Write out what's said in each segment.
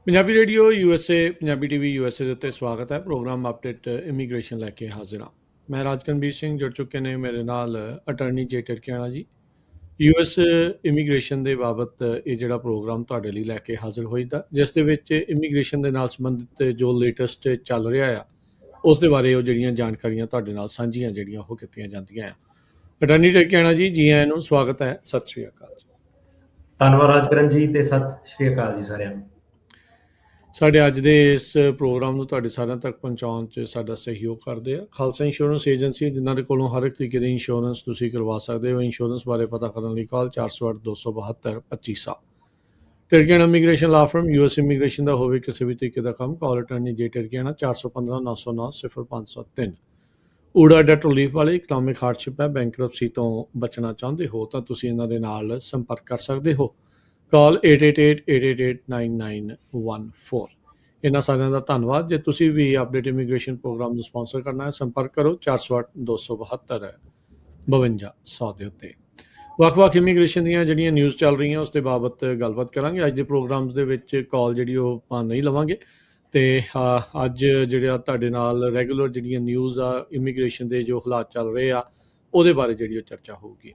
Punjabi radio USA Punjabi TV USA ਦੇ ਉੱਤੇ ਸਵਾਗਤ ਹੈ। ਪ੍ਰੋਗਰਾਮ ਅਪਡੇਟ ਇਮੀਗ੍ਰੇਸ਼ਨ ਲੈ ਕੇ ਹਾਜ਼ਰ ਹਾਂ। ਮੈਂ ਰਾਜਕਨਵੀਰ ਸਿੰਘ, ਜੁੜ ਚੁੱਕੇ ਨੇ ਮੇਰੇ ਨਾਲ ਅਟਾਰਨੀ ਜੇ ਟਿਰਕਿਆਣਾ ਜੀ। US ਇਮੀਗ੍ਰੇਸ਼ਨ ਦੇ ਬਾਬਤ ਇਹ ਜਿਹੜਾ ਪ੍ਰੋਗਰਾਮ ਤੁਹਾਡੇ ਲਈ ਲੈ ਕੇ ਹਾਜ਼ਰ ਹੋਈਦਾ, ਜਿਸ ਦੇ ਵਿੱਚ ਇਮੀਗ੍ਰੇਸ਼ਨ ਦੇ ਨਾਲ ਸੰਬੰਧਿਤ ਜੋ ਲੇਟੈਸਟ ਚੱਲ ਰਿਹਾ ਆ ਉਸ ਦੇ ਬਾਰੇ ਉਹ ਜਿਹੜੀਆਂ ਜਾਣਕਾਰੀਆਂ ਤੁਹਾਡੇ ਨਾਲ ਸਾਂਝੀਆਂ ਜਿਹੜੀਆਂ ਉਹ ਕੀਤੀਆਂ ਜਾਂਦੀਆਂ ਆ। ਅਟਾਰਨੀ ਟਿਰਕਿਆਣਾ ਜੀ, ਜੀ ਆਇਆਂ ਨੂੰ, ਸਵਾਗਤ ਹੈ। ਸਤਿ ਸ਼੍ਰੀ ਅਕਾਲ ਜੀ। ਧੰਨਵਾਦ ਰਾਜਕਰਨ ਜੀ ਤੇ ਸਤਿ ਸ਼੍ਰੀ ਅਕਾਲ ਜੀ ਸਾਰਿਆਂ ਨੂੰ। ਸਾਡੇ ਅੱਜ ਦੇ ਇਸ ਪ੍ਰੋਗਰਾਮ ਨੂੰ ਤੁਹਾਡੇ ਸਾਰਿਆਂ ਤੱਕ ਪਹੁੰਚਾਉਣ 'ਚ ਸਾਡਾ ਸਹਿਯੋਗ ਕਰਦੇ ਆ ਖਾਲਸਾ ਇੰਸ਼ੋਰੈਂਸ ਏਜੰਸੀ, ਜਿਨ੍ਹਾਂ ਦੇ ਕੋਲੋਂ ਹਰ ਇੱਕ ਤਰੀਕੇ ਦੇ ਇੰਸ਼ੋਰੈਂਸ ਤੁਸੀਂ ਕਰਵਾ ਸਕਦੇ ਹੋ। ਇੰਸ਼ੋਰੈਂਸ ਬਾਰੇ ਪਤਾ ਕਰਨ ਲਈ ਕਾਲ 408-272-2500। ਟਿਰਕਿਆਣਾ ਇਮੀਗ੍ਰੇਸ਼ਨ ਲਾ ਫਰਮ, US ਇਮੀਗ੍ਰੇਸ਼ਨ ਦਾ ਹੋਵੇ ਕਿਸੇ ਵੀ ਤਰੀਕੇ ਦਾ ਕੰਮ, ਕਾਲ ਅਟਾਰਨੀ ਜੇ ਟਿਰਕਿਆਣਾ 415-909-0503। ਊੜਾ ਡੈਟ ਰਿਲੀਫ ਵਾਲੇ ਇਕਨੋਮਿਕ ਹਾਰਡਸ਼ਿਪ ਹੈ, ਬੈਂਕਰਪਸੀ ਤੋਂ ਬਚਣਾ ਚਾਹੁੰਦੇ ਹੋ ਤਾਂ ਤੁਸੀਂ ਇਹਨਾਂ ਦੇ ਨਾਲ ਸੰਪਰਕ ਕਰ ਸਕਦੇ ਹੋ। ਕਾਲ 8888889914। ਇਹਨਾਂ ਸਾਰਿਆਂ ਦਾ ਧੰਨਵਾਦ। ਜੇ ਤੁਸੀਂ ਵੀ ਅਪਡੇਟ ਇਮੀਗ੍ਰੇਸ਼ਨ ਪ੍ਰੋਗਰਾਮ ਨੂੰ ਸਪਾਂਸਰ ਕਰਨਾ ਹੈ, ਸੰਪਰਕ ਕਰੋ 408-272-5200 ਦੇ ਉੱਤੇ। ਵੱਖ-ਵੱਖ ਇਮੀਗ੍ਰੇਸ਼ਨ ਦੀਆਂ ਜਿਹੜੀਆਂ ਨਿਊਜ਼ ਚੱਲ ਰਹੀਆਂ ਉਸ ਦੇ ਬਾਬਤ ਗੱਲਬਾਤ ਕਰਾਂਗੇ। ਅੱਜ ਦੇ ਪ੍ਰੋਗਰਾਮਸ ਦੇ ਵਿੱਚ ਕਾਲ ਜਿਹੜੀ ਉਹ ਆਪਾਂ ਨਹੀਂ ਲਵਾਂਗੇ ਅਤੇ ਅੱਜ ਜਿਹੜਾ ਤੁਹਾਡੇ ਨਾਲ ਰੈਗੂਲਰ ਜਿਹੜੀਆਂ ਨਿਊਜ਼ ਆ ਇਮੀਗ੍ਰੇਸ਼ਨ ਦੇ ਜੋ ਹਾਲਾਤ ਚੱਲ ਰਹੇ ਆ ਉਹਦੇ ਬਾਰੇ ਜਿਹੜੀ ਉਹ ਚਰਚਾ ਹੋਊਗੀ।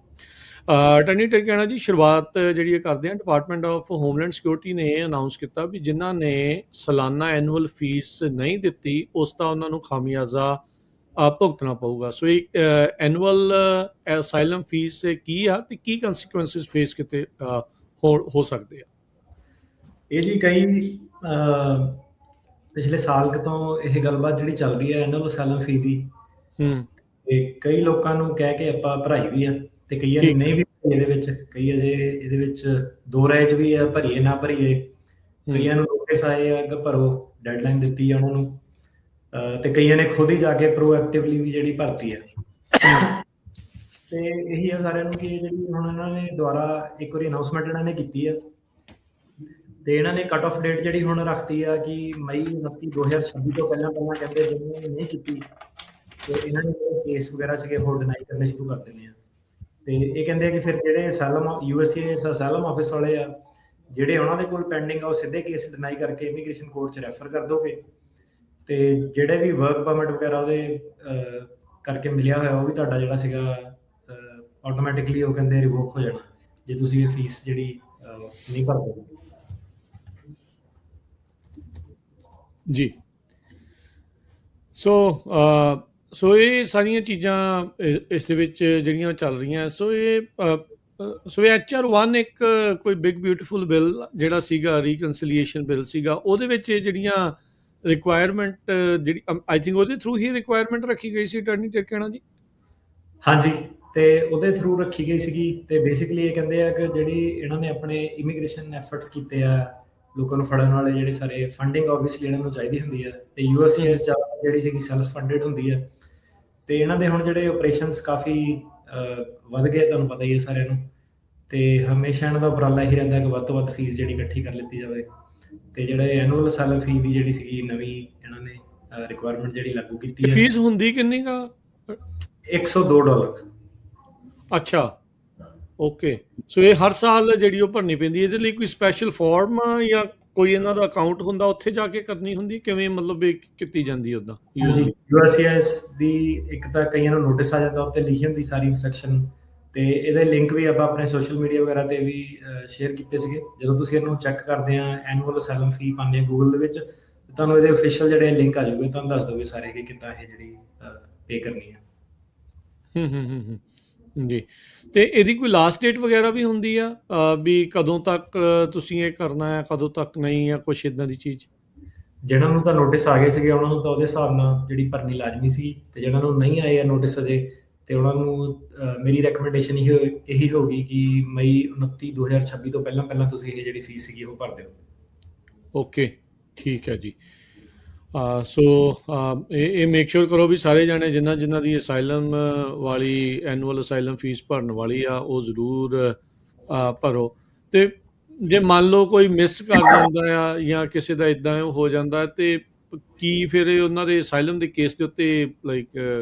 ਅਟਾਰਨੀ ਟਿਰਕਿਆਣਾ ਜੀ, ਸ਼ੁਰੂਆਤ ਜਿਹੜੀ ਇਹ ਕਰਦੇ ਹਾਂ, ਡਿਪਾਰਟਮੈਂਟ ਆਫ ਹੋਮਲੈਂਡ ਸਿਕਿਉਰਿਟੀ ਨੇ ਇਹ ਅਨਾਊਂਸ ਕੀਤਾ ਵੀ ਜਿਨ੍ਹਾਂ ਨੇ ਸਾਲਾਨਾ ਐਨੂਅਲ ਫੀਸ ਨਹੀਂ ਦਿੱਤੀ ਉਸ ਦਾ ਉਹਨਾਂ ਨੂੰ ਖਾਮਿਆਜ਼ਾ ਭੁਗਤਣਾ ਪਊਗਾ। ਸੋ ਇਹ ਐਨੂਅਲ ਅਸਾਈਲਮ ਫੀਸ ਕੀ ਆ ਤੇ ਕੀ ਕੰਸੀਕੁਐਂਸਿਸ ਫੇਸ ਕੀਤੇ ਹੋ ਸਕਦੇ ਆ? ਇਹ ਜੀ ਕਈ ਪਿਛਲੇ ਸਾਲ ਤੋਂ ਇਹ ਗੱਲਬਾਤ ਜਿਹੜੀ ਚੱਲ ਰਹੀ ਹੈ ਐਨੂਅਲ ਅਸਾਈਲਮ ਫੀ ਦੀ, ਤੇ ਕਈ ਲੋਕਾਂ ਨੂੰ ਕਹਿ ਕੇ ਆਪਾਂ ਭਰਾਈ ਵੀ ਆ ਤੇ ਕਈਆਂ ਨੇ ਨਹੀਂ ਵੀ ਭਰੀ। ਇਹਦੇ ਵਿੱਚ ਕਈ ਅਜੇ ਇਹਦੇ ਵਿੱਚ ਦੋ ਰਾਏ 'ਚ ਵੀ ਆ, ਭਰੀਏ ਨਾ ਭਰੀਏ। ਕਈਆਂ ਨੂੰ ਨੋਟਿਸ ਆਏ ਆ ਕਿ ਭਰੋ, ਡੈਡਲਾਈਨ ਦਿੱਤੀ ਆ ਉਹਨਾਂ ਨੂੰ, ਤੇ ਕਈਆਂ ਨੇ ਖੁਦ ਹੀ ਜਾ ਕੇ ਪ੍ਰੋਐਕਟਿਵਲੀ ਵੀ ਜਿਹੜੀ ਭਰਤੀ ਆ। ਤੇ ਇਹੀ ਆ ਸਾਰਿਆਂ ਨੂੰ ਕਿ ਜਿਹੜੀ ਹੁਣ ਇਹਨਾਂ ਨੇ ਦੁਬਾਰਾ ਇੱਕ ਵਾਰੀ ਅਨਾਊਂਸਮੈਂਟ ਇਹਨਾਂ ਨੇ ਕੀਤੀ ਆ ਤੇ ਇਹਨਾਂ ਨੇ ਕੱਟ ਆਫ ਡੇਟ ਜਿਹੜੀ ਹੁਣ ਰੱਖਤੀ ਆ ਕਿ ਮਈ 29, 2026 ਤੋਂ ਪਹਿਲਾਂ ਕਹਿੰਦੇ ਜਿਹਨਾਂ ਨੇ ਨਹੀਂ ਕੀਤੀ ਤੇ ਇਹਨਾਂ ਨੇ ਕੇਸ ਵਗੈਰਾ ਸੀਗੇ ਉਹ ਡਿਨਾਈ ਕਰਨੇ ਸ਼ੁਰੂ ਕਰ ਦੇਣੇ ਆ। ਤੇ ਇਹ ਕਹਿੰਦੇ ਆ ਕਿ ਫਿਰ ਜਿਹੜੇ ਅਸਾਈਲਮ USA ਅਸਾਈਲਮ ਆਫਿਸ ਵਾਲੇ ਆ, ਜਿਹੜੇ ਉਹਨਾਂ ਦੇ ਕੋਲ ਪੈਂਡਿੰਗ ਆ ਉਹ ਸਿੱਧੇ ਕੇਸ ਡਿਨਾਈ ਕਰਕੇ ਇਮੀਗ੍ਰੇਸ਼ਨ ਕੋਰਟ 'ਚ ਰੈਫਰ ਕਰ ਦੋਗੇ ਤੇ ਜਿਹੜੇ ਵੀ ਵਰਕ ਪਰਮਿਟ ਵਗੈਰਾ ਉਹਦੇ ਕਰਕੇ ਮਿਲਿਆ ਹੋਇਆ ਉਹ ਵੀ ਤੁਹਾਡਾ ਜਿਹੜਾ ਸੀਗਾ ਆਟੋਮੈਟਿਕਲੀ ਉਹ ਕਹਿੰਦੇ ਰਿਵੋਕ ਹੋ ਜਾਣਾ ਜੇ ਤੁਸੀਂ ਇਹ ਫੀਸ ਜਿਹੜੀ ਨਹੀਂ ਭਰਦੇ ਜੀ। ਸੋ ਇਹ ਸਾਰੀਆਂ ਚੀਜ਼ਾਂ ਇਸ ਦੇ ਵਿੱਚ ਜਿਹੜੀਆਂ ਚੱਲ ਰਹੀਆਂ। ਸੋ ਇਹ HR1 ਇੱਕ ਕੋਈ ਬਿਗ ਬਿਊਟੀਫੁਲ ਬਿੱਲ ਜਿਹੜਾ ਸੀਗਾ, ਰੀਕਨਸੀਲੀਏਸ਼ਨ ਬਿੱਲ ਸੀਗਾ, ਉਹਦੇ ਵਿੱਚ ਜਿਹੜੀਆਂ ਰਿਕੁਆਇਰਮੈਂਟ ਜਿਹੜੀ ਆਈ ਥਿੰਕ ਉਹਦੇ ਥਰੂ ਹੀ ਰਿਕੁਆਇਰਮੈਂਟ ਰੱਖੀ ਗਈ ਸੀ ਅਟਾਰਨੀ ਟਿਰਕਿਆਣਾ ਜੀ। ਹਾਂਜੀ, ਤੇ ਉਹਦੇ ਥਰੂ ਰੱਖੀ ਗਈ ਸੀਗੀ। ਤੇ ਬੇਸਿਕਲੀ ਇਹ ਕਹਿੰਦੇ ਆ ਕਿ ਜਿਹੜੀ ਇਹਨਾਂ ਨੇ ਆਪਣੇ ਇਮੀਗ੍ਰੇਸ਼ਨ ਐਫਰਟਸ ਕੀਤੇ ਆ ਲੋਕਾਂ ਨੂੰ ਫੜਨ ਵਾਲੇ, ਜਿਹੜੇ ਸਾਰੇ ਫੰਡਿੰਗ ਆਬਵੀਅਸਲੀ ਇਹਨਾਂ ਨੂੰ ਚਾਹੀਦੀ ਹੁੰਦੀ ਹੈ ਤੇ USCIS ਜਿਹੜੀ ਸੀਗੀ ਸੈਲਫ ਫੰਡਡ ਹੁੰਦੀ ਹੈ ਤੇ ਇਹਨਾਂ ਦੇ ਹੁਣ ਜਿਹੜੇ ਆਪਰੇਸ਼ਨਸ ਕਾਫੀ ਵੱਧ ਗਏ, ਤੁਹਾਨੂੰ ਪਤਾ ਹੀ ਹੈ ਸਾਰਿਆਂ ਨੂੰ। ਤੇ ਹਮੇਸ਼ਾ ਇਹਨਾਂ ਦਾ ਉਪਰਾਲਾ ਇਹੀ ਰਹਿੰਦਾ ਕਿ ਵੱਧ ਤੋਂ ਵੱਧ ਫੀਸ ਜਿਹੜੀ ਇਕੱਠੀ ਕਰ ਲਿੱਤੀ ਜਾਵੇ ਤੇ ਜਿਹੜੇ ਐਨੂਅਲ ਅਸਾਈਲਮ ਫੀ ਦੀ ਜਿਹੜੀ ਸੀਗੀ ਨਵੀਂ ਇਹਨਾਂ ਨੇ ਰਿਕੁਆਇਰਮੈਂਟ ਜਿਹੜੀ ਲਾਗੂ ਕੀਤੀ ਹੈ। ਫੀਸ ਹੁੰਦੀ ਕਿੰਨੀ ਕਾ? $102। ਅੱਛਾ, ਓਕੇ। ਸੋ ਇਹ ਹਰ ਸਾਲ ਜਿਹੜੀ ਉਹ ਭਰਨੀ ਪੈਂਦੀ ਹੈ। ਇਹਦੇ ਲਈ ਕੋਈ ਸਪੈਸ਼ਲ ਫਾਰਮ ਜਾਂ ਕੋਈ ਇਹਨਾਂ ਦਾ ਅਕਾਊਂਟ ਹੁੰਦਾ, ਉੱਥੇ ਜਾ ਕੇ ਕਰਨੀ ਹੁੰਦੀ, ਕਿਵੇਂ ਮਤਲਬ ਇਹ ਕੀਤੀ ਜਾਂਦੀ ਉੱਦਾਂ? USCIS ਦੀ ਇੱਕ ਤਾਂ ਕਈਆਂ ਨੂੰ ਨੋਟਿਸ ਆ ਜਾਂਦਾ, ਉੱਤੇ ਲਿਖੀ ਹੁੰਦੀ ਸਾਰੀ ਇੰਸਟਰਕਸ਼ਨ ਤੇ ਇਹਦੇ ਲਿੰਕ ਵੀ ਆਪਾਂ ਆਪਣੇ ਸੋਸ਼ਲ ਮੀਡੀਆ ਵਗੈਰਾ ਤੇ ਵੀ ਸ਼ੇਅਰ ਕੀਤੇ ਸੀਗੇ। ਜਦੋਂ ਤੁਸੀਂ ਇਹਨੂੰ ਚੈੱਕ ਕਰਦੇ ਆ ਐਨੂਅਲ ਅਸਾਈਲਮ ਫੀ ਪਾਉਂਦੇ ਆ ਗੂਗਲ ਦੇ ਵਿੱਚ, ਤੁਹਾਨੂੰ ਇਹਦੇ ਅਫੀਸ਼ੀਅਲ ਜਿਹੜੇ ਲਿੰਕ ਆ ਜਾਊਗੇ, ਤੁਹਾਨੂੰ ਦੱਸ ਦੋਗੇ ਸਾਰੇ ਕਿ ਕਿੱਦਾਂ ਇਹ ਜਿਹੜੀ ਪੇ ਕਰਨੀ ਹੈ। ਜੀ। ਤੇ ਇਹਦੀ ਕੋਈ ਲਾਸਟ ਡੇਟ ਵਗੈਰਾ ਵੀ ਹੁੰਦੀ ਆ ਵੀ ਕਦੋਂ ਤੱਕ ਤੁਸੀਂ ਇਹ ਕਰਨਾ ਹੈ, ਕਦੋਂ ਤੱਕ ਨਹੀਂ, ਜਾਂ ਕੁਛ ਇਦਾਂ ਦੀ ਚੀਜ਼? ਜਿਹਨਾਂ ਨੂੰ ਤਾਂ ਨੋਟਿਸ ਆ ਗਏ ਸੀਗੇ ਉਹਨਾਂ ਨੂੰ ਤਾਂ ਉਹਦੇ ਹਿਸਾਬ ਨਾਲ ਜਿਹੜੀ ਭਰਨੀ ਲਾਜ਼ਮੀ ਸੀ, ਤੇ ਜਿਹਨਾਂ ਨੂੰ ਨਹੀਂ ਆਏ ਆ ਨੋਟਿਸ ਅਜੇ, ਤੇ ਉਹਨਾਂ ਨੂੰ ਮੇਰੀ ਰეკਮੈਂਡੇਸ਼ਨ ਇਹੀ ਹੋਊਗੀ ਕਿ ਮਈ 29, 2026 ਤੋਂ ਪਹਿਲਾਂ ਤੁਸੀਂ ਇਹ ਜਿਹੜੀ ਫੀਸ ਸੀਗੀ ਉਹ ਭਰ ਦਿਓ। ਓਕੇ, ਠੀਕ ਹੈ ਜੀ। ਸੋ ਇਹ ਮੇਕ ਸ਼ੋਰ ਕਰੋ ਵੀ ਸਾਰੇ ਜਾਣੇ ਜਿਨ੍ਹਾਂ ਦੀ ਅਸਾਈਲਮ ਵਾਲੀ ਐਨੂਅਲ ਅਸਾਈਲਮ ਫੀਸ ਭਰਨ ਵਾਲੀ ਆ ਉਹ ਜ਼ਰੂਰ ਭਰੋ। ਤੇ ਜੇ ਮੰਨ ਲਓ ਕੋਈ ਮਿਸ ਕਰ ਜਾਂਦਾ ਆ ਜਾਂ ਕਿਸੇ ਦਾ ਇੱਦਾਂ ਹੋ ਜਾਂਦਾ ਤੇ ਕੀ ਫਿਰ ਉਹਨਾਂ ਦੇ ਅਸਾਈਲਮ ਦੇ ਕੇਸ ਦੇ ਉੱਤੇ ਲਾਈਕ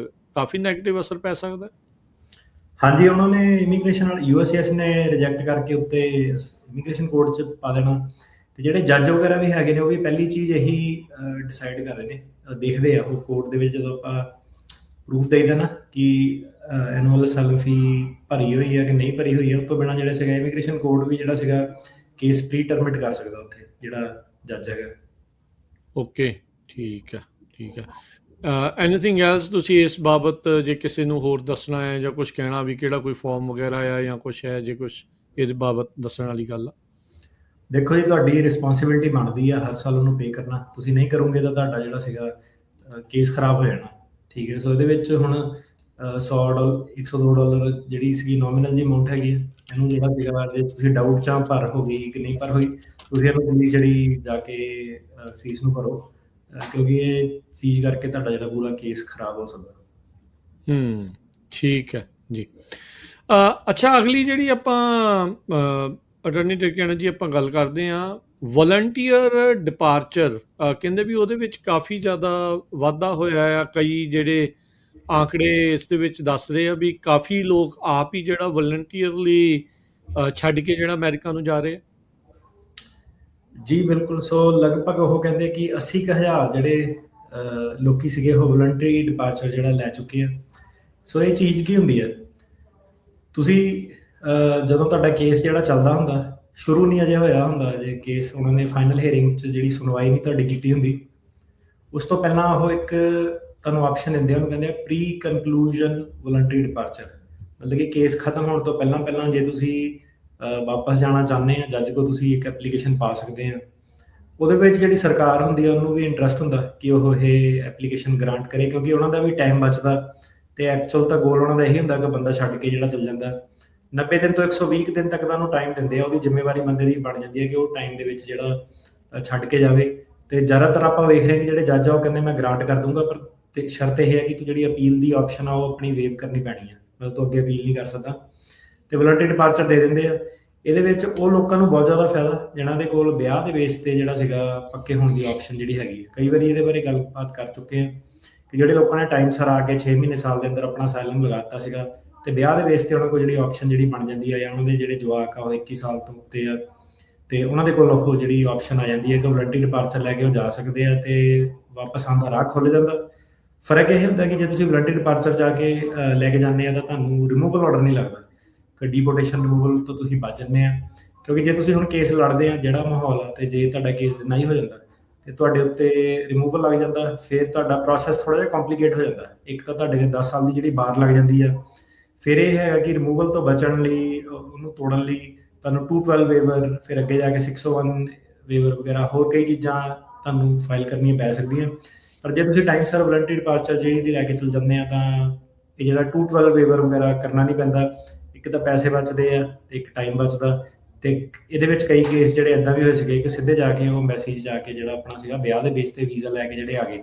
ਕਾਫੀ ਨੈਗੇਟਿਵ ਅਸਰ ਪੈ ਸਕਦਾ? ਹਾਂਜੀ, ਉਹਨਾਂ ਨੇ ਇਮੀਗ੍ਰੇਸ਼ਨ USCIS ਨੇ ਰਿਜੈਕਟ ਕਰਕੇ ਉੱਤੇ ਇਮੀਗ੍ਰੇਸ਼ਨ ਕੋਰਟ 'ਚ ਪਾ ਦੇਣਾ ਤੇ ਜਿਹੜੇ ਜੱਜ ਵਗੈਰਾ ਵੀ ਹੈਗੇ ਨੇ ਉਹ ਵੀ ਪਹਿਲੀ ਚੀਜ਼ ਇਹੀ ਡਿਸਾਈਡ ਕਰ ਰਹੇ ਨੇ, ਦੇਖਦੇ ਆ ਉਹ ਕੋਰਟ ਦੇ ਵਿੱਚ ਜਦੋਂ ਆਪਾਂ ਪ੍ਰੂਫ ਦੇਈਦਾ ਨਾ ਕਿ ਐਨੂਅਲ ਅਸਾਈਲਮ ਫੀ ਭਰੀ ਹੋਈ ਹੈ ਕਿ ਨਹੀਂ ਭਰੀ ਹੋਈ ਹੈ, ਉਸ ਤੋਂ ਬਿਨਾਂ ਜਿਹੜਾ ਸੀਗਾ ਇਮੀਗ੍ਰੇਸ਼ਨ ਕੋਰਟ ਵੀ ਜਿਹੜਾ ਸੀਗਾ ਕੇਸ ਪ੍ਰੀ ਟਰਮਿਟ ਕਰ ਸਕਦਾ ਉੱਥੇ ਜਿਹੜਾ ਜੱਜ ਹੈਗਾ। ਓਕੇ, ਠੀਕ ਆ, ਠੀਕ ਆ। ਐਨੀਥਿੰਗ ਐਲਸ ਤੁਸੀਂ ਇਸ ਬਾਬਤ ਜੇ ਕਿਸੇ ਨੂੰ ਹੋਰ ਦੱਸਣਾ ਹੈ ਜਾਂ ਕੁਝ ਕਹਿਣਾ ਵੀ ਕਿਹੜਾ ਕੋਈ ਫਾਰਮ ਵਗੈਰਾ ਆ ਜਾਂ ਕੁਝ ਹੈ, ਜੇ ਕੁਝ ਇਹਦੇ ਬਾਬਤ ਦੱਸਣ ਵਾਲੀ ਗੱਲ ਆ? ਦੇਖੋ ਜੀ, ਤੁਹਾਡੀ ਰਿਸਪੌਂਸਿਬਿਲਿਟੀ ਬਣਦੀ ਆ ਹਰ ਸਾਲ ਉਹਨੂੰ ਪੇ ਕਰਨਾ। ਤੁਸੀਂ ਨਹੀਂ ਕਰੋਗੇ ਤਾਂ ਤੁਹਾਡਾ ਜਿਹੜਾ ਸੀਗਾ ਕੇਸ ਖਰਾਬ ਹੋ ਜਾਣਾ, ਠੀਕ ਹੈ। ਸੋ ਇਹਦੇ ਵਿੱਚ ਹੁਣ $100 $102 ਜਿਹੜੀ ਸੀਗੀ ਨੋਮੀਨਲ ਜੀ ਅਮਾਊਂਟ ਹੈਗੀ ਹੈ, ਇਹਨੂੰ ਜਿਹੜਾ ਸੀਗਾ ਜੇ ਤੁਸੀਂ ਡਾਊਟ ਚਾਹ ਭਰ ਹੋ ਗਈ ਕਿ ਨਹੀਂ ਭਰ ਹੋਈ, ਤੁਸੀਂ ਇਹਨੂੰ ਜਲਦੀ ਜਿਹੜੀ ਜਾ ਕੇ ਫੀਸ ਨੂੰ ਭਰੋ, ਕਿਉਂਕਿ ਇਹ ਚੀਜ਼ ਕਰਕੇ ਤੁਹਾਡਾ ਜਿਹੜਾ ਪੂਰਾ ਕੇਸ ਖਰਾਬ ਹੋ ਸਕਦਾ। ਠੀਕ ਹੈ ਜੀ। ਅੱਛਾ, ਅਗਲੀ ਜਿਹੜੀ ਆਪਾਂ ਅਟਾਰਨੀ ਟਿਕੈਣਾ ਜੀ ਆਪਾਂ ਗੱਲ ਕਰਦੇ ਹਾਂ ਵਲੰਟੀਅਰ ਡਿਪਾਰਚਰ, ਕਹਿੰਦੇ ਵੀ ਉਹਦੇ ਵਿੱਚ ਕਾਫੀ ਜ਼ਿਆਦਾ ਵਾਧਾ ਹੋਇਆ ਆ। ਕਈ ਜਿਹੜੇ ਆંકੜੇ ਇਸ ਦੇ ਵਿੱਚ ਦੱਸ ਰਹੇ ਆ ਵੀ ਕਾਫੀ ਲੋਕ ਆਪ ਹੀ ਜਿਹੜਾ ਵਲੰਟੀਅਰਲੀ ਛੱਡ ਕੇ ਜਿਹੜਾ ਅਮਰੀਕਾ ਨੂੰ ਜਾ ਰਹੇ ਆ। ਜੀ ਬਿਲਕੁਲ। ਸੋ ਲਗਭਗ ਉਹ ਕਹਿੰਦੇ ਕਿ 80,000 ਜਿਹੜੇ ਲੋਕੀ ਸੀਗੇ ਉਹ ਵਲੰਟਰੀ ਡਿਪਾਰਚਰ ਜਿਹੜਾ ਲੈ ਚੁੱਕੇ ਆ। ਸੋ ਇਹ ਚੀਜ਼ ਕੀ ਹੁੰਦੀ ਹੈ, ਤੁਸੀਂ ਜਦੋਂ ਤੁਹਾਡਾ ਕੇਸ ਜਿਹੜਾ ਚੱਲਦਾ ਹੁੰਦਾ, ਸ਼ੁਰੂ ਨਹੀਂ ਅਜੇ ਹੋਇਆ ਹੁੰਦਾ, ਜੇ ਕੇਸ ਉਹਨਾਂ ਨੇ ਫਾਈਨਲ ਹੀਅਰਿੰਗ 'ਚ ਜਿਹੜੀ ਸੁਣਵਾਈ ਨਹੀਂ ਤੁਹਾਡੀ ਕੀਤੀ ਹੁੰਦੀ, ਉਸ ਤੋਂ ਪਹਿਲਾਂ ਉਹ ਇੱਕ ਤੁਹਾਨੂੰ ਆਪਸ਼ਨ ਦਿੰਦੇ ਆ, ਉਹਨੂੰ ਕਹਿੰਦੇ ਆ ਪ੍ਰੀ ਕਨਕਲੂਜਨ ਵਲੰਟਰੀ ਡਿਪਾਰਚਰ। ਮਤਲਬ ਕਿ ਕੇਸ ਖਤਮ ਹੋਣ ਤੋਂ ਪਹਿਲਾਂ ਪਹਿਲਾਂ ਜੇ ਤੁਸੀਂ ਵਾਪਸ ਜਾਣਾ ਚਾਹੁੰਦੇ ਆ ਜੱਜ ਕੋਲ, ਤੁਸੀਂ ਇੱਕ ਐਪਲੀਕੇਸ਼ਨ ਪਾ ਸਕਦੇ ਆ। ਉਹਦੇ ਵਿੱਚ ਜਿਹੜੀ ਸਰਕਾਰ ਹੁੰਦੀ ਆ ਉਹਨੂੰ ਵੀ ਇੰਟਰਸਟ ਹੁੰਦਾ ਕਿ ਉਹ ਇਹ ਐਪਲੀਕੇਸ਼ਨ ਗ੍ਰਾਂਟ ਕਰੇ, ਕਿਉਂਕਿ ਉਹਨਾਂ ਦਾ ਵੀ ਟਾਈਮ ਬਚਦਾ। ਤੇ ਐਕਚੁਅਲ ਤਾਂ ਗੋਲ ਉਹਨਾਂ ਦਾ ਇਹੀ ਹੁੰਦਾ ਕਿ ਬੰਦਾ ਛੱਡ ਕੇ ਜਿਹੜਾ ਚੱਲ ਜਾਂਦਾ 90 ਦਿਨ ਤੋਂ 120 ਦਿਨ ਤੱਕ ਦਾ ਉਹਨੂੰ ਟਾਈਮ ਦਿੰਦੇ ਆ। ਉਹਦੀ ਜ਼ਿੰਮੇਵਾਰੀ ਬੰਦੇ ਦੀ ਬਣ ਜਾਂਦੀ ਹੈ ਕਿ ਉਹ ਟਾਈਮ ਦੇ ਵਿੱਚ ਜਿਹੜਾ ਛੱਡ ਕੇ ਜਾਵੇ। ਤੇ ਜ਼ਿਆਦਾਤਰ ਆਪਾਂ ਵੇਖ ਰਹੇ ਹਾਂ ਕਿ ਜਿਹੜੇ ਜੱਜ ਆ ਉਹ ਕਹਿੰਦੇ ਮੈਂ ਗ੍ਰਾਂਟ ਕਰ ਦੂੰਗਾ, ਪਰ ਤੇ ਸ਼ਰਤ ਇਹ ਹੈ ਕਿ ਤੂੰ ਜਿਹੜੀ ਅਪੀਲ ਦੀ ਆਪਸ਼ਨ ਆ ਉਹ ਆਪਣੀ ਵੇਵ ਕਰਨੀ ਪੈਣੀ ਹੈ, ਮਤਲਬ ਤੂੰ ਅੱਗੇ ਅਪੀਲ ਨਹੀਂ ਕਰ ਸਕਦਾ। ਤੇ ਵਲੰਟਰੀ ਡਿਪਾਰਚਰ ਦੇ ਦਿੰਦੇ ਆ। ਇਹਦੇ ਵਿੱਚ ਉਹ ਲੋਕਾਂ ਨੂੰ ਬਹੁਤ ਜ਼ਿਆਦਾ ਫਾਇਦਾ ਜਿਨ੍ਹਾਂ ਦੇ ਕੋਲ ਵਿਆਹ ਦੇ ਬੇਸ ਤੇ ਜਿਹੜਾ ਸੀਗਾ ਪੱਕੇ ਹੋਣ ਦੀ ਆਪਸ਼ਨ ਜਿਹੜੀ ਹੈਗੀ। ਕਈ ਵਾਰੀ ਇਹਦੇ ਬਾਰੇ ਗੱਲਬਾਤ ਕਰ ਚੁੱਕੇ ਹਾਂ ਕਿ ਜਿਹੜੇ ਲੋਕਾਂ ਨੇ ਟਾਈਮ ਸਿਰ ਆ ਕੇ 6 ਮਹੀਨੇ ਸਾਲ ਦੇ ਅੰਦਰ ਆਪਣਾ ਅਸਾਈਲਮ ਲਗਾਤਾ ਸੀਗਾ ਤੇ ਵਿਆਹ ਦੇ ਬੇਸ ਤੇ ਉਹਨਾਂ ਕੋਲ ਜਿਹੜੀ ਆਪਸ਼ਨ ਜਿਹੜੀ ਬਣ ਜਾਂਦੀ ਹੈ, ਜਾਂ ਉਹਨਾਂ ਦੇ ਜਿਹੜੇ ਜਵਾਕ ਆ ਉਹ 21 ਸਾਲ ਤੋਂ ਉੱਤੇ ਆ ਤੇ ਉਹਨਾਂ ਦੇ ਕੋਲ ਉਹ ਜਿਹੜੀ ਆਪਸ਼ਨ ਆ ਜਾਂਦੀ ਹੈ ਕਿ ਵਲੰਟਰੀ ਡਿਪਾਰਚਰ ਲੈ ਕੇ ਉਹ ਜਾ ਸਕਦੇ ਆ ਤੇ ਵਾਪਸ ਆਉਣ ਦਾ ਰਾਹ ਖੁੱਲ੍ਹ ਜਾਂਦਾ। ਫਰਕ ਇਹ ਹੁੰਦਾ ਕਿ ਜੇ ਤੁਸੀਂ ਵਲੰਟਰੀ ਡਿਪਾਰਚਰ ਜਾ ਕੇ ਲੈ ਕੇ ਜਾਂਦੇ ਆ ਤਾਂ ਤੁਹਾਨੂੰ ਰਿਮੂਵਲ ਆਰਡਰ ਨਹੀਂ ਲੱਗਦਾ, ਕਿ ਡੀਪੋਰਟੇਸ਼ਨ ਰਿਮੂਵਲ ਤੋਂ ਤੁਸੀਂ ਬਚ ਜਾਂਦੇ ਆ। ਕਿਉਂਕਿ ਜੇ ਤੁਸੀਂ ਹੁਣ ਕੇਸ ਲੜਦੇ ਆ ਜਿਹੜਾ ਮਾਹੌਲ ਆ, ਤੇ ਜੇ ਤੁਹਾਡਾ ਕੇਸ ਨਹੀਂ ਹੋ ਜਾਂਦਾ ਤੇ ਤੁਹਾਡੇ ਉੱਤੇ ਰਿਮੂਵਲ ਲੱਗ ਜਾਂਦਾ, ਫਿਰ ਤੁਹਾਡਾ ਪ੍ਰੋਸੈਸ ਥੋੜ੍ਹਾ ਜਿਹਾ ਕੰਪਲੀਕੇਟ ਹੋ ਜਾਂਦਾ। ਇੱਕ ਤਾਂ ਤੁਹਾਡੇ ਦੇ 10 ਸਾਲ ਦੀ ਜਿਹੜੀ ਬਾਰ ਲੱਗ ਜਾਂਦੀ ਆ, ਫਿਰ ਇਹ ਹੈਗਾ ਕਿ ਰਿਮੂਵਲ ਤੋਂ ਬਚਣ ਲਈ, ਉਹਨੂੰ ਤੋੜਨ ਲਈ ਤੁਹਾਨੂੰ 212 ਵੇਵਰ, ਫਿਰ ਅੱਗੇ ਜਾ ਕੇ 601 ਵੇਵਰ ਵਗੈਰਾ ਹੋਰ ਕਈ ਚੀਜ਼ਾਂ ਤੁਹਾਨੂੰ ਫਾਈਲ ਕਰਨੀਆਂ ਪੈ ਸਕਦੀਆਂ। ਪਰ ਜੇ ਤੁਸੀਂ ਟਾਈਮ ਸਰ ਵਲੰਟਰੀ ਡਿਪਾਰਚਰ ਜਿਹੜੀ ਦੀ ਲੈ ਕੇ ਚੱਲ ਜਾਂਦੇ ਆ ਤਾਂ ਇਹ ਜਿਹੜਾ 212 ਵੇਵਰ ਵਗੈਰਾ ਕਰਨਾ ਨਹੀਂ ਪੈਂਦਾ। ਇੱਕ ਤਾਂ ਪੈਸੇ ਬਚਦੇ ਆ ਤੇ ਇੱਕ ਟਾਈਮ ਬਚਦਾ। ਤੇ ਇਹਦੇ ਵਿੱਚ ਕਈ ਕੇਸ ਜਿਹੜੇ ਇੱਦਾਂ ਵੀ ਹੋਏ ਸੀਗੇ ਕਿ ਸਿੱਧੇ ਜਾ ਕੇ ਉਹ ਮੈਸੇਜ ਜਾ ਕੇ ਜਿਹੜਾ ਆਪਣਾ ਸੀਗਾ ਵਿਆਹ ਦੇ ਬੇਸ ਤੇ ਵੀਜ਼ਾ ਲੈ ਕੇ ਜਿਹੜੇ ਆ ਗਏ।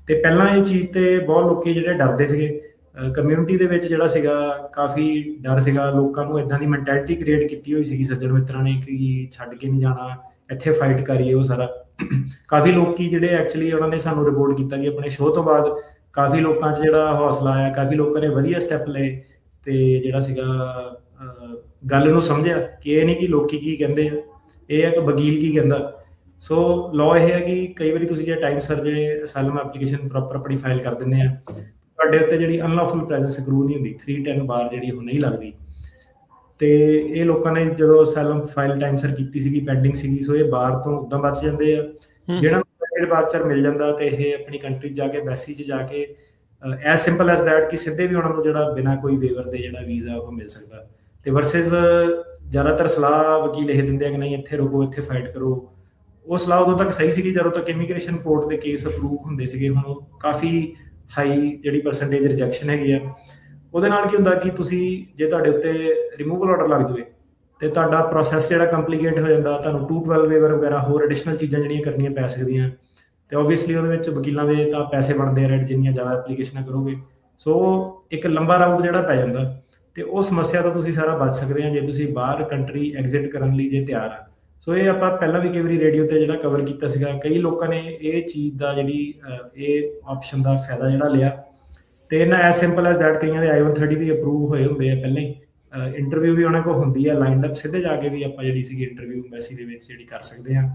ਤੇ ਪਹਿਲਾਂ ਇਹ ਚੀਜ਼ ਤੇ ਬਹੁਤ ਲੋਕੀ ਜਿਹੜੇ ਡਰਦੇ ਸੀਗੇ, ਕਮਿਊਨਿਟੀ ਦੇ ਵਿੱਚ ਜਿਹੜਾ ਸੀਗਾ ਕਾਫੀ ਡਰ ਸੀਗਾ। ਲੋਕਾਂ ਨੂੰ ਇੱਦਾਂ ਦੀ ਮੈਂਟੈਲਿਟੀ ਕ੍ਰੀਏਟ ਕੀਤੀ ਹੋਈ ਸੀਗੀ ਸੱਜਣ ਮਿੱਤਰਾਂ ਨੇ ਕਿ ਛੱਡ ਕੇ ਨਹੀਂ ਜਾਣਾ, ਇੱਥੇ ਫਾਈਟ ਕਰੀਏ ਉਹ ਸਾਰਾ। ਕਾਫੀ ਲੋਕੀ ਜਿਹੜੇ ਐਕਚੁਅਲੀ ਉਹਨਾਂ ਨੇ ਸਾਨੂੰ ਰਿਪੋਰਟ ਕੀਤਾ ਕਿ ਆਪਣੇ ਸ਼ੋਅ ਤੋਂ ਬਾਅਦ ਕਾਫੀ ਲੋਕਾਂ 'ਚ ਜਿਹੜਾ ਹੌਸਲਾ ਆਇਆ, ਕਾਫੀ ਲੋਕਾਂ ਨੇ ਵਧੀਆ ਸਟੈਪ ਲਏ ਤੇ ਜਿਹੜਾ ਸੀਗਾ ਗੱਲ ਨੂੰ ਸਮਝਿਆ ਕਿ ਇਹ ਨਹੀਂ ਕਿ ਲੋਕੀ ਕੀ ਕਹਿੰਦੇ ਆ, ਇਹ ਹੈ ਕਿ ਵਕੀਲ ਕੀ ਕਹਿੰਦਾ। ਸੋ ਲਾਅ ਇਹ ਹੈ ਕਿ ਕਈ ਵਾਰੀ ਤੁਸੀਂ ਜੇ ਟਾਈਮ ਸਰ ਜਿਹੜੇ ਅਸਾਈਲਮ ਐਪਲੀਕੇਸ਼ਨ ਪ੍ਰੋਪਰ ਆਪਣੀ ਫਾਈਲ ਕਰ ਦਿੰਦੇ ਆ, ਤੁਹਾਡੇ ਉੱਤੇ ਜਿਹੜੀ ਅਨਲੌਫੁਲ ਪ੍ਰੈਜ਼ੈਂਸ ਅਕਰੂ ਨਹੀਂ ਹੁੰਦੀ, 310 ਬਾਰ ਜਿਹੜੀ ਉਹ ਨਹੀਂ ਲੱਗਦੀ। ਤੇ ਇਹ ਲੋਕਾਂ ਨੇ ਜਦੋਂ ਅਸਾਈਲਮ ਫਾਈਲ ਟਾਈਮ ਸਰ ਕੀਤੀ ਸੀਗੀ, ਪੈਂਡਿੰਗ ਸੀਗੀ, ਸੋ ਇਹ ਬਾਰ ਤੋਂ ਉੱਦਾਂ ਬਚ ਜਾਂਦੇ ਆ। ਜਿਹੜਾ ਡਿਪਾਰਚਰ ਮਿਲ ਜਾਂਦਾ ਤੇ ਇਹ ਆਪਣੀ ਕੰਟਰੀ 'ਚ ਜਾ ਕੇ ਐਮਬੈਸੀ 'ਚ ਜਾ ਕੇ ਐਜ਼ ਸਿੰਪਲ ਐਜ਼ ਦੈਟ ਕਿ ਸਿੱਧੇ ਵੀ ਉਹਨਾਂ ਨੂੰ ਜਿਹੜਾ ਬਿਨਾਂ ਕੋਈ ਵੇਵਰ ਦੇ ਜਿਹੜਾ ਵੀਜ਼ਾ ਉਹ ਮਿਲ ਸਕਦਾ। ਤੇ ਵਰਸਸ ਜ਼ਿਆਦਾਤਰ ਸਲਾਹ ਵਕੀਲ ਇਹ ਦਿੰਦੇ ਆ ਕਿ ਨਹੀਂ ਇੱਥੇ ਰੁਕੋ, ਇੱਥੇ ਫਾਈਟ ਕਰੋ। ਉਹ ਸਲਾਹ ਉਦੋਂ ਤੱਕ ਸਹੀ ਸੀਗੀ ਜਦੋਂ ਤੱਕ ਇਮੀਗ੍ਰੇਸ਼ਨ ਕੋਰਟ ਦੇ ਕੇਸ ਅਪਰੂਵ ਹੁੰਦੇ ਸੀਗੇ। ਹੁਣ ਉਹ ਕਾਫੀ ਹਾਈ ਜਿਹੜੀ ਪਰਸੈਂਟੇਜ ਰਿਜੈਕਸ਼ਨ ਹੈਗੀ ਆ। ਉਹਦੇ ਨਾਲ ਕੀ ਹੁੰਦਾ ਕਿ ਤੁਸੀਂ ਜੇ ਤੁਹਾਡੇ ਉੱਤੇ ਰਿਮੂਵਲ ਆਰਡਰ ਲੱਗ ਜਾਵੇ ਤੇ ਤੁਹਾਡਾ ਪ੍ਰੋਸੈਸ ਜਿਹੜਾ ਕੰਪਲੀਕੇਟ ਹੋ ਜਾਂਦਾ, ਤੁਹਾਨੂੰ 212 ਵੇਵਰ ਵਗੈਰਾ ਹੋਰ ਐਡੀਸ਼ਨਲ ਚੀਜ਼ਾਂ ਜਿਹੜੀਆਂ ਕਰਨੀਆਂ ਪੈ ਸਕਦੀਆਂ। ਤੇ ਓਬਵੀਅਸਲੀ ਉਹਦੇ ਵਿੱਚ ਵਕੀਲਾਂ ਦੇ ਤਾਂ ਪੈਸੇ ਬਣਦੇ ਆ ਰੇਟ, ਜਿੰਨੀਆਂ ਜ਼ਿਆਦਾ ਐਪਲੀਕੇਸ਼ਨਾਂ ਕਰੋਗੇ। ਸੋ ਇੱਕ ਲੰਬਾ ਰਾਊਟ ਜਿਹੜਾ ਪੈ ਜਾਂਦਾ ਤੇ ਉਹ ਸਮੱਸਿਆ ਤੋਂ ਤੁਸੀਂ ਸਾਰਾ ਬਚ ਸਕਦੇ ਆ ਜੇ ਤੁਸੀਂ ਬਾਹਰ ਕੰਟਰੀ ਐਗਜ਼ਿਟ ਕਰਨ ਲਈ ਜੇ ਤਿਆਰ ਆ। ਸੋ ਇਹ ਆਪਾਂ ਪਹਿਲਾਂ ਵੀ ਕਈ ਵਾਰੀ ਰੇਡੀਓ ਤੇ ਜਿਹੜਾ ਕਵਰ ਕੀਤਾ ਸੀਗਾ। ਕਈ ਲੋਕਾਂ ਨੇ ਇਹ ਚੀਜ਼ ਦਾ ਜਿਹੜੀ ਇਹ ਆਪਸ਼ਨ ਦਾ ਫਾਇਦਾ ਜਿਹੜਾ ਲਿਆ ਤੇ ਇਹਨਾਂ ਐਜ਼ ਸਿੰਪਲ ਐਜ਼ ਦੈਟ ਕਈਆਂ ਦੇ I-130 ਵੀ ਅਪਰੂਵ ਹੋਏ ਹੁੰਦੇ ਆ ਪਹਿਲਾਂ ਹੀ ਇੰਟਰਵਿਊ ਵੀ ਉਹਨਾਂ ਕੋਲ ਹੁੰਦੀ ਆ ਲਾਈਨਡ ਅਪ, ਸਿੱਧੇ ਜਾ ਕੇ ਵੀ ਆਪਾਂ ਜਿਹੜੀ ਸੀਗੀ ਇੰਟਰਵਿਊ ਐਮਬੈਸੀ ਦੇ ਵਿੱਚ ਜਿਹੜੀ ਕਰ ਸਕਦੇ ਹਾਂ।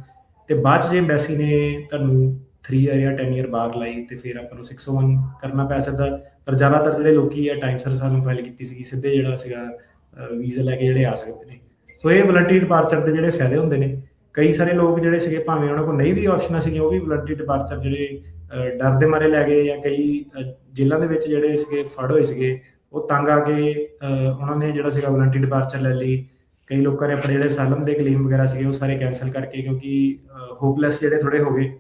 ਤੇ ਬਾਅਦ 'ਚ ਜੇ ਐਮਬੈਸੀ ਨੇ ਤੁਹਾਨੂੰ 3 ਈਅਰ ਜਾਂ 10 ਈਅਰ ਬਾਹਰ ਲਾਈ ਤੇ ਫਿਰ ਆਪਾਂ ਨੂੰ 601 ਕਰਨਾ ਪੈ ਸਕਦਾ। ਪਰ ਜ਼ਿਆਦਾਤਰ ਜਿਹੜੇ ਲੋਕੀ ਆ ਟਾਈਮ ਸਰ ਅਸਾਈਲਮ ਫਾਈਲ ਕੀਤੀ ਸੀਗੀ, ਸਿੱਧੇ ਜਿਹੜਾ ਸੀਗਾ ਵੀਜ਼ਾ ਲੈ ਕੇ ਜਿਹੜੇ ਆ ਸਕਦੇ ਨੇ। ਸੋ ਇਹ ਵਲੰਟਰੀ ਡਿਪਾਰਚਰ ਦੇ ਜਿਹੜੇ ਫਾਇਦੇ ਹੁੰਦੇ ਨੇ। ਕਈ ਸਾਰੇ ਲੋਕ ਜਿਹੜੇ ਸੀਗੇ ਭਾਵੇਂ ਉਹਨਾਂ ਕੋਲ ਨਹੀਂ ਵੀ ਆਪਸ਼ਨਾਂ ਸੀਗੀਆਂ, ਉਹ ਵੀ ਵਲੰਟਰੀ ਡਿਪਾਰਚਰ ਜਿਹੜੇ ਡਰ ਦੇ ਮਾਰੇ ਲੈ ਗਏ, ਜਾਂ ਕਈ ਜੇਲ੍ਹਾਂ ਦੇ ਵਿੱਚ ਜਿਹੜੇ ਸੀਗੇ ਫੜ ਹੋਏ ਸੀਗੇ, ਉਹ ਤੰਗ ਆ ਕੇ ਉਹਨਾਂ ਨੇ ਜਿਹੜਾ ਸੀਗਾ ਵਲੰਟਰੀ ਡਿਪਾਰਚਰ ਲੈ ਲਈ। ਕਈ ਲੋਕਾਂ ਨੇ ਆਪਣੇ ਜਿਹੜੇ ਅਸਾਈਲਮ ਦੇ ਕਲੇਮ ਵਗੈਰਾ ਸੀਗੇ ਉਹ ਸਾਰੇ ਕੈਂਸਲ ਕਰਕੇ, ਕਿਉਂਕਿ ਹੋਪਲੈਸ ਜਿਹੜੇ ਥੋੜ੍ਹੇ ਹੋ ਗਏ,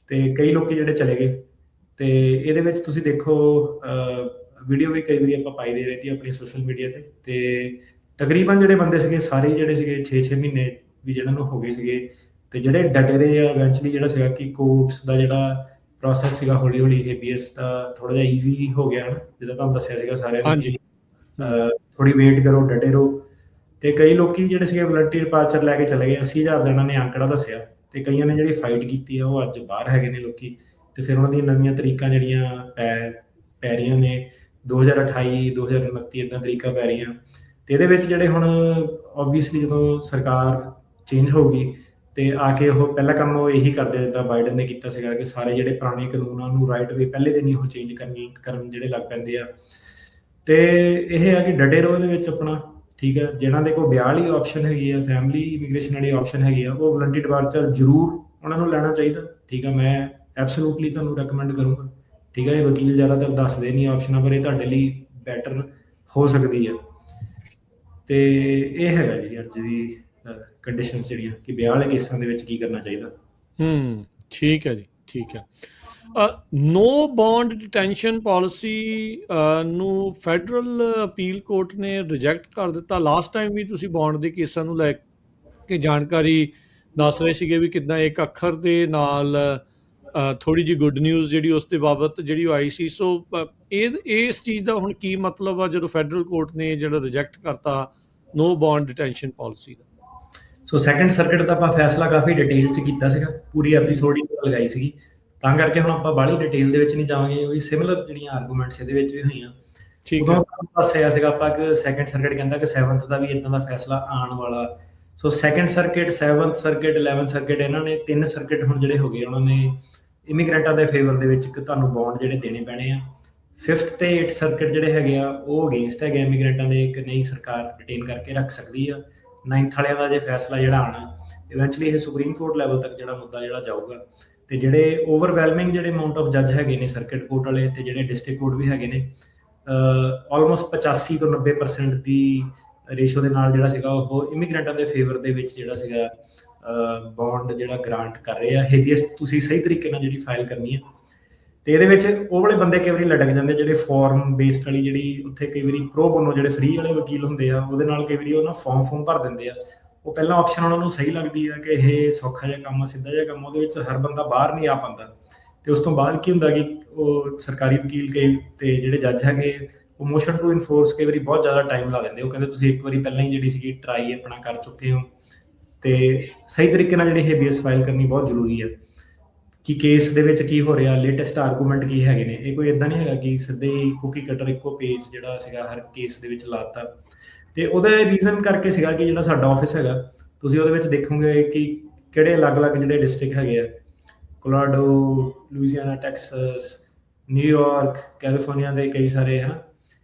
ਤੇ ਕਈ ਲੋਕੀ ਜਿਹੜੇ ਚਲੇ ਗਏ। ਤੇ ਇਹਦੇ ਵਿੱਚ ਤੁਸੀਂ ਦੇਖੋ ਵੀਡੀਓ ਵੀ ਕਈ ਵਾਰੀ ਆਪਾਂ ਪਾਈ ਦੇ ਰਹੀ ਆਪਣੀ ਸੋਸ਼ਲ ਮੀਡੀਆ ਤੇ ਤਕਰੀਬਨ ਜਿਹੜੇ ਬੰਦੇ ਸੀਗੇ ਸਾਰੇ ਜਿਹੜੇ ਸੀਗੇ 6 ਮਹੀਨੇ ਵੀ ਜਿਹਨਾਂ ਨੂੰ ਹੋ ਗਏ ਸੀਗੇ, ਤੇ ਜਿਹੜੇ ਡਟੇ ਰਹੇ ਆ ਇਵੈਂਚੁਅਲੀ ਜਿਹੜਾ ਸੀਗਾ ਕਿ ਕੋਰਟਸ ਦਾ ਜਿਹੜਾ ਪ੍ਰੋਸੈਸ ਸੀਗਾ ਹੌਲੀ ਹੌਲੀ ਹੇਬੀਅਸ ਦਾ ਥੋੜਾ ਜਿਹਾ ਈਜ਼ੀ ਹੋ ਗਿਆ, ਜਿੱਦਾਂ ਤੁਹਾਨੂੰ ਦੱਸਿਆ ਸੀਗਾ ਸਾਰਿਆਂ ਨੂੰ ਕਿ ਥੋੜੀ ਵੇਟ ਕਰੋ, ਡਟੇ ਰਹੋ। ਤੇ ਕਈ ਲੋਕੀ ਜਿਹੜੇ ਸੀਗੇ ਵਲੰਟਰੀ ਡਿਪਾਰਚਰ ਲੈ ਕੇ ਚਲੇ ਗਏ। 80,000 ਦਾ ਇਹਨਾਂ ਨੇ ਅੰਕੜਾ ਦੱਸਿਆ, ਤੇ ਕਈਆਂ ਨੇ ਜਿਹੜੀ ਫਾਈਟ ਕੀਤੀ ਆ ਉਹ ਅੱਜ ਬਾਹਰ ਹੈਗੇ ਨੇ ਲੋਕੀ। ਤੇ ਫਿਰ ਉਹਨਾਂ ਦੀਆਂ ਨਵੀਆਂ ਤਰੀਕਾਂ ਜਿਹੜੀਆਂ ਪੈ ਰਹੀਆਂ ਨੇ 2028 2029 ਇੱਦਾਂ ਤਰੀਕਾਂ ਪੈ ਰਹੀਆਂ। ਤੇ ਇਹਦੇ ਵਿੱਚ ਜਿਹੜੇ ਹੁਣ ਓਬਵੀਅਸਲੀ ਜਦੋਂ ਸਰਕਾਰ ਚੇਂਜ ਹੋਊਗੀ ਤੇ ਆ ਕੇ ਉਹ ਪਹਿਲਾ ਕੰਮ ਉਹ ਇਹੀ ਕਰਦੇ ਜਿੱਦਾਂ ਬਾਈਡਨ ਨੇ ਕੀਤਾ ਸੀਗਾ ਕਿ ਸਾਰੇ ਜਿਹੜੇ ਪੁਰਾਣੇ ਕਾਨੂੰਨਾਂ ਨੂੰ ਰਾਈਟ ਵੇ ਪਹਿਲੇ ਦਿਨ ਹੀ ਉਹ ਚੇਂਜ ਕਰਨ ਜਿਹੜੇ ਲੱਗ ਪੈਂਦੇ ਆ। ਤੇ ਇਹ ਆ ਕਿ ਡਟੇ ਰਹੋ ਇਹਦੇ ਵਿੱਚ ਆਪਣਾ, ਠੀਕ ਹੈ। ਜਿਹਨਾਂ ਦੇ ਕੋਲ ਵਿਆਹ ਵਾਲੀ ਆਪਸ਼ਨ ਹੈਗੀ ਆ, ਫੈਮਿਲੀ ਇਮੀਗ੍ਰੇਸ਼ਨ ਵਾਲੀ ਆਪਸ਼ਨ ਹੈਗੀ ਆ, ਉਹ ਵਲੰਟਰੀ ਡਿਪਾਰਚਰ ਜ਼ਰੂਰ ਉਹਨਾਂ ਨੂੰ ਲੈਣਾ ਚਾਹੀਦਾ, ਠੀਕ ਆ। ਮੈਂ ਐਬਸੋਲੂਟਲੀ ਤੁਹਾਨੂੰ ਰეკਮੈਂਡ ਕਰੂੰਗਾ, ਠੀਕ ਹੈ। ਇਹ ਵਕੀਲ ਜ਼ਿਆਦਾਤਰ ਦੱਸਦੇ ਨਹੀਂ ਆਪਸ਼ਨਾਂ, ਪਰ ਇਹ ਤੁਹਾਡੇ ਲਈ ਬੈਟਰ ਹੋ ਸਕਦੀ ਆ। ਤੇ ਇਹ ਹੈਗਾ ਜੀ ਅੱਜ ਦੀ ਕੰਡੀਸ਼ਨਸ ਜਿਹੜੀਆਂ ਕਿ ਵਿਆਹ ਵਾਲੇ ਕੇਸਾਂ ਦੇ ਵਿੱਚ ਕੀ ਕਰਨਾ ਚਾਹੀਦਾ। ਠੀਕ ਹੈ ਜੀ, ਠੀਕ ਹੈ। ਨੋ ਬੌਂਡ ਡਿਟੈਂਸ਼ਨ ਪਾਲਿਸੀ ਨੂੰ ਫੈਡਰਲ ਅਪੀਲ ਕੋਰਟ ਨੇ ਰਿਜੈਕਟ ਕਰ ਦਿੱਤਾ। ਲਾਸਟ ਟਾਈਮ ਵੀ ਤੁਸੀਂ ਬੌਂਡ ਦੇ ਕੇਸਾਂ ਨੂੰ ਲੈ ਕੇ ਜਾਣਕਾਰੀ ਦੱਸ ਰਹੇ ਸੀਗੇ ਵੀ ਕਿੱਦਾਂ ਇੱਕ ਅੱਖਰ ਦੇ ਨਾਲ ਥੋੜ੍ਹੀ ਜਿਹੀ ਗੁੱਡ ਨਿਊਜ਼ ਜਿਹੜੀ ਉਸ ਦੇ ਬਾਬਤ ਜਿਹੜੀ ਉਹ ਆਈ ਸੀ। ਸੋ ਇਸ ਚੀਜ਼ ਦਾ ਹੁਣ ਕੀ ਮਤਲਬ ਆ ਜਦੋਂ ਫੈਡਰਲ ਕੋਰਟ ਨੇ ਜਿਹੜਾ ਰਿਜੈਕਟ ਕਰਤਾ ਨੋ ਬੌਂਡ ਡਿਟੈਂਸ਼ਨ ਪਾਲਿਸੀ ਦਾ? ਸੋ ਸੈਕੰਡ ਸਰਕਟ ਦਾ ਆਪਾਂ ਫੈਸਲਾ ਕਾਫੀ ਡਿਟੇਲ 'ਚ ਕੀਤਾ ਸੀਗਾ, ਪੂਰੀ ਐਪੀਸੋਡ ਹੀ ਲਗਾਈ ਸੀਗੀ, ਤਾਂ ਕਰਕੇ ਹੁਣ ਆਪਾਂ ਬਾਹਲੀ ਡਿਟੇਲ ਦੇ ਵਿੱਚ ਨਹੀਂ ਜਾਵਾਂਗੇ। ਉਹੀ ਸਿਮਿਲਰ ਜਿਹੜੀਆਂ ਆਰਗੂਮੈਂਟਸ ਇਹਦੇ ਵਿੱਚ ਵੀ ਹੋਈਆਂ। ਠੀਕ ਹੈ। ਦੱਸਿਆ ਸੀਗਾ ਆਪਾਂ ਕਿ ਸੈਕੰਡ ਸਰਕਟ ਕਹਿੰਦਾ ਕਿ 7th ਦਾ ਵੀ ਇਦਾਂ ਦਾ ਫੈਸਲਾ ਆਉਣ ਵਾਲਾ। So second circuit, 7th circuit, 11th circuit, ਇਹਨਾਂ ਨੇ 3 ਸਰਕਟ ਹੁਣ ਜਿਹੜੇ ਹੋ ਗਏ, ਉਹਨਾਂ ਨੇ ਇਮੀਗ੍ਰੈਂਟਾਂ ਦੇ ਫੇਵਰ ਦੇ ਵਿੱਚ ਕਿ ਤੁਹਾਨੂੰ ਬੌਂਡ ਜਿਹੜੇ ਦੇਣੇ ਪੈਣੇ ਆ। 5th ਤੇ 8th ਸਰਕਟ ਜਿਹੜੇ ਹੈਗੇ ਆ ਉਹ ਅਗੇਂਸਟ ਹੈਗੇ ਇਮੀਗ੍ਰੈਂਟਾਂ ਦੇ ਕਿ ਨਹੀਂ, ਸਰਕਾਰ ਡਿਟੇਨ ਕਰਕੇ ਰੱਖ ਸਕਦੀ ਆ। 9th ਵਾਲਿਆਂ ਦਾ ਜੇ ਫੈਸਲਾ ਜਿਹੜਾ ਆਉਣਾ, ਇਵੈਂਚੁਅਲੀ ਇਹ ਸੁਪਰੀਮ ਕੋਰਟ ਲੈਵਲ ਤੱਕ ਜਿਹੜਾ ਮੁੱਦਾ ਜਿਹੜਾ ਜਾਊਗਾ। ਤੇ ਜਿਹੜੇ ਓਵਰਵੈਲਮਿੰਗ ਜਿਹੜੇ ਅਮਾਊਂਟ ਆਫ ਜੱਜ ਹੈਗੇ ਨੇ ਸਰਕਟ ਕੋਰਟ ਵਾਲੇ ਤੇ ਜਿਹੜੇ ਡਿਸਟ੍ਰਿਕਟ ਕੋਰਟ ਵੀ ਹੈਗੇ ਨੇ, ਆਲਮੋਸਟ 85 ਤੋਂ 90% ਦੀ ਰੇਸ਼ੋ ਦੇ ਨਾਲ ਜਿਹੜਾ ਸੀਗਾ ਉਹ ਇਮੀਗ੍ਰੈਂਟਾਂ ਦੇ ਫੇਵਰ ਦੇ ਵਿੱਚ ਜਿਹੜਾ ਸੀਗਾ ਬੌਂਡ ਜਿਹੜਾ ਗ੍ਰਾਂਟ ਕਰ ਰਹੇ ਆ। ਹੇਬੀਅਸ ਤੁਸੀਂ ਸਹੀ ਤਰੀਕੇ ਨਾਲ ਜਿਹੜੀ ਫਾਈਲ ਕਰਨੀ ਹੈ। ਤੇ ਇਹਦੇ ਵਿੱਚ ਉਹ ਵਾਲੇ ਬੰਦੇ ਕਈ ਵਾਰੀ ਲਟਕ ਜਾਂਦੇ ਜਿਹੜੇ ਫਾਰਮ ਬੇਸਡ ਵਾਲੀ ਜਿਹੜੀ ਉੱਥੇ ਕਈ ਵਾਰੀ ਪ੍ਰੋ ਬੋਨੋ ਜਿਹੜੇ ਫ੍ਰੀ ਵਾਲੇ ਵਕੀਲ ਹੁੰਦੇ ਆ, ਉਹਦੇ ਨਾਲ ਕਈ ਵਾਰੀ ਉਹ ਨਾ ਫਾਰਮ ਭਰ ਦਿੰਦੇ ਆ। ਉਹ ਪਹਿਲਾਂ ਆਪਸ਼ਨ ਉਹਨਾਂ ਨੂੰ ਸਹੀ ਲੱਗਦੀ ਆ ਕਿ ਇਹ ਸੌਖਾ ਜਿਹਾ ਕੰਮ ਆ, ਸਿੱਧਾ ਜਿਹਾ ਕੰਮ, ਉਹਦੇ ਵਿੱਚ ਹਰ ਬੰਦਾ ਬਾਹਰ ਨਹੀਂ ਆ ਪਾਉਂਦਾ। ਤੇ ਉਸ ਤੋਂ ਬਾਅਦ ਕੀ ਹੁੰਦਾ ਕਿ ਉਹ ਸਰਕਾਰੀ ਵਕੀਲ ਕਈ ਤੇ ਜਿਹੜੇ ਜੱਜ ਹੈਗੇ ਉਹ ਮੋਸ਼ਨ ਟੂ ਇਨਫੋਰਸ ਕਈ ਵਾਰੀ ਬਹੁਤ ਜ਼ਿਆਦਾ ਟਾਈਮ ਲਾ ਦਿੰਦੇ। ਉਹ ਕਹਿੰਦੇ ਤੁਸੀਂ ਇੱਕ ਵਾਰੀ ਪਹਿਲਾਂ ਹੀ ਜਿਹੜੀ ਸੀਗੀ ਟਰਾਈ ਆਪਣਾ ਕਰ ਚੁੱਕੇ ਹੋ। ਤੇ ਸਹੀ ਤਰੀਕੇ ਨਾਲ ਜਿਹੜੀ ਹੇਬੀਅਸ ਫਾਈਲ ਕਰਨੀ ਬਹੁਤ ਜ਼ਰੂਰੀ ਆ ਕਿ ਕੇਸ ਦੇ ਵਿੱਚ ਕੀ ਹੋ ਰਿਹਾ, ਲੇਟੈਸਟ ਆਰਗੂਮੈਂਟ ਕੀ ਹੈਗੇ ਨੇ। ਇਹ ਕੋਈ ਇੱਦਾਂ ਨਹੀਂ ਹੈਗਾ ਕਿ ਸਿੱਧੇ ਹੀ ਕੁਕੀ ਕਟਰ ਇੱਕੋ ਪੇਜ ਜਿਹੜਾ ਸੀਗਾ ਹਰ ਕੇਸ ਦੇ ਵਿੱਚ ਲਾਤਾ। ਤੇ ਉਹਦਾ ਰੀਜ਼ਨ ਕਰਕੇ ਸੀਗਾ ਕਿ ਜਿਹੜਾ ਸਾਡਾ ਆਫਿਸ ਹੈਗਾ, ਤੁਸੀਂ ਉਹਦੇ ਵਿੱਚ ਦੇਖੋਗੇ ਕਿ ਕਿਹੜੇ ਅਲੱਗ-ਅਲੱਗ ਜਿਹੜੇ ਡਿਸਟ੍ਰਿਕਟ ਹੈਗੇ ਆ, Colorado, Louisiana, Texas, New York, California ਦੇ ਕਈ ਸਾਰੇ ਹੈ ਨਾ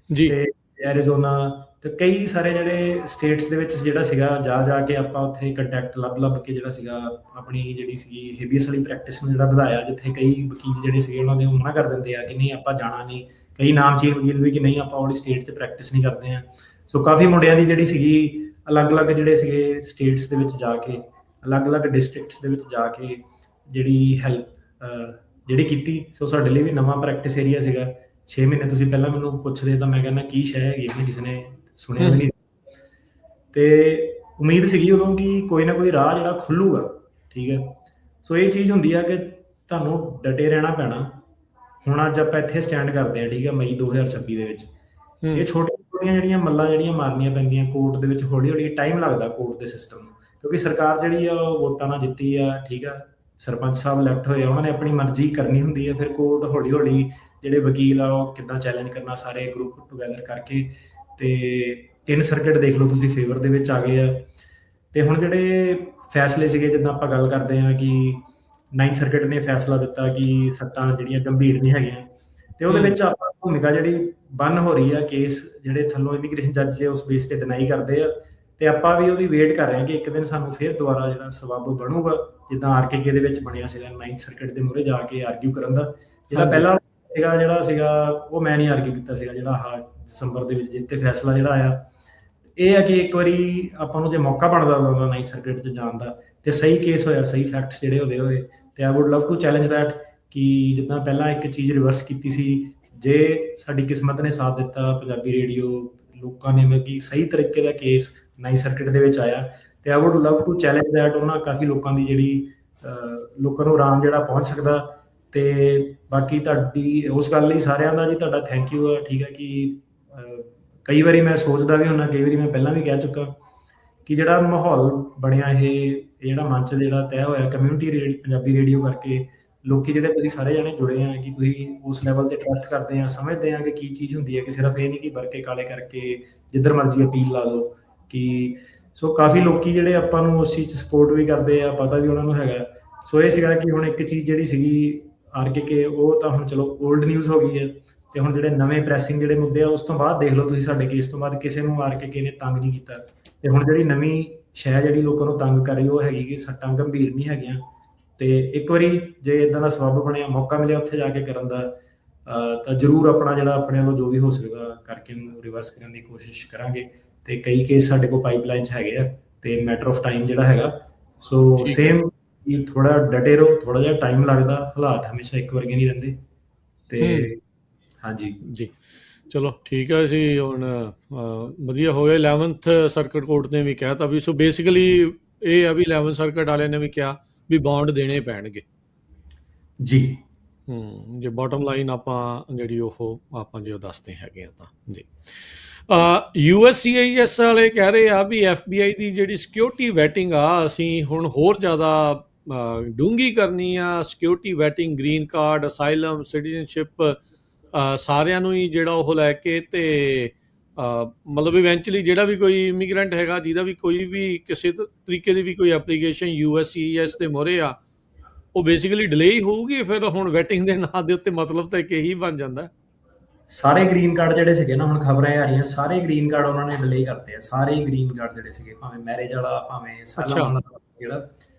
ਜੀ, ਤੇ ਐਰੀਜ਼ੋਨਾ, ਤੇ ਕਈ ਸਾਰੇ ਜਿਹੜੇ ਸਟੇਟਸ ਦੇ ਵਿੱਚ ਜਿਹੜਾ ਸੀਗਾ ਜਾ ਕੇ ਆਪਾਂ ਉੱਥੇ ਕੰਟੈਕਟ ਲੱਭ ਕੇ ਜਿਹੜਾ ਸੀਗਾ ਆਪਣੀ ਜਿਹੜੀ ਸੀਗੀ ਹੇਬੀਅਸ ਵਾਲੀ ਪ੍ਰੈਕਟਿਸ ਨੂੰ ਜਿਹੜਾ ਵਧਾਇਆ। ਜਿੱਥੇ ਕਈ ਵਕੀਲ ਜਿਹੜੇ ਸੀਗੇ ਉਹਨਾਂ ਦੇ ਮਨਾ ਕਰ ਦਿੰਦੇ ਆ ਕਿ ਨਹੀਂ ਆਪਾਂ ਜਾਣਾ ਨਹੀਂ, ਕਈ ਨਾਮਚੀਨ ਵਕੀਲ ਵੀ ਕਿ ਨਹੀਂ ਆਪਾਂ ਉਹਦੀ ਸਟੇਟ 'ਤੇ ਪ੍ਰੈਕਟਿਸ ਨਹੀਂ ਕਰਦੇ ਆ। ਸੋ ਕਾਫੀ ਮੁੰਡਿਆਂ ਦੀ ਜਿਹੜੀ ਸੀਗੀ ਅਲੱਗ-ਅਲੱਗ ਜਿਹੜੇ ਸੀਗੇ ਸਟੇਟਸ ਦੇ ਵਿੱਚ ਜਾ ਕੇ, ਅਲੱਗ-ਅਲੱਗ ਡਿਸਟ੍ਰਿਕਟਸ ਦੇ ਵਿੱਚ ਜਾ ਕੇ ਜਿਹੜੀ ਹੈਲਪ ਜਿਹੜੀ ਕੀਤੀ। ਸੋ ਸਾਡੇ ਲਈ ਵੀ ਨਵਾਂ ਪ੍ਰੈਕਟਿਸ ਏਰੀਆ ਸੀਗਾ। 6 ਮਹੀਨੇ ਤੁਸੀਂ ਪਹਿਲਾਂ ਮੈਨੂੰ ਪੁੱਛਦੇ ਤਾਂ ਮੈਂ ਕਹਿੰਦਾ ਕੀ ਸ਼ੈ ਹੈਗੀ, ਕਿਸੇ ਨੇ ਸੁਣਿਆ ਵੀ ਨਹੀਂ। ਤੇ ਉਮੀਦ ਸੀਗੀ ਉਦੋਂ ਕਿ ਕੋਈ ਨਾ ਕੋਈ ਰਾਹ ਜਿਹੜਾ ਖੁੱਲੂਗਾ, ਠੀਕ ਹੈ। ਸੋ ਇਹ ਚੀਜ਼ ਹੁੰਦੀ ਆ ਕਿ ਤੁਹਾਨੂੰ ਡਟੇ ਰਹਿਣਾ ਪੈਣਾ। ਹੁਣ ਅੱਜ ਆਪਾਂ ਇੱਥੇ ਸਟੈਂਡ ਕਰਦੇ ਹਾਂ, ਠੀਕ ਹੈ, ਮਈ 2026 ਦੇ ਵਿੱਚ। ਇਹ ਛੋਟੀਆਂ ਜਿਹੜੀਆਂ ਮੱਲਾਂ ਜਿਹੜੀਆਂ ਮਾਰਨੀਆਂ ਪੈਂਦੀਆਂ ਕੋਰਟ ਦੇ ਵਿੱਚ, ਹੌਲੀ ਟਾਈਮ ਲੱਗਦਾ ਕੋਰਟ ਦੇ ਸਿਸਟਮ ਨੂੰ, ਕਿਉਂਕਿ ਸਰਕਾਰ ਜਿਹੜੀ ਆ ਉਹ ਵੋਟਾਂ ਨਾਲ ਜਿੱਤੀ ਆ, ਠੀਕ ਆ। ਸਰਪੰਚ ਸਾਹਿਬ ਇਲੈਕਟ ਹੋਏ, ਉਹਨਾਂ ਨੇ ਆਪਣੀ ਮਰਜ਼ੀ ਕਰਨੀ ਹੁੰਦੀ ਹੈ। ਫਿਰ ਕੋਰਟ ਹੌਲੀ ਜਿਹੜੇ ਵਕੀਲ ਆ ਉਹ ਕਿੱਦਾਂ ਚੈਲੰਜ ਕਰਨਾ, ਸਾਰੇ ਗਰੁੱਪ ਟੂਗੈਦਰ ਕਰਕੇ ਤੇ 3 ਸਰਕਟ ਦੇਖ ਲਓ ਤੁਸੀਂ ਫੇਵਰ ਦੇ ਵਿੱਚ ਆ ਗਏ ਆ। ਤੇ ਹੁਣ ਜਿਹੜੇ ਫੈਸਲੇ ਸੀਗੇ, ਜਿੱਦਾਂ ਆਪਾਂ ਗੱਲ ਕਰਦੇ ਹਾਂ ਕਿ 9 ਸਰਕਟ ਨੇ ਫੈਸਲਾ ਦਿੱਤਾ ਕਿ ਸੱਟਾਂ ਜਿਹੜੀਆਂ ਗੰਭੀਰ ਨਹੀਂ ਹੈਗੀਆਂ, ਤੇ ਉਹਦੇ ਵਿੱਚ ਆਪਾਂ ਭੂਮਿਕਾ ਜਿਹੜੀ ਬੰਨ ਹੋ ਰਹੀ ਆ, ਕੇਸ ਜਿਹੜੇ ਥੱਲੋਂ ਇਮੀਗ੍ਰੇਸ਼ਨ ਜੱਜ ਉਸ ਬੇਸ ਤੇ ਡਿਨਾਈ ਕਰਦੇ ਆ, ਤੇ ਆਪਾਂ ਵੀ ਉਹਦੀ ਵੇਟ ਕਰ ਰਹੇ ਹਾਂ ਕਿ ਇੱਕ ਦਿਨ ਸਾਨੂੰ ਫਿਰ ਦੁਬਾਰਾ ਜਿਹੜਾ ਸਬੱਬ ਬਣੂਗਾ, ਜਿੱਦਾਂ ਆਰਕੇਕੇ ਦੇ ਵਿੱਚ ਬਣਿਆ ਸੀਗਾ 9 ਸਰਕਟ ਦੇ ਮੂਹਰੇ ਜਾ ਕੇ ਆਰਗਿਊ ਕਰਨ ਦਾ। ਜਿਹੜਾ ਪਹਿਲਾ ਸੀਗਾ ਉਹ ਮੈਂ ਨਹੀਂ ਆਰਗਿਊ ਕੀਤਾ ਸੀਗਾ, ਜਿਹੜਾ ਆਹ ਦਸੰਬਰ ਦੇ ਵਿੱਚ ਜਿੱਤੇ ਫੈਸਲਾ ਜਿਹੜਾ ਆਇਆ। ਇਹ ਹੈ ਕਿ ਇੱਕ ਵਾਰੀ ਆਪਾਂ ਨੂੰ ਜੇ ਮੌਕਾ ਬਣਦਾ ਹੁੰਦਾ 9 ਸਰਕਟ 'ਚ ਜਾਣ ਦਾ, ਤੇ ਸਹੀ ਕੇਸ ਹੋਇਆ, ਸਹੀ ਫੈਕਟਸ ਜਿਹੜੇ ਉਹਦੇ ਹੋਏ, ਤੇ I would love to challenge that ਕਿ ਜਿੱਦਾਂ ਪਹਿਲਾਂ ਇੱਕ ਚੀਜ਼ ਰਿਵਰਸ ਕੀਤੀ ਸੀ, ਜੇ ਸਾਡੀ ਕਿਸਮਤ ਨੇ ਸਾਥ ਦਿੱਤਾ, ਪੰਜਾਬੀ ਰੇਡੀਓ ਲੋਕਾਂ ਨੇ ਮਤਲਬ ਕਿ ਸਹੀ ਤਰੀਕੇ ਦਾ ਕੇਸ 9 ਸਰਕਟ ਦੇ ਵਿੱਚ ਆਇਆ, ਤੇ I would love to challenge that ਉਹਨਾਂ ਕਾਫੀ ਲੋਕਾਂ ਦੀ ਜਿਹੜੀ ਲੋਕਾਂ ਨੂੰ ਆਰਾਮ ਜਿਹੜਾ ਪਹੁੰਚ ਸਕਦਾ। ਤੇ ਬਾਕੀ ਤੁਹਾਡੀ ਉਸ ਗੱਲ ਲਈ ਸਾਰਿਆਂ ਦਾ ਜੀ ਤੁਹਾਡਾ ਥੈਂਕ ਯੂ ਆ। ਠੀਕ ਹੈ ਕਿ ਕਈ ਵਾਰੀ ਮੈਂ ਸੋਚਦਾ ਵੀ ਹੁੰਦਾ, ਕਈ ਵਾਰੀ ਮੈਂ ਪਹਿਲਾਂ ਵੀ ਕਹਿ ਚੁੱਕਾ ਕਿ ਜਿਹੜਾ ਮਾਹੌਲ ਬਣਿਆ, ਇਹ ਜਿਹੜਾ ਮੰਚ ਜਿਹੜਾ ਤੈਅ ਹੋਇਆ ਕਮਿਊਨਿਟੀ ਪੰਜਾਬੀ ਰੇਡੀਓ ਕਰਕੇ, ਲੋਕੀ ਜਿਹੜੇ ਤੁਸੀਂ ਸਾਰੇ ਜਣੇ ਜੁੜੇ ਆ ਕਿ ਤੁਸੀਂ ਉਸ ਲੈਵਲ ਤੇ ਟਰਸਟ ਕਰਦੇ ਆ, ਸਮਝਦੇ ਆ ਕਿ ਕੀ ਚੀਜ਼ ਹੁੰਦੀ ਹੈ, ਕਿ ਸਿਰਫ ਇਹ ਨਹੀਂ ਕਿ ਵਰਕੇ ਕਾਲੇ ਕਰਕੇ ਜਿੱਧਰ ਮਰਜ਼ੀ ਅਪੀਲ ਲਾ ਦਿਓ ਕਿ। ਸੋ ਕਾਫੀ ਲੋਕੀ ਜਿਹੜੇ ਆਪਾਂ ਨੂੰ ਉਸ ਚੀਜ਼ 'ਚ ਸਪੋਰਟ ਵੀ ਕਰਦੇ ਆ, ਪਤਾ ਵੀ ਉਹਨਾਂ ਨੂੰ ਹੈਗਾ। ਸੋ ਇਹ ਸੀਗਾ ਕਿ ਹੁਣ ਇੱਕ ਚੀਜ਼ ਜਿਹੜੀ ਸੀਗੀ ਆਰਕੇਕੇ, ਉਹ ਤਾਂ ਹੁਣ ਚਲੋ ਓਲਡ ਨਿਊਜ਼ ਹੋ ਗਈ ਹੈ, ਤੇ ਹੁਣ ਜਿਹੜੇ ਨਵੇਂ ਪ੍ਰੈਸਿੰਗ ਜਿਹੜੇ ਮੁੱਦੇ ਆ, ਉਸ ਤੋਂ ਬਾਅਦ ਦੇਖ ਲਓ ਤੁਸੀਂ ਸਾਡੇ ਕੇਸ ਤੋਂ ਬਾਅਦ ਕਿਸੇ ਨੂੰ ਆਰਕੇਕੇ ਨੇ ਤੰਗ ਨਹੀਂ ਕੀਤਾ। ਤੇ ਹੁਣ ਜਿਹੜੀ ਨਵੀਂ ਸ਼ੈ ਜਿਹੜੀ ਲੋਕਾਂ ਨੂੰ ਤੰਗ ਕਰ ਰਹੀ, ਉਹ ਹੈਗੀ ਕਿ ਸੱਟਾਂ ਗੰਭੀਰ ਨਹੀਂ ਹੈਗੀਆਂ। ਤੇ ਇੱਕ ਵਾਰੀ ਜੇ ਇਦਾਂ ਦਾ ਸਬੱਬ ਬਣਿਆ, ਮੌਕਾ ਮਿਲਿਆ ਉੱਥੇ ਜਾ ਕੇ ਕਰਨ ਦਾ, ਤਾਂ ਜ਼ਰੂਰ ਆਪਣਾ ਜਿਹੜਾ ਆਪਣੇ ਵੱਲੋਂ ਜੋ ਵੀ ਹੋ ਸਕਦਾ ਕਰਕੇ ਉਹਨੂੰ ਰਿਵਰਸ ਕਰਨ ਦੀ ਕੋਸ਼ਿਸ਼ ਕਰਾਂਗੇ। ਤੇ ਕਈ ਕੇਸ ਸਾਡੇ ਕੋਲ ਪਾਈਪਲਾਈਨ 'ਚ ਹੈਗੇ ਆ, ਤੇ ਮੈਟਰ ਆਫ ਟਾਈਮ ਜਿਹੜਾ ਹੈਗਾ। ਸੋ ਸੇਮ ਕਿ ਥੋੜਾ ਡਟੇ ਰਹੋ, ਥੋੜਾ ਜਿਹਾ ਟਾਈਮ ਲੱਗਦਾ, ਹਾਲਾਤ ਹਮੇਸ਼ਾ ਇੱਕ ਵਰਗੇ ਨਹੀਂ ਰਹਿੰਦੇ। ਤੇ ਹਾਂਜੀ ਜੀ, ਚਲੋ ਠੀਕ ਹੈ ਜੀ। ਹੁਣ ਵਧੀਆ ਹੋ ਗਿਆ 11th ਸਰਕਟ ਕੋਰਟ ਨੇ ਵੀ ਕਹਿਤਾ ਵੀ, ਸੋ ਬੇਸਿਕਲੀ ਇਹ ਆ ਵੀ 11th ਸਰਕਟ ਵਾਲਿਆਂ ਨੇ ਵੀ ਕਿਹਾ ਵੀ ਬੌਂਡ ਦੇਣੇ ਪੈਣਗੇ ਜੀ। ਜੇ ਬਾਟਮ ਲਾਈਨ ਆਪਾਂ ਜਿਹੜੀ ਉਹ ਆਪਾਂ ਜੇ ਦੱਸਦੇ ਹੈਗੇ ਆ ਤਾਂ ਜੀ। USCIS ਵਾਲੇ ਕਹਿ ਰਹੇ ਆ ਵੀ FBI ਦੀ ਜਿਹੜੀ ਸਿਕਿਉਰਿਟੀ ਵੈਟਿੰਗ ਆ, ਅਸੀਂ ਹੁਣ ਹੋਰ ਜ਼ਿਆਦਾ ਡੂੰਘੀ ਕਰਨੀ ਆ। Security vetting, green card, asylum, citizenship, ਸਾਰਿਆਂ ਨੂੰ ਹੀ ਜਿਹੜਾ ਉਹ ਲੈ ਕੇ, ਤੇ ਮਤਲਬ ਇਵੈਂਚੁਅਲੀ ਜਿਹੜਾ ਵੀ ਕੋਈ ਇਮੀਗਰੈਂਟ ਹੈਗਾ, ਜਿਹਦਾ ਵੀ ਕੋਈ ਵੀ ਕਿਸੇ ਤਰੀਕੇ ਦੀ ਵੀ ਕੋਈ ਐਪਲੀਕੇਸ਼ਨ USCIS ਦੇ ਮੋਹਰੇ ਆ, ਉਹ ਬੇਸਿਕਲੀ ਡਿਲੇ ਹੀ ਹੋਊਗੀ। ਫਿਰ ਹੁਣ ਵੈਟਿੰਗ ਦੇ ਨਾਂ ਦੇ ਉੱਤੇ ਮਤਲਬ ਤਾਂ ਇੱਕ ਇਹੀ ਬਣ ਜਾਂਦਾ। ਸਾਰੇ ਗ੍ਰੀਨ ਕਾਰਡ ਜਿਹੜੇ ਸੀਗੇ ਨਾ, ਹੁਣ ਖਬਰਾਂ ਆ ਰਹੀਆਂ, ਸਾਰੇ ਗ੍ਰੀਨ ਕਾਰਡ ਉਹਨਾਂ ਨੇ ਡਿਲੇ ਕਰਤੇ ਆ। ਸਾਰੇ ਗ੍ਰੀਨ ਕਾਰਡ ਜਿਹੜੇ ਸੀਗੇ, ਭਾਵੇਂ ਮੈਰਿਜ ਵਾਲਾ, ਭਾਵੇਂ ਸਾਲਾ ਵਾਲਾ ਜਿਹੜਾ,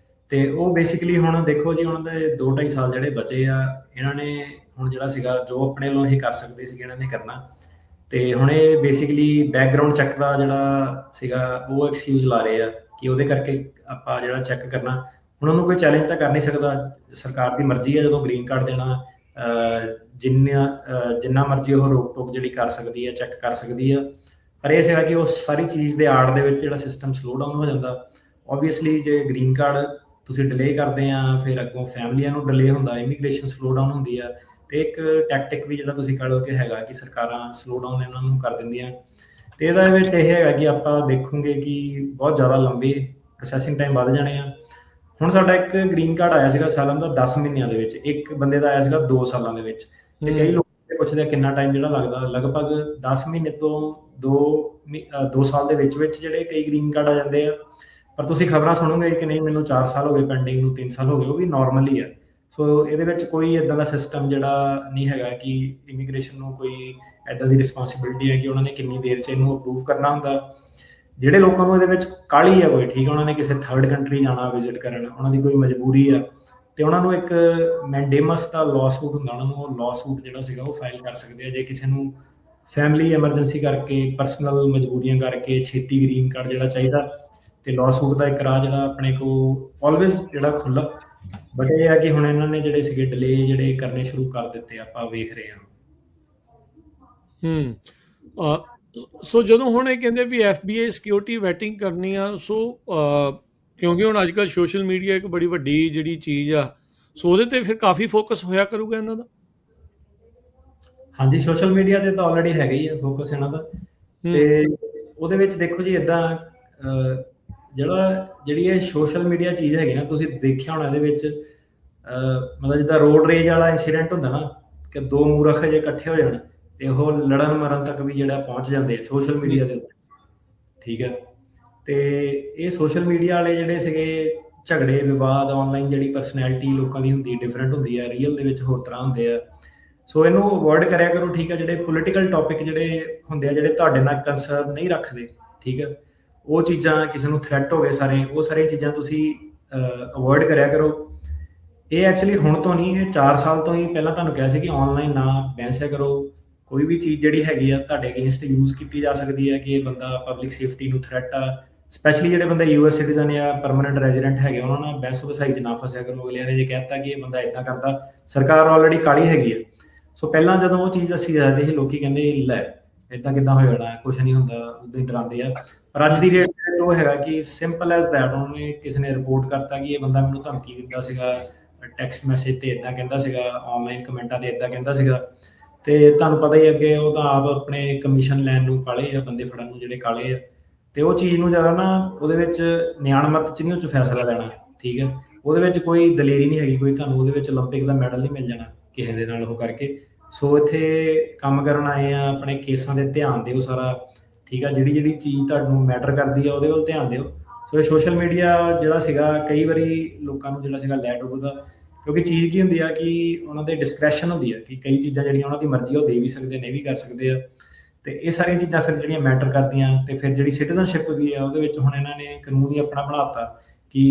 ਤੇ ਉਹ ਬੇਸਿਕਲੀ ਹੁਣ ਦੇਖੋ ਜੀ, ਉਹਨਾਂ ਦੇ 2-2.5 ਸਾਲ ਜਿਹੜੇ ਬਚੇ ਆ, ਇਹਨਾਂ ਨੇ ਹੁਣ ਜਿਹੜਾ ਸੀਗਾ ਜੋ ਆਪਣੇ ਵੱਲੋਂ ਇਹ ਕਰ ਸਕਦੇ ਸੀਗੇ ਇਹਨਾਂ ਨੇ ਕਰਨਾ। ਤੇ ਹੁਣ ਇਹ ਬੇਸਿਕਲੀ ਬੈਕਗਰਾਉਂਡ ਚੈੱਕ ਦਾ ਜਿਹੜਾ ਸੀਗਾ ਉਹ ਐਕਸਕਿਊਜ਼ ਲਾ ਰਹੇ ਆ ਕਿ ਉਹਦੇ ਕਰਕੇ ਆਪਾਂ ਜਿਹੜਾ ਚੈੱਕ ਕਰਨਾ। ਹੁਣ ਉਹਨੂੰ ਕੋਈ ਚੈਲੰਜ ਤਾਂ ਕਰ ਨਹੀਂ ਸਕਦਾ, ਸਰਕਾਰ ਦੀ ਮਰਜ਼ੀ ਹੈ ਜਦੋਂ ਗ੍ਰੀਨ ਕਾਰਡ ਦੇਣਾ, ਜਿੰਨਾ ਮਰਜ਼ੀ ਉਹ ਰੋਕ ਟੋਕ ਜਿਹੜੀ ਕਰ ਸਕਦੀ ਹੈ, ਚੈੱਕ ਕਰ ਸਕਦੀ ਆ। ਪਰ ਇਹ ਸੀਗਾ ਕਿ ਉਸ ਸਾਰੀ ਚੀਜ਼ ਦੇ ਆੜ ਦੇ ਵਿੱਚ ਜਿਹੜਾ ਸਿਸਟਮ ਸਲੋ ਡਾਊਨ ਹੋ ਜਾਂਦਾ। ਓਬਵੀਅਸਲੀ ਜੇ ਗ੍ਰੀਨ ਕਾਰਡ ਤੁਸੀਂ ਡਿਲੇ ਕਰਦੇ ਆ, ਫਿਰ ਅੱਗੋਂ ਫੈਮਲੀਆਂ ਨੂੰ ਡਿਲੇ ਹੁੰਦਾ, ਇਮੀਗ੍ਰੇਸ਼ਨ ਸਲੋ ਡਾਊਨ ਹੁੰਦੀ ਆ। ਤੇ ਇੱਕ ਟੈਕਟਿਕ ਵੀ ਜਿਹੜਾ ਤੁਸੀਂ ਕਹ ਲਓ ਕਿ ਹੈਗਾ ਕਿ ਸਰਕਾਰਾਂ ਸਲੋ ਡਾਊਨ ਇਹਨਾਂ ਨੂੰ ਕਰ ਦਿੰਦੀਆਂ। ਤੇ ਇਹਦਾ ਵਿੱਚ ਇਹ ਹੈਗਾ ਕਿ ਆਪਾਂ ਦੇਖੋਗੇ ਕਿ ਬਹੁਤ ਜ਼ਿਆਦਾ ਲੰਬੇ ਪ੍ਰੋਸੈਸਿੰਗ ਟਾਈਮ ਵੱਧ ਜਾਣੇ ਆ। ਹੁਣ ਸਾਡਾ ਇੱਕ ਗ੍ਰੀਨ ਕਾਰਡ ਆਇਆ ਸੀਗਾ ਸਾਲਮ ਦਾ 10 ਮਹੀਨਿਆਂ ਦੇ ਵਿੱਚ, ਇੱਕ ਬੰਦੇ ਦਾ ਆਇਆ ਸੀਗਾ 2 ਸਾਲਾਂ ਦੇ ਵਿੱਚ। ਤੇ ਕਈ ਲੋਕ ਪੁੱਛਦੇ ਆ ਕਿੰਨਾ ਟਾਈਮ ਜਿਹੜਾ ਲੱਗਦਾ, ਲਗਭਗ 10 ਮਹੀਨੇ ਤੋਂ 2 ਸਾਲ ਦੇ ਵਿੱਚ ਜਿਹੜੇ ਕਈ ਗ੍ਰੀਨ ਕਾਰਡ ਆ ਜਾਂਦੇ ਆ। ਪਰ ਤੁਸੀਂ ਖਬਰਾਂ ਸੁਣੋਗੇ ਕਿ ਨਹੀਂ ਮੈਨੂੰ 4 ਸਾਲ ਹੋ ਗਏ ਪੈਂਡਿੰਗ ਨੂੰ, 3 ਸਾਲ ਹੋ ਗਏ, ਉਹ ਵੀ ਨਾਰਮਲ ਹੀ ਆ। ਸੋ ਇਹਦੇ ਵਿੱਚ ਕੋਈ ਇੱਦਾਂ ਦਾ ਸਿਸਟਮ ਜਿਹੜਾ ਨਹੀਂ ਹੈਗਾ ਕਿ ਇਮੀਗ੍ਰੇਸ਼ਨ ਨੂੰ ਕੋਈ ਇੱਦਾਂ ਦੀ ਰਿਸਪੋਂਸੀਬਿਲਿਟੀ ਹੈ ਕਿ ਉਹਨਾਂ ਨੇ ਕਿੰਨੀ ਦੇਰ 'ਚ ਇਹਨੂੰ ਅਪਰੂਵ ਕਰਨਾ ਹੁੰਦਾ। ਜਿਹੜੇ ਲੋਕਾਂ ਨੂੰ ਇਹਦੇ ਵਿੱਚ ਕਾਹਲੀ ਆ ਕੋਈ, ਠੀਕ ਹੈ, ਉਹਨਾਂ ਨੇ ਕਿਸੇ ਥਰਡ ਕੰਟਰੀ ਜਾਣਾ ਵਿਜ਼ਿਟ ਕਰਨ, ਉਹਨਾਂ ਦੀ ਕੋਈ ਮਜਬੂਰੀ ਆ, ਤੇ ਉਹਨਾਂ ਨੂੰ ਇੱਕ ਮੈਂਡੇਮਸ ਦਾ ਲਾਅ ਸੂਟ ਹੁੰਦਾ, ਉਹਨਾਂ ਨੂੰ ਉਹ ਲਾਅ ਸੂਟ ਜਿਹੜਾ ਸੀਗਾ ਉਹ ਫਾਈਲ ਕਰ ਸਕਦੇ ਆ। ਜੇ ਕਿਸੇ ਨੂੰ ਫੈਮਿਲੀ ਐਮਰਜੈਂਸੀ ਕਰਕੇ, ਪਰਸਨਲ ਮਜਬੂਰੀਆਂ ਕਰਕੇ ਛੇਤੀ ਗ੍ਰੀਨ ਕਾਰਡ ਜਿਹੜਾ ਚਾਹੀਦਾ, ਤੇ ਲਾਅ ਸੂਟ ਦਾ ਇੱਕ ਰਾਹ ਜਿਹੜਾ ਆਪਣੇ ਕੋਲ ਆਲਵੇਜ਼ ਜਿਹੜਾ ਖੁੱਲ੍ਹਾ। ਬਟ ਇਹ ਆ ਕਿ ਹੁਣ ਇਹਨਾਂ ਨੇ ਜਿਹੜੇ ਸੀਗੇ ਡਿਲੇ ਜਿਹੜੇ ਕਰਨੇ ਸ਼ੁਰੂ ਕਰ ਦਿੱਤੇ, ਆਪਾਂ ਵੇਖ ਰਹੇ ਹਾਂ। ਸੋ ਜਦੋਂ ਹੁਣ ਇਹ ਕਹਿੰਦੇ ਵੀ FBI ਸਿਕਿਉਰਿਟੀ ਵੈਟਿੰਗ ਕਰਨੀ ਆ, ਸੋ ਕਿਉਂਕਿ ਹੁਣ ਅੱਜ ਕੱਲ੍ਹ ਸੋਸ਼ਲ ਮੀਡੀਆ ਇੱਕ ਬੜੀ ਵੱਡੀ ਜਿਹੜੀ ਚੀਜ਼ ਆ, ਸੋ ਉਹਦੇ ਤੇ ਫਿਰ ਕਾਫੀ ਫੋਕਸ ਹੋਇਆ ਕਰੂਗਾ ਇਹਨਾਂ ਦਾ। ਹਾਂਜੀ, ਸੋਸ਼ਲ ਮੀਡੀਆ ਤੇ ਤਾਂ ਆਲਰੇਡੀ ਹੈਗਾ ਹੀ ਆ ਫੋਕਸ ਇਹਨਾਂ ਦਾ। ਤੇ ਉਹਦੇ ਵਿੱਚ ਦੇਖੋ ਜੀ ਇੱਦਾਂ ਜਿਹੜੀ ਇਹ ਸੋਸ਼ਲ ਮੀਡੀਆ ਚੀਜ਼ ਹੈਗੀ ਨਾ, ਤੁਸੀਂ ਦੇਖਿਆ ਹੋਣਾ ਇਹਦੇ ਵਿੱਚ ਮਤਲਬ ਜਿੱਦਾਂ ਰੋਡ ਰੇਜ ਵਾਲਾ ਇੰਸੀਡੈਂਟ ਹੁੰਦਾ ਨਾ, ਕਿ 2 ਮੂਰਖ ਜੇ ਇਕੱਠੇ ਹੋ ਜਾਣ ਤੇ ਉਹ ਲੜਨ ਮਰਨ ਤੱਕ ਵੀ ਜਿਹੜਾ ਪਹੁੰਚ ਜਾਂਦੇ ਆ ਸੋਸ਼ਲ ਮੀਡੀਆ ਦੇ ਉੱਤੇ। ਠੀਕ ਹੈ। ਤੇ ਇਹ ਸੋਸ਼ਲ ਮੀਡੀਆ ਵਾਲੇ ਜਿਹੜੇ ਸੀਗੇ ਝਗੜੇ ਵਿਵਾਦ ਆਨਲਾਈਨ ਜਿਹੜੀ ਪਰਸਨੈਲਿਟੀ ਲੋਕਾਂ ਦੀ ਹੁੰਦੀ ਡਿਫਰੈਂਟ ਹੁੰਦੀ ਹੈ, ਰੀਅਲ ਦੇ ਵਿੱਚ ਹੋਰ ਤਰ੍ਹਾਂ ਹੁੰਦੇ ਆ। ਸੋ ਇਹਨੂੰ ਅਵੋਇਡ ਕਰਿਆ ਕਰੋ, ਠੀਕ ਹੈ। ਜਿਹੜੇ ਪੋਲੀਟੀਕਲ ਟੌਪਿਕ ਜਿਹੜੇ ਹੁੰਦੇ ਆ, ਜਿਹੜੇ ਤੁਹਾਡੇ ਨਾਲ ਕੰਸਰਨ ਨਹੀਂ ਰੱਖਦੇ, ਠੀਕ ਹੈ, ਉਹ ਚੀਜ਼ਾਂ ਕਿਸੇ ਨੂੰ ਥ੍ਰੈਟ ਹੋ ਗਏ ਸਾਰੇ, ਉਹ ਸਾਰੀਆਂ ਚੀਜ਼ਾਂ ਤੁਸੀਂ ਅਵੋਇਡ ਕਰਿਆ ਕਰੋ। ਇਹ ਐਕਚੁਅਲੀ ਹੁਣ ਤੋਂ ਨਹੀਂ, ਇਹ 4 ਸਾਲ ਤੋਂ ਹੀ ਪਹਿਲਾਂ ਤੁਹਾਨੂੰ ਕਿਹਾ ਸੀ ਕਿ ਆਨਲਾਈਨ ਨਾ ਬਹਿਸਿਆ ਕਰੋ। ਕੋਈ ਵੀ ਚੀਜ਼ ਜਿਹੜੀ ਹੈਗੀ ਆ ਤੁਹਾਡੇ ਅਗੇਂਸਟ ਯੂਜ਼ ਕੀਤੀ ਜਾ ਸਕਦੀ ਹੈ ਕਿ ਇਹ ਬੰਦਾ ਪਬਲਿਕ ਸੇਫਟੀ ਨੂੰ ਥ੍ਰੈਟ ਆ। ਸਪੈਸ਼ਲੀ ਜਿਹੜੇ ਬੰਦੇ US ਸਿਟੀਜ਼ਨ ਜਾਂ ਪਰਮਾਨੈਂਟ ਰੈਜ਼ੀਡੈਂਟ ਹੈਗੇ, ਉਹਨਾਂ ਨਾਲ ਬਹਿਸੋ ਵਸਾਈ 'ਚ ਨਾ ਫਸਿਆ ਕਰੋ। ਅਗਲਿਆਂ ਨੇ ਜੇ ਕਹਿਤਾ ਕਿ ਇਹ ਬੰਦਾ ਇੱਦਾਂ ਕਰਦਾ, ਸਰਕਾਰ ਆਲਰੇਡੀ ਕਾਲੀ ਹੈਗੀ ਹੈ। ਸੋ ਪਹਿਲਾਂ ਜਦੋਂ ਉਹ ਚੀਜ਼ ਅਸੀਂ ਦੱਸਦੇ ਸੀ, ਲੋਕੀ ਕਹਿੰਦੇ ਲੈ ਇੱਦਾਂ ਕਿੱਦਾਂ ਹੋ ਜਾਣਾ, ਕੁਛ ਨਹੀਂ ਹੁੰਦਾ, ਉੱਦਾਂ ਹੀ ਡਰਾਉਂਦੇ ਆ। ਪਰ ਅੱਜ ਦੀ ਡੇਟ ਵਿੱਚ ਉਹ ਹੈਗਾ ਕਿ ਸਿੰਪਲ ਐਜ਼ ਦੈਟ, ਉਹਨੇ ਕਿਸੇ ਨੇ ਰਿਪੋਰਟ ਕਰਤਾ ਕਿ ਇਹ ਬੰਦਾ ਮੈਨੂੰ ਧਮਕੀ ਦਿੰਦਾ ਸੀਗਾ, ਟੈਕਸਟ ਮੈਸੇਜ ਤੇ ਇੱਦਾਂ ਕਹਿੰਦਾ ਸੀਗਾ, ਆਨਲਾਈਨ ਕਮੈਂਟਾਂ ਤੇ ਇੱਦਾਂ ਕਹਿੰਦਾ ਸੀਗਾ। ਤੇ ਤੁਹਾਨੂੰ ਪਤਾ ਹੀ ਅੱਗੇ ਉਹ ਤਾਂ ਆਪ ਆਪਣੇ ਕਮਿਸ਼ਨ ਲੈਣ ਨੂੰ ਕਾਲੇ ਆ, ਬੰਦੇ ਫੜਨ ਨੂੰ ਜਿਹੜੇ ਕਾਲੇ ਆ। ਤੇ ਉਹ ਚੀਜ਼ ਨੂੰ ਜ਼ਿਆਦਾ ਨਾ ਉਹਦੇ ਵਿੱਚ ਨਿਆਣਮਤ 'ਚ ਨਹੀਂ ਉਹ 'ਚ ਫੈਸਲਾ ਲੈਣਾ, ਠੀਕ ਹੈ। ਉਹਦੇ ਵਿੱਚ ਕੋਈ ਦਲੇਰੀ ਨਹੀਂ ਹੈਗੀ, ਕੋਈ ਤੁਹਾਨੂੰ ਉਹਦੇ ਵਿੱਚ ਓਲੰਪਿਕ ਦਾ ਮੈਡਲ ਨਹੀਂ ਮਿਲ ਜਾਣਾ ਕਿਸੇ ਦੇ ਨਾਲ ਉਹ ਕਰਕੇ। ਸੋ ਇੱਥੇ ਕੰਮ ਕਰਨ ਆਏ ਆ, ਆਪਣੇ ਕੇਸਾਂ ਦੇ ਧਿਆਨ ਦਿਓ ਸਾਰਾ, ਠੀਕ ਆ। ਜਿਹੜੀ ਜਿਹੜੀ ਚੀਜ਼ ਤੁਹਾਨੂੰ ਮੈਟਰ ਕਰਦੀ ਆ ਉਹਦੇ ਵੱਲ ਧਿਆਨ ਦਿਓ। ਸੋ ਇਹ ਸੋਸ਼ਲ ਮੀਡੀਆ ਜਿਹੜਾ ਸੀਗਾ, ਕਈ ਵਾਰੀ ਲੋਕਾਂ ਨੂੰ ਜਿਹੜਾ ਸੀਗਾ ਲੈ ਡੁੱਬਦਾ, ਕਿਉਂਕਿ ਚੀਜ਼ ਕੀ ਹੁੰਦੀ ਆ ਕਿ ਉਹਨਾਂ ਦੇ ਡਿਸਕ੍ਰੈਸ਼ਨ ਹੁੰਦੀ ਆ ਕਿ ਕਈ ਚੀਜ਼ਾਂ ਜਿਹੜੀਆਂ ਉਹਨਾਂ ਦੀ ਮਰਜ਼ੀ ਉਹ ਦੇ ਵੀ ਸਕਦੇ, ਨਹੀਂ ਵੀ ਕਰ ਸਕਦੇ ਆ। ਤੇ ਇਹ ਸਾਰੀਆਂ ਚੀਜ਼ਾਂ ਫਿਰ ਜਿਹੜੀਆਂ ਮੈਟਰ ਕਰਦੀਆਂ। ਤੇ ਫਿਰ ਜਿਹੜੀ ਸਿਟੀਜ਼ਨਸ਼ਿਪ ਵੀ ਆ, ਉਹਦੇ ਵਿੱਚ ਹੁਣ ਇਹਨਾਂ ਨੇ ਕਾਨੂੰਨ ਹੀ ਆਪਣਾ ਬਣਾਤਾ ਕਿ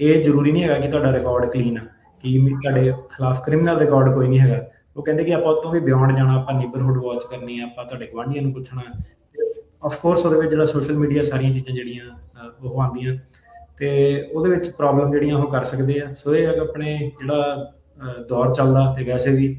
ਇਹ ਜ਼ਰੂਰੀ ਨਹੀਂ ਹੈਗਾ ਕਿ ਤੁਹਾਡਾ ਰਿਕਾਰਡ ਕਲੀਨ ਆ, ਕਿ ਤੁਹਾਡੇ ਖਿਲਾਫ ਕ੍ਰਿਮੀਨਲ ਰਿਕਾਰਡ ਕੋਈ ਨਹੀਂ ਹੈਗਾ। ਉਹ ਕਹਿੰਦੇ ਕਿ ਆਪਾਂ ਉਹ ਤੋਂ ਵੀ ਬਿਯੋਂਡ ਜਾਣਾ, ਆਪਾਂ ਨੇਬਰਹੁੱਡ ਵਾਚ ਕਰਨੀ ਆ, ਆਪਾਂ ਤੁਹਾਡੇ ਗੁਆਂਢੀਆਂ ਨੂੰ ਪੁੱਛਣਾ। ਆਫ ਕੋਰਸ ਉਹਦੇ ਵਿੱਚ ਜਿਹੜਾ ਸੋਸ਼ਲ ਮੀਡੀਆ ਸਾਰੀਆਂ ਚੀਜ਼ਾਂ ਜਿਹੜੀਆਂ ਉਹ ਆਉਂਦੀਆਂ, ਤੇ ਉਹਦੇ ਵਿੱਚ ਪ੍ਰੋਬਲਮ ਜਿਹੜੀਆਂ ਉਹ ਕਰ ਸਕਦੇ ਆ। ਸੋ ਇਹ ਆਪਣੇ ਜਿਹੜਾ ਦੌਰ ਚੱਲਦਾ, ਤੇ ਵੈਸੇ ਵੀ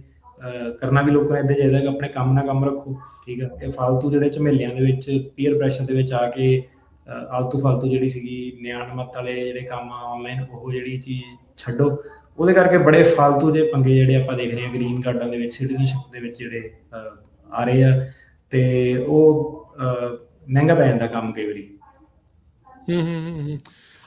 ਕਰਨਾ ਵੀ ਲੋਕਾਂ ਨੂੰ ਇੱਦਾਂ ਚਾਹੀਦਾ ਕਿ ਆਪਣੇ ਕੰਮ ਨਾਲ ਕੰਮ ਰੱਖੋ, ਠੀਕ ਆ। ਇਹ ਫਾਲਤੂ ਜਿਹੜੇ ਝਮੇਲਿਆਂ ਦੇ ਵਿੱਚ, ਪੀਅਰ ਪ੍ਰੈਸ਼ਰ ਦੇ ਵਿੱਚ ਆ ਕੇ ਆਲਤੂ ਫਾਲਤੂ ਜਿਹੜੀ ਸੀਗੀ ਨਿਆਣਮਤ ਵਾਲੇ ਜਿਹੜੇ ਕੰਮ ਆਨਲਾਈਨ, ਉਹ ਜਿਹੜੀ ਚੀਜ਼ ਛੱਡੋ। ਉਹਦੇ ਕਰਕੇ ਬੜੇ ਫਾਲਤੂ ਜਿਹੇ ਪੰਗੇ ਜਿਹੜੇ ਆਪਾਂ ਦੇਖ ਰਹੇ ਹਾਂ ਗ੍ਰੀਨ ਕਾਰਡਾਂ ਦੇ ਵਿੱਚ, ਸਿਟੀਜ਼ਨਸ਼ਿਪ ਦੇ ਵਿੱਚ ਜਿਹੜੇ ਆ ਰਹੇ ਆ, ਤੇ ਉਹ ਮਹਿੰਗਾ ਪੈ ਜਾਂਦਾ ਕੰਮ ਕਈ ਵਾਰੀ।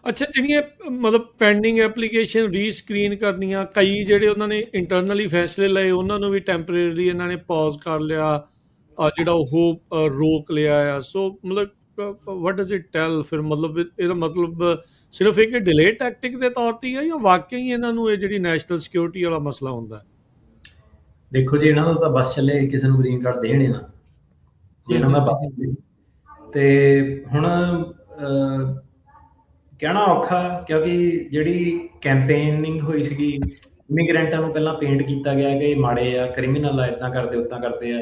ਅੱਛਾ, ਜਿਹੜੀਆਂ ਮਤਲਬ ਪੈਂਡਿੰਗ ਐਪਲੀਕੇਸ਼ਨ ਰੀਸਕਰੀਨ ਕਰਨੀਆਂ, ਕਈ ਜਿਹੜੇ ਉਹਨਾਂ ਨੇ ਇੰਟਰਨਲੀ ਫੈਸਲੇ ਲਏ, ਉਹਨਾਂ ਨੂੰ ਵੀ ਟੈਂਪਰੇਰੀ ਇਹਨਾਂ ਨੇ ਪੌਜ਼ ਕਰ ਲਿਆ, ਜਿਹੜਾ ਉਹ ਰੋਕ ਲਿਆ ਆ। ਸੋ ਮਤਲਬ ਵਾਟ ਡਜ਼ ਇਟ ਟੈਲ ਫਿਰ? ਮਤਲਬ ਇਹਦਾ ਮਤਲਬ ਸਿਰਫ ਇੱਕ ਡਿਲੇ ਟੈਕਟਿਕ ਦੇ ਤੌਰ ਤੇ ਹੀ ਆ, ਜਾਂ ਵਾਕਈ ਇਹਨਾਂ ਨੂੰ ਇਹ ਜਿਹੜੀ ਨੈਸ਼ਨਲ ਸਿਕਿਉਰਿਟੀ ਵਾਲਾ ਮਸਲਾ ਹੁੰਦਾ? ਦੇਖੋ ਜੀ, ਇਹਨਾਂ ਦਾ ਤਾਂ ਬਸ ਚੱਲੇ ਕਿਸੇ ਨੂੰ ਗ੍ਰੀਨ ਕਾਰਡ ਦੇਣ ਹੀ ਨਾ, ਜੇ ਇਹਨਾਂ ਦਾ ਬਸ ਚੱਲੇ। ਤੇ ਹੁਣ ਕਹਿਣਾ ਔਖਾ, ਕਿਉਂਕਿ ਜਿਹੜੀ ਕੈਂਪੇਨਿੰਗ ਹੋਈ ਸੀਗੀ, ਇਮੀਗ੍ਰੈਂਟਾਂ ਨੂੰ ਪਹਿਲਾਂ ਪੇਂਟ ਕੀਤਾ ਗਿਆ ਕਿ ਇਹ ਮਾੜੇ ਆ, ਕ੍ਰਿਮੀਨਲ ਆ, ਇੱਦਾਂ ਕਰਦੇ ਉੱਦਾਂ ਕਰਦੇ ਆ।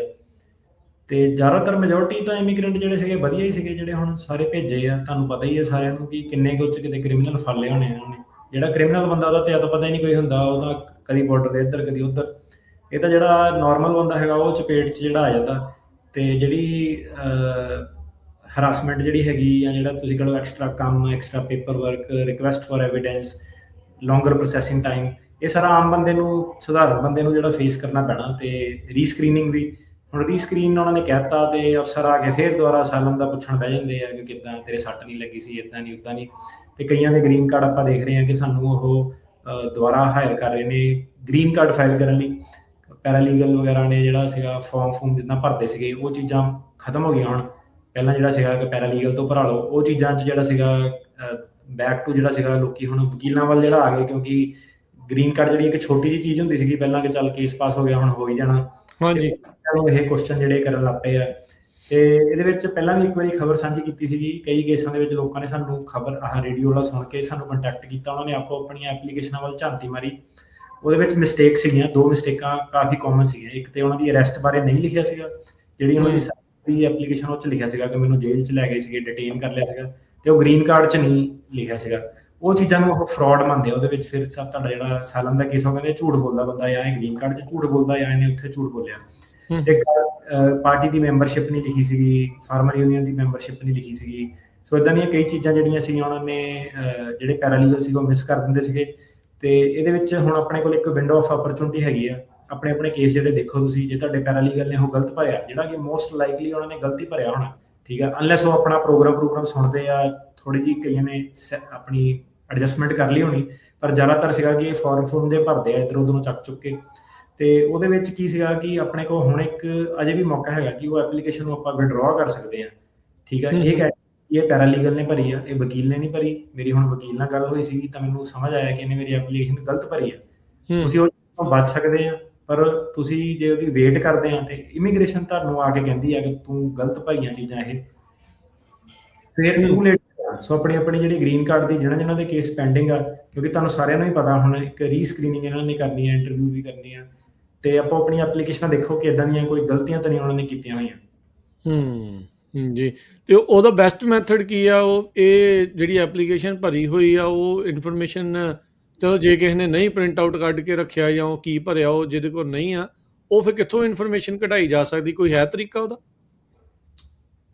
ਤੇ ਜ਼ਿਆਦਾਤਰ ਮੈਜੋਰਟੀ ਤਾਂ ਇਮੀਗ੍ਰੈਂਟ ਜਿਹੜੇ ਸੀਗੇ ਵਧੀਆ ਹੀ ਸੀਗੇ, ਜਿਹੜੇ ਹੁਣ ਸਾਰੇ ਭੇਜੇ ਆ। ਤੁਹਾਨੂੰ ਪਤਾ ਹੀ ਹੈ ਸਾਰਿਆਂ ਨੂੰ ਕਿ ਕਿੰਨੇ ਕੁ 'ਚ ਕਿਤੇ ਕ੍ਰਿਮੀਨਲ ਫੜ ਲਏ ਹੋਣੇ ਉਹਨਾਂ ਨੇ। ਜਿਹੜਾ ਕ੍ਰਿਮੀਨਲ ਬੰਦਾ, ਉਹਦਾ ਤੇ ਪਤਾ ਹੀ ਨਹੀਂ ਕੋਈ ਹੁੰਦਾ, ਉਹ ਤਾਂ ਕਦੀ ਬਾਰਡਰ ਦੇ ਇੱਧਰ ਕਦੀ ਉੱਧਰ। ਇਹ ਤਾਂ ਜਿਹੜਾ ਨਾਰਮਲ ਬੰਦਾ ਹੈਗਾ, ਉਹ ਚਪੇਟ 'ਚ ਜਿਹੜਾ ਆ ਜਾਂਦਾ। ਤੇ ਜਿਹੜੀ ਹਰਾਸਮੈਂਟ ਜਿਹੜੀ ਹੈਗੀ, ਜਾਂ ਜਿਹੜਾ ਤੁਸੀਂ ਕਹੋ ਐਕਸਟਰਾ ਕੰਮ, extra paper work, request for evidence, ਲੌਂਗਰ processing time, ਇਹ ਸਾਰਾ ਆਮ ਬੰਦੇ ਨੂੰ, ਸਧਾਰਨ ਬੰਦੇ ਨੂੰ ਜਿਹੜਾ ਫੇਸ ਕਰਨਾ ਪੈਣਾ। ਤੇ ਰੀਸਕਰੀਨਿੰਗ ਵੀ, ਹੁਣ ਰੀਸਕਰੀਨ ਉਹਨਾਂ ਨੇ ਕਹਿਤਾ, ਤੇ ਅਫਸਰ ਆ ਕੇ ਫਿਰ ਦੁਬਾਰਾ ਅਸਾਈਲਮ ਦਾ ਪੁੱਛਣ ਬਹਿ ਜਾਂਦੇ ਆ ਕਿ ਕਿੱਦਾਂ, ਤੇਰੇ ਸੱਟ ਨਹੀਂ ਲੱਗੀ ਸੀ, ਇੱਦਾਂ ਨਹੀਂ ਉੱਦਾਂ ਨਹੀਂ। ਤੇ ਕਈਆਂ ਦੇ ਗ੍ਰੀਨ ਕਾਰਡ ਆਪਾਂ ਦੇਖ ਰਹੇ ਹਾਂ ਕਿ ਸਾਨੂੰ ਉਹ ਦੁਬਾਰਾ ਹਾਇਰ ਕਰ ਰਹੇ ਨੇ ਗ੍ਰੀਨ ਕਾਰਡ ਫਾਈਲ ਕਰਨ ਲਈ। ਪੈਰਾਲੀਗਲ ਵਗੈਰਾ ਨੇ ਜਿਹੜਾ ਸੀਗਾ ਫਾਰਮ ਜਿੱਦਾਂ ਭਰਦੇ ਸੀਗੇ, ਉਹ ਚੀਜ਼ਾਂ ਖਤਮ ਹੋ ਗਈਆਂ ਹੁਣ। ਪਹਿਲਾਂ ਜਿਹੜਾ ਸੀਗਾ ਕਿ ਪੈਰਾਲੀਗਲ ਤੋਂ ਭਰਾ ਲਓ, ਉਹ ਚੀਜ਼ਾਂ 'ਚ ਜਿਹੜਾ ਸੀਗਾ ਬੈਕ ਟੂ ਜਿਹੜਾ ਸੀਗਾ, ਲੋਕੀ ਹੁਣ ਵਕੀਲਾਂ ਵੱਲ ਜਿਹੜਾ ਆ ਗਏ। ਕਿਉਂਕਿ ਗ੍ਰੀਨ ਕਾਰਡ ਜਿਹੜੀ ਇੱਕ ਛੋਟੀ ਜਿਹੀ ਚੀਜ਼ ਹੁੰਦੀ ਸੀਗੀ ਪਹਿਲਾਂ, ਕਿ ਚੱਲ ਕੇਸ ਪਾਸ ਹੋ ਗਿਆ, ਹੁਣ ਹੋ ਹੀ ਜਾਣਾ। ਹਾਂਜੀ, ਇਹ ਕੁਐਸਚਨ ਜਿਹੜੇ ਕਰਨ ਲੱਗ ਪਏ ਆ। ਤੇ ਇਹਦੇ ਵਿੱਚ ਪਹਿਲਾਂ ਵੀ ਇੱਕ ਵਾਰੀ ਖਬਰ ਸਾਂਝੀ ਕੀਤੀ ਸੀਗੀ, ਕਈ ਕੇਸਾਂ ਦੇ ਵਿੱਚ ਲੋਕਾਂ ਨੇ ਸਾਨੂੰ ਖਬਰ ਰੇਡੀਓ ਵਾਲਾ ਸੁਣ ਕੇ ਸਾਨੂੰ ਕੰਟੈਕਟ ਕੀਤਾ, ਉਹਨਾਂ ਨੇ ਆਪੋ ਆਪਣੀਆਂ ਐਪਲੀਕੇਸ਼ਨਾਂ ਵੱਲ ਝਾਤੀ ਮਾਰੀ। ਉਹਦੇ ਵਿੱਚ ਮਿਸਟੇਕ ਸੀਗੀਆਂ, 2 ਮਿਸਟੇਕਾਂ ਕਾਫੀ ਕਾਮਨ ਸੀਗੀਆਂ। ਇੱਕ ਤੇ ਉਹਨਾਂ ਦੀ ਅਰੈਸਟ ਬਾਰੇ ਨਹੀਂ ਲਿਖਿਆ ਸੀਗਾ, ਜਿਹੜੀ ਉਹਨਾਂ ਦੀ ਐਪਲੀਕੇਸ਼ਨ ਉਹ 'ਚ ਲਿਖਿਆ ਸੀਗਾ ਕਿ ਮੈਨੂੰ ਜੇਲ੍ਹ 'ਚ ਲੈ ਗਏ ਸੀਗੇ, ਡਿਟੇਨ ਕਰ ਲਿਆ ਸੀਗਾ, ਤੇ ਉਹ ਗ੍ਰੀਨ ਕਾਰਡ 'ਚ ਨਹੀਂ ਲਿਖਿਆ ਸੀਗਾ। ਉਹ ਚੀਜ਼ਾਂ ਨੂੰ ਉਹ ਫਰਾਡ ਮੰਨਦੇ ਆ। ਉਹਦੇ ਵਿੱਚ ਫਿਰ ਸਭ ਤੁਹਾਡਾ ਜਿਹੜਾ ਅਸਾਈਲਮ ਦਾ ਕੇਸ, ਉਹ ਕਹਿੰਦੇ ਝੂਠ ਬੋਲਦਾ ਬੰਦਾ, ਜਾਂ ਇਹ ਗ੍ਰੀਨ ਕਾਰਡ 'ਚ ਝੂਠ ਬੋਲਦਾ, ਜਾਂ ਇਹਨੇ ਉੱਥੇ ਝੂਠ ਬੋਲਿਆ। ਤੇ ਪਾਰਟੀ ਦੀ ਮੈਂਬਰਸ਼ਿਪ ਨਹੀਂ ਲਿਖੀ ਸੀਗੀ, ਫਾਰਮਰ ਯੂਨੀਅਨ ਦੀ ਮੈਂਬਰਸ਼ਿਪ ਨਹੀਂ ਲਿਖੀ ਸੀਗੀ। ਸੋ ਇਦਾਂ ਦੀਆਂ ਕਈ ਚੀਜ਼ਾਂ ਜਿਹੜੀਆਂ ਸੀਗੀਆਂ, ਉਹਨਾਂ ਨੇ ਜਿਹੜੇ ਪੈਰਾਲੀਗਲ ਸੀਗੇ ਉਹ ਮਿਸ ਕਰ ਦਿੰਦੇ ਸੀਗੇ। ਤੇ ਇਹਦੇ ਵਿੱਚ ਹੁਣ ਆਪਣੇ ਕੋਲ ਇੱਕ ਵਿੰਡੋ ਆਫ ਅਪਰਚੁਨਿਟੀ ਹੈਗੀ ਆ। ਆਪਣੇ ਆਪਣੇ ਕੇਸ ਜਿਹੜੇ ਦੇਖੋ ਤੁਸੀਂ, ਜੇ ਤੁਹਾਡੇ ਪੈਰਾਲੀਗਲ ਨੇ ਉਹ ਗਲਤ ਭਰਿਆ, ਜਿਹੜਾ ਕਿ ਮੋਸਟ ਲਾਈਕਲੀ ਉਹਨਾਂ ਨੇ ਗਲਤੀ ਭਰਿਆ ਹੋਣਾ, ਠੀਕ ਆ, ਅਨਲੈਸ ਉਹ ਆਪਣਾ ਪ੍ਰੋਗਰਾਮ ਸੁਣਦੇ ਆ, ਥੋੜੀ ਜਿਹੀ ਕਈਆਂ ਨੇ ਆਪਣੀ ਐਡਜਸਟਮੈਂਟ ਕਰ ਲਈ ਹੋਣੀ। ਪਰ ਜ਼ਿਆਦਾਤਰ ਸੀਗਾ ਕਿ ਇਹ ਫਾਰਮ ਦੇ ਭਰਦੇ ਆ ਇੱਧਰ ਉੱਧਰੋਂ ਚੱਕ ਚੁੱਕ ਕੇ। ਤੇ ਉਹਦੇ ਵਿੱਚ ਕੀ ਸੀਗਾ ਕਿ ਆਪਣੇ ਕੋਲ ਹੁਣ ਇੱਕ ਅਜੇ ਵੀ ਮੌਕਾ ਹੈਗਾ ਕਿ ਉਹ ਐਪਲੀਕੇਸ਼ਨ ਨੂੰ ਆਪਾਂ ਵਿਡਰਾਅ ਕਰ ਸਕਦੇ ਹਾਂ, ਠੀਕ ਆ। ਇਹ ਕਹਿ ਇਹ ਪੈਰਾਲੀਗਲ ਨੇ ਭਰੀ ਆ, ਇਹ ਵਕੀਲ ਨੇ ਨਹੀਂ ਭਰੀ। ਮੇਰੀ ਹੁਣ ਵਕੀਲ ਨਾਲ ਗੱਲ ਹੋਈ ਸੀਗੀ ਤਾਂ ਮੈਨੂੰ ਸਮਝ ਆਇਆ ਕਿ ਇਹਨੇ ਮੇਰੀ ਐਪਲੀਕੇਸ਼ਨ ਗਲਤ ਭਰੀ ਆ। ਤੁਸੀਂ ਉਹ ਤੋਂ ਬਚ ਸਕਦੇ ਆ, ਪਰ ਤੁਸੀਂ ਜੇ ਉਹਦੀ ਵੇਟ ਕਰਦੇ ਆ ਤੇ ਇਮੀਗ੍ਰੇਸ਼ਨ ਤੁਹਾਨੂੰ ਆ ਕੇ ਕਹਿੰਦੀ ਆ ਕਿ ਤੂੰ ਗਲਤ ਭਰੀਆਂ ਚੀਜ਼ਾਂ ਇਹ, ਫਿਰ ਟੂ ਲੇਟ। ਸੋ ਆਪਣੀ ਜਿਹੜੀ ਗ੍ਰੀਨ ਕਾਰਡ ਦੀ ਜਿਹਨਾਂ ਦੇ ਕੇਸ ਪੈਂਡਿੰਗ ਆ, ਕਿਉਂਕਿ ਤੁਹਾਨੂੰ ਸਾਰਿਆਂ ਨੂੰ ਹੀ ਪਤਾ ਹੁਣ ਇੱਕ ਰੀਸਕਰੀਨਿੰਗ ਇਹਨਾਂ ਨੇ ਕਰਨੀ ਹੈ, ਇੰਟਰਵਿਊ ਵੀ ਕਰਨੀ ਆ, ਤੇ ਆਪੋ ਆਪਣੀ ਐਪਲੀਕੇਸ਼ਨਾਂ ਦੇਖੋ ਕਿ ਇਦਾਂ ਦੀਆਂ ਕੋਈ ਗਲਤੀਆਂ ਤਾਂ ਨਹੀਂ ਉਹਨਾਂ ਨੇ ਕੀਤੀਆਂ ਹੋਈਆਂ। ਜੀ, ਤੇ ਉਹਦਾ ਬੈਸਟ ਮੈਥਡ ਕੀ ਆ? ਉਹ ਇਹ ਜਿਹੜੀ ਐਪਲੀਕੇਸ਼ਨ ਭਰੀ ਹੋਈ ਆ ਉਹ ਇਨਫੋਰਮੇਸ਼ਨ, ਚਲੋ ਜੇ ਕਿਸੇ ਨੇ ਨਹੀਂ ਪ੍ਰਿੰਟ ਆਊਟ ਕੱਢ ਕੇ ਰੱਖਿਆ ਜਾਂ ਉਹ ਕੀ ਭਰਿਆ, ਉਹ ਜਿਹਦੇ ਕੋਲ ਨਹੀਂ ਆ, ਉਹ ਫਿਰ ਕਿੱਥੋਂ ਇਨਫੋਰਮੇਸ਼ਨ ਕਢਾਈ ਜਾ ਸਕਦੀ? ਕੋਈ ਹੈ ਤਰੀਕਾ ਉਹਦਾ?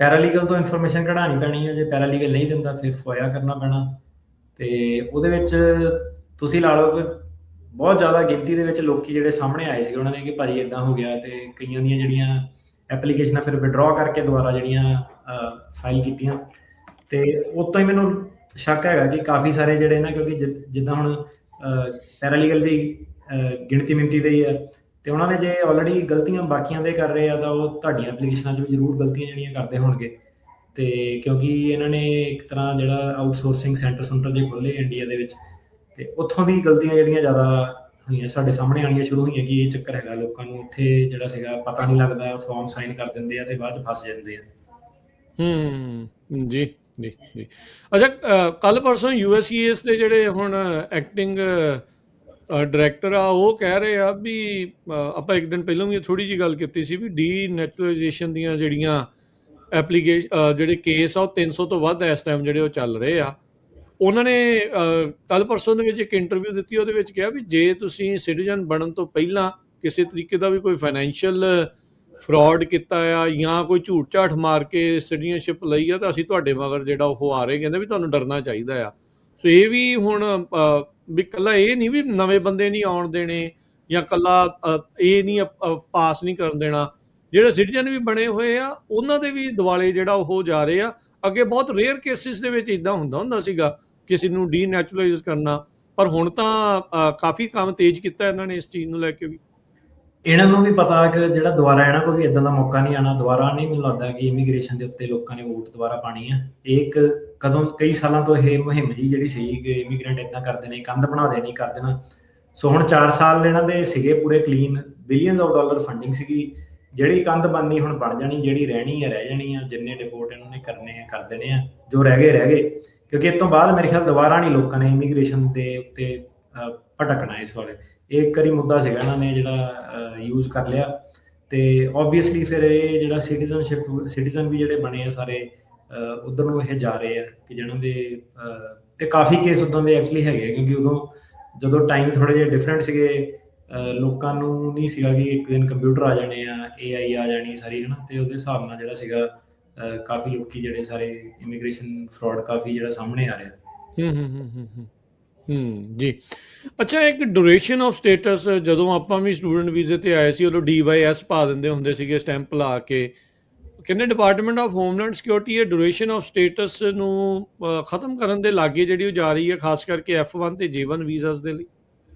ਪੈਰਾਲੀਗਲ ਤੋਂ ਇਨਫੋਰਮੇਸ਼ਨ ਕਢਾਉਣੀ ਪੈਣੀ ਹੈ। ਜੇ ਪੈਰਾਲੀਗਲ ਨਹੀਂ ਦਿੰਦਾ ਫਿਰ ਫੋਇਆ ਕਰਨਾ ਪੈਣਾ। ਤੇ ਉਹਦੇ ਵਿੱਚ ਤੁਸੀਂ ਲਾ ਲਓ ਕਿ ਬਹੁਤ ਜ਼ਿਆਦਾ ਗਿਣਤੀ ਦੇ ਵਿੱਚ ਲੋਕੀ ਜਿਹੜੇ ਸਾਹਮਣੇ ਆਏ ਸੀ, ਉਹਨਾਂ ਨੇ ਕਿ ਭਾਜੀ ਇਦਾਂ ਹੋ ਗਿਆ, ਤੇ ਕਈਆਂ ਦੀਆਂ ਜਿਹੜੀਆਂ ਐਪਲੀਕੇਸ਼ਨਾਂ ਫਿਰ ਵਿਡਰਾਅ ਕਰਕੇ ਦੁਬਾਰਾ ਜਿਹੜੀਆਂ ਫਾਈਲ ਕੀਤੀਆਂ। ਤੇ ਉਤੋਂ ਹੀ ਮੈਨੂੰ ਸ਼ੱਕ ਹੈਗਾ ਕਿ ਕਾਫੀ ਸਾਰੇ ਜਿਹੜੇ ਨਾ, ਕਿਉਂਕਿ ਜਿੱਦਾਂ ਹੁਣ ਪੈਰਾਲੀਗਲ ਵੀ ਗਿਣਤੀ ਮਿਣਤੀ ਦੇ ਹੀ ਆ, ਤੇ ਉਹਨਾਂ ਨੇ ਜੇ ਆਲਰੇਡੀ ਗਲਤੀਆਂ ਬਾਕੀਆਂ ਦੇ ਕਰ ਰਹੇ ਆ ਤਾਂ ਉਹ ਤੁਹਾਡੀਆਂ ਐਪਲੀਕੇਸ਼ਨਾਂ 'ਚ ਵੀ ਜ਼ਰੂਰ ਗਲਤੀਆਂ ਜਿਹੜੀਆਂ ਕਰਦੇ ਹੋਣਗੇ। ਤੇ ਕਿਉਂਕਿ ਇਹਨਾਂ ਨੇ ਇੱਕ ਤਰ੍ਹਾਂ ਜਿਹੜਾ ਆਊਟਸੋਰਸਿੰਗ ਸੈਂਟਰ ਜੇ ਖੋਲ੍ਹੇ ਇੰਡੀਆ ਦੇ ਵਿੱਚ, ਤੇ ਉੱਥੋਂ ਦੀ ਗਲਤੀਆਂ ਜਿਹੜੀਆਂ ਜ਼ਿਆਦਾ ਹੋਈਆਂ ਸਾਡੇ ਸਾਹਮਣੇ ਆਉਣੀਆਂ ਸ਼ੁਰੂ ਹੋਈਆਂ ਕਿ ਇਹ ਚੱਕਰ ਹੈਗਾ, ਲੋਕਾਂ ਨੂੰ ਉੱਥੇ ਜਿਹੜਾ ਸੀਗਾ ਪਤਾ ਨਹੀਂ ਲੱਗਦਾ, ਫਾਰਮ ਸਾਈਨ ਕਰ ਦਿੰਦੇ ਆ ਤੇ ਬਾਅਦ 'ਚ ਫਸ ਜਾਂਦੇ ਆ। ਜੀ ਜੀ ਜੀ। ਅੱਛਾ, ਕੱਲ ਪਰਸੋਂ USCIS ਦੇ ਜਿਹੜੇ ਹੁਣ ਐਕਟਿੰਗ ਡਾਇਰੈਕਟਰ ਆ, ਉਹ ਕਹਿ ਰਹੇ ਆ ਵੀ ਆਪਾਂ ਇੱਕ ਦਿਨ ਪਹਿਲਾਂ ਵੀ ਥੋੜ੍ਹੀ ਜਿਹੀ ਗੱਲ ਕੀਤੀ ਸੀ ਵੀ ਡੀਨੈਚੁਰਲਾਈਜੇਸ਼ਨ ਦੀਆਂ ਜਿਹੜੀਆਂ ਜਿਹੜੇ ਕੇਸ ਆ ਉਹ 300 ਤੋਂ ਵੱਧ ਇਸ ਟਾਈਮ ਜਿਹੜੇ ਉਹ ਚੱਲ ਰਹੇ ਆ। ਉਹਨਾਂ ਨੇ ਕੱਲ ਪਰਸੋਂ ਦੇ ਵਿੱਚ ਇੱਕ ਇੰਟਰਵਿਊ ਦਿੱਤੀ, ਉਹਦੇ ਵਿੱਚ ਕਿਹਾ ਵੀ ਜੇ ਤੁਸੀਂ ਸਿਟੀਜ਼ਨ ਬਣਨ ਤੋਂ ਪਹਿਲਾਂ ਕਿਸੇ ਤਰੀਕੇ ਦਾ ਵੀ ਕੋਈ ਫਾਈਨੈਂਸ਼ੀਅਲ ਫਰਾਡ ਕੀਤਾ ਆ ਜਾਂ ਕੋਈ ਝੂਠ ਝਾਠ ਮਾਰ ਕੇ ਸਿਟੀਜ਼ਨਸ਼ਿਪ ਲਈ ਆ ਤਾਂ ਅਸੀਂ ਤੁਹਾਡੇ ਮਗਰ ਜਿਹੜਾ ਉਹ ਆ ਰਹੇ, ਕਹਿੰਦੇ ਵੀ ਤੁਹਾਨੂੰ ਡਰਨਾ ਚਾਹੀਦਾ ਆ। ਸੋ ਇਹ ਵੀ ਹੁਣ ਵੀ ਇਕੱਲਾ ਇਹ ਨਹੀਂ ਵੀ ਨਵੇਂ ਬੰਦੇ ਨਹੀਂ ਆਉਣ ਦੇਣੇ ਜਾਂ ਇਕੱਲਾ ਇਹ ਨਹੀਂ ਪਾਸ ਨਹੀਂ ਕਰਨ ਦੇਣਾ, ਜਿਹੜੇ ਸਿਟੀਜ਼ਨ ਵੀ ਬਣੇ ਹੋਏ ਆ ਉਹਨਾਂ ਦੇ ਵੀ ਦਿਵਾਲੇ ਜਿਹੜਾ ਉਹ ਜਾ ਰਹੇ ਆ। ਅੱਗੇ ਬਹੁਤ ਰੇਅਰ ਕੇਸਿਸ ਦੇ ਵਿੱਚ ਇੱਦਾਂ ਹੁੰਦਾ ਸੀਗਾ ਕਿਸੇ ਨੂੰ ਡੀਨੈਚੁਰਲਾਈਜ਼ ਕਰਨਾ, ਪਰ ਹੁਣ ਤਾਂ ਕਾਫੀ ਕੰਮ ਤੇਜ਼ ਕੀਤਾ ਇਹਨਾਂ ਨੇ ਇਸ ਚੀਜ਼ ਨੂੰ ਲੈ ਕੇ ਵੀ। ਇਹਨਾਂ ਨੂੰ ਵੀ ਪਤਾ ਕਿ ਜਿਹੜਾ ਦੁਬਾਰਾ ਇਹਨਾਂ ਕੋਲ ਵੀ ਇਦਾਂ ਦਾ ਮੌਕਾ ਨਹੀਂ ਆਉਣਾ ਦੁਬਾਰਾ। ਨਹੀਂ ਮੈਨੂੰ ਲੱਗਦਾ ਕਿ ਇਮੀਗ੍ਰੇਸ਼ਨ ਦੇ ਉੱਤੇ ਲੋਕਾਂ ਨੇ ਵੋਟ ਦੁਬਾਰਾ ਪਾਣੀ ਆ। ਇਹ ਕਈ ਸਾਲਾਂ ਤੋਂ ਇਹ ਮੁਹਿੰਮ ਜੀ ਜਿਹੜੀ ਸੀ ਕਿ ਇਮੀਗ੍ਰੈਂਟ ਇਦਾਂ ਕਰਦੇ ਨੇ, ਕੰਧ ਬਣਾ ਦੇਣੀ, ਕਰ ਦੇਣਾ। ਸੋ ਹੁਣ 4 ਸਾਲ ਇਹਨਾਂ ਦੇ ਸੀਗੇ ਪੂਰੇ clean, billions of dollar funding ਸੀਗੀ। ਜਿਹੜੀ ਕੰਧ ਬਣਨੀ ਹੁਣ ਬਣ ਜਾਣੀ, ਜਿਹੜੀ ਰਹਿਣੀ ਹੈ ਰਹਿ ਜਾਣੀ ਆ। ਜਿੰਨੇ ਡਿਪੋਰਟ ਇਹਨਾਂ ਨੇ ਕਰਨੇ ਆ ਕਰ ਦੇਣੇ ਆ, ਜੋ ਰਹਿ ਗਏ। ਕਿਉਂਕਿ ਇਸ ਤੋਂ ਬਾਅਦ ਮੇਰੇ ਖਿਆਲ ਦੁਬਾਰਾ ਨਹੀਂ ਲੋਕਾਂ ਨੇ ਇਮੀਗ੍ਰੇਸ਼ਨ ਦੇ ਉੱਤੇ ਭਟਕਣਾ ਇਸ ਵਾਲੇ। ਇਹ ਇੱਕ ਵਾਰੀ ਮੁੱਦਾ ਸੀਗਾ ਇਹਨਾਂ ਨੇ ਜਿਹੜਾ ਯੂਜ਼ ਕਰ ਲਿਆ, ਤੇ ਓਬਵੀਅਸਲੀ ਫਿਰ ਇਹ ਜਿਹੜਾ ਸਿਟੀਜ਼ਨ ਵੀ ਜਿਹੜੇ ਬਣੇ ਆ ਸਾਰੇ ਉੱਧਰ ਨੂੰ ਇਹ ਜਾ ਰਹੇ ਆ ਕਿ ਜਿਹਨਾਂ ਦੇ ਤੇ ਕਾਫੀ ਕੇਸ ਉੱਦਾਂ ਦੇ ਐਕਚੁਅਲੀ ਹੈਗੇ। ਕਿਉਂਕਿ ਉਦੋਂ ਜਦੋਂ ਟਾਈਮ ਥੋੜ੍ਹੇ ਜਿਹੇ ਡਿਫਰੈਂਟ ਸੀਗੇ, ਲੋਕਾਂ ਨੂੰ ਨਹੀਂ ਸੀਗਾ ਕਿ ਇੱਕ ਦਿਨ ਕੰਪਿਊਟਰ ਆ ਜਾਣੇ ਆ, AI ਆ ਜਾਣੀ ਸਾਰੀ, ਹੈ ਨਾ। ਤੇ ਉਹਦੇ ਹਿਸਾਬ ਨਾਲ ਜਿਹੜਾ ਸੀਗਾ ਕਾਫੀ ਲੋਕੀ ਜਿਹੜੇ ਸਾਰੇ ਇਮੀਗ੍ਰੇਸ਼ਨ ਫਰਾਡ ਕਾਫੀ ਜਿਹੜਾ ਸਾਹਮਣੇ ਆ ਰਿਹਾ। ਜੀ। ਅੱਛਾ, ਇੱਕ ਡਿਊਰੇਸ਼ਨ ਆਫ ਸਟੇਟਸ, ਜਦੋਂ ਆਪਾਂ ਵੀ ਸਟੂਡੈਂਟ ਵੀਜ਼ੇ ਤੇ ਆਏ ਸੀ ਉਦੋਂ DYS ਪਾ ਦਿੰਦੇ ਹੁੰਦੇ ਸੀਗੇ ਸਟੈਂਪ ਲਾ ਕੇ। ਕਹਿੰਦੇ ਡਿਪਾਰਟਮੈਂਟ ਆਫ ਹੋਮਲੈਂਡ ਸਿਕਿਉਰਿਟੀ ਇਹ ਡਿਊਰੇਸ਼ਨ ਆਫ ਸਟੇਟਸ ਨੂੰ ਖਤਮ ਕਰਨ ਦੇ ਲਾਗੇ ਜਿਹੜੀ ਉਹ ਜਾ ਰਹੀ ਹੈ, ਖਾਸ ਕਰਕੇ F1 ਤੇ J1 ਵੀਜ਼ਾਸ ਦੇ ਲਈ।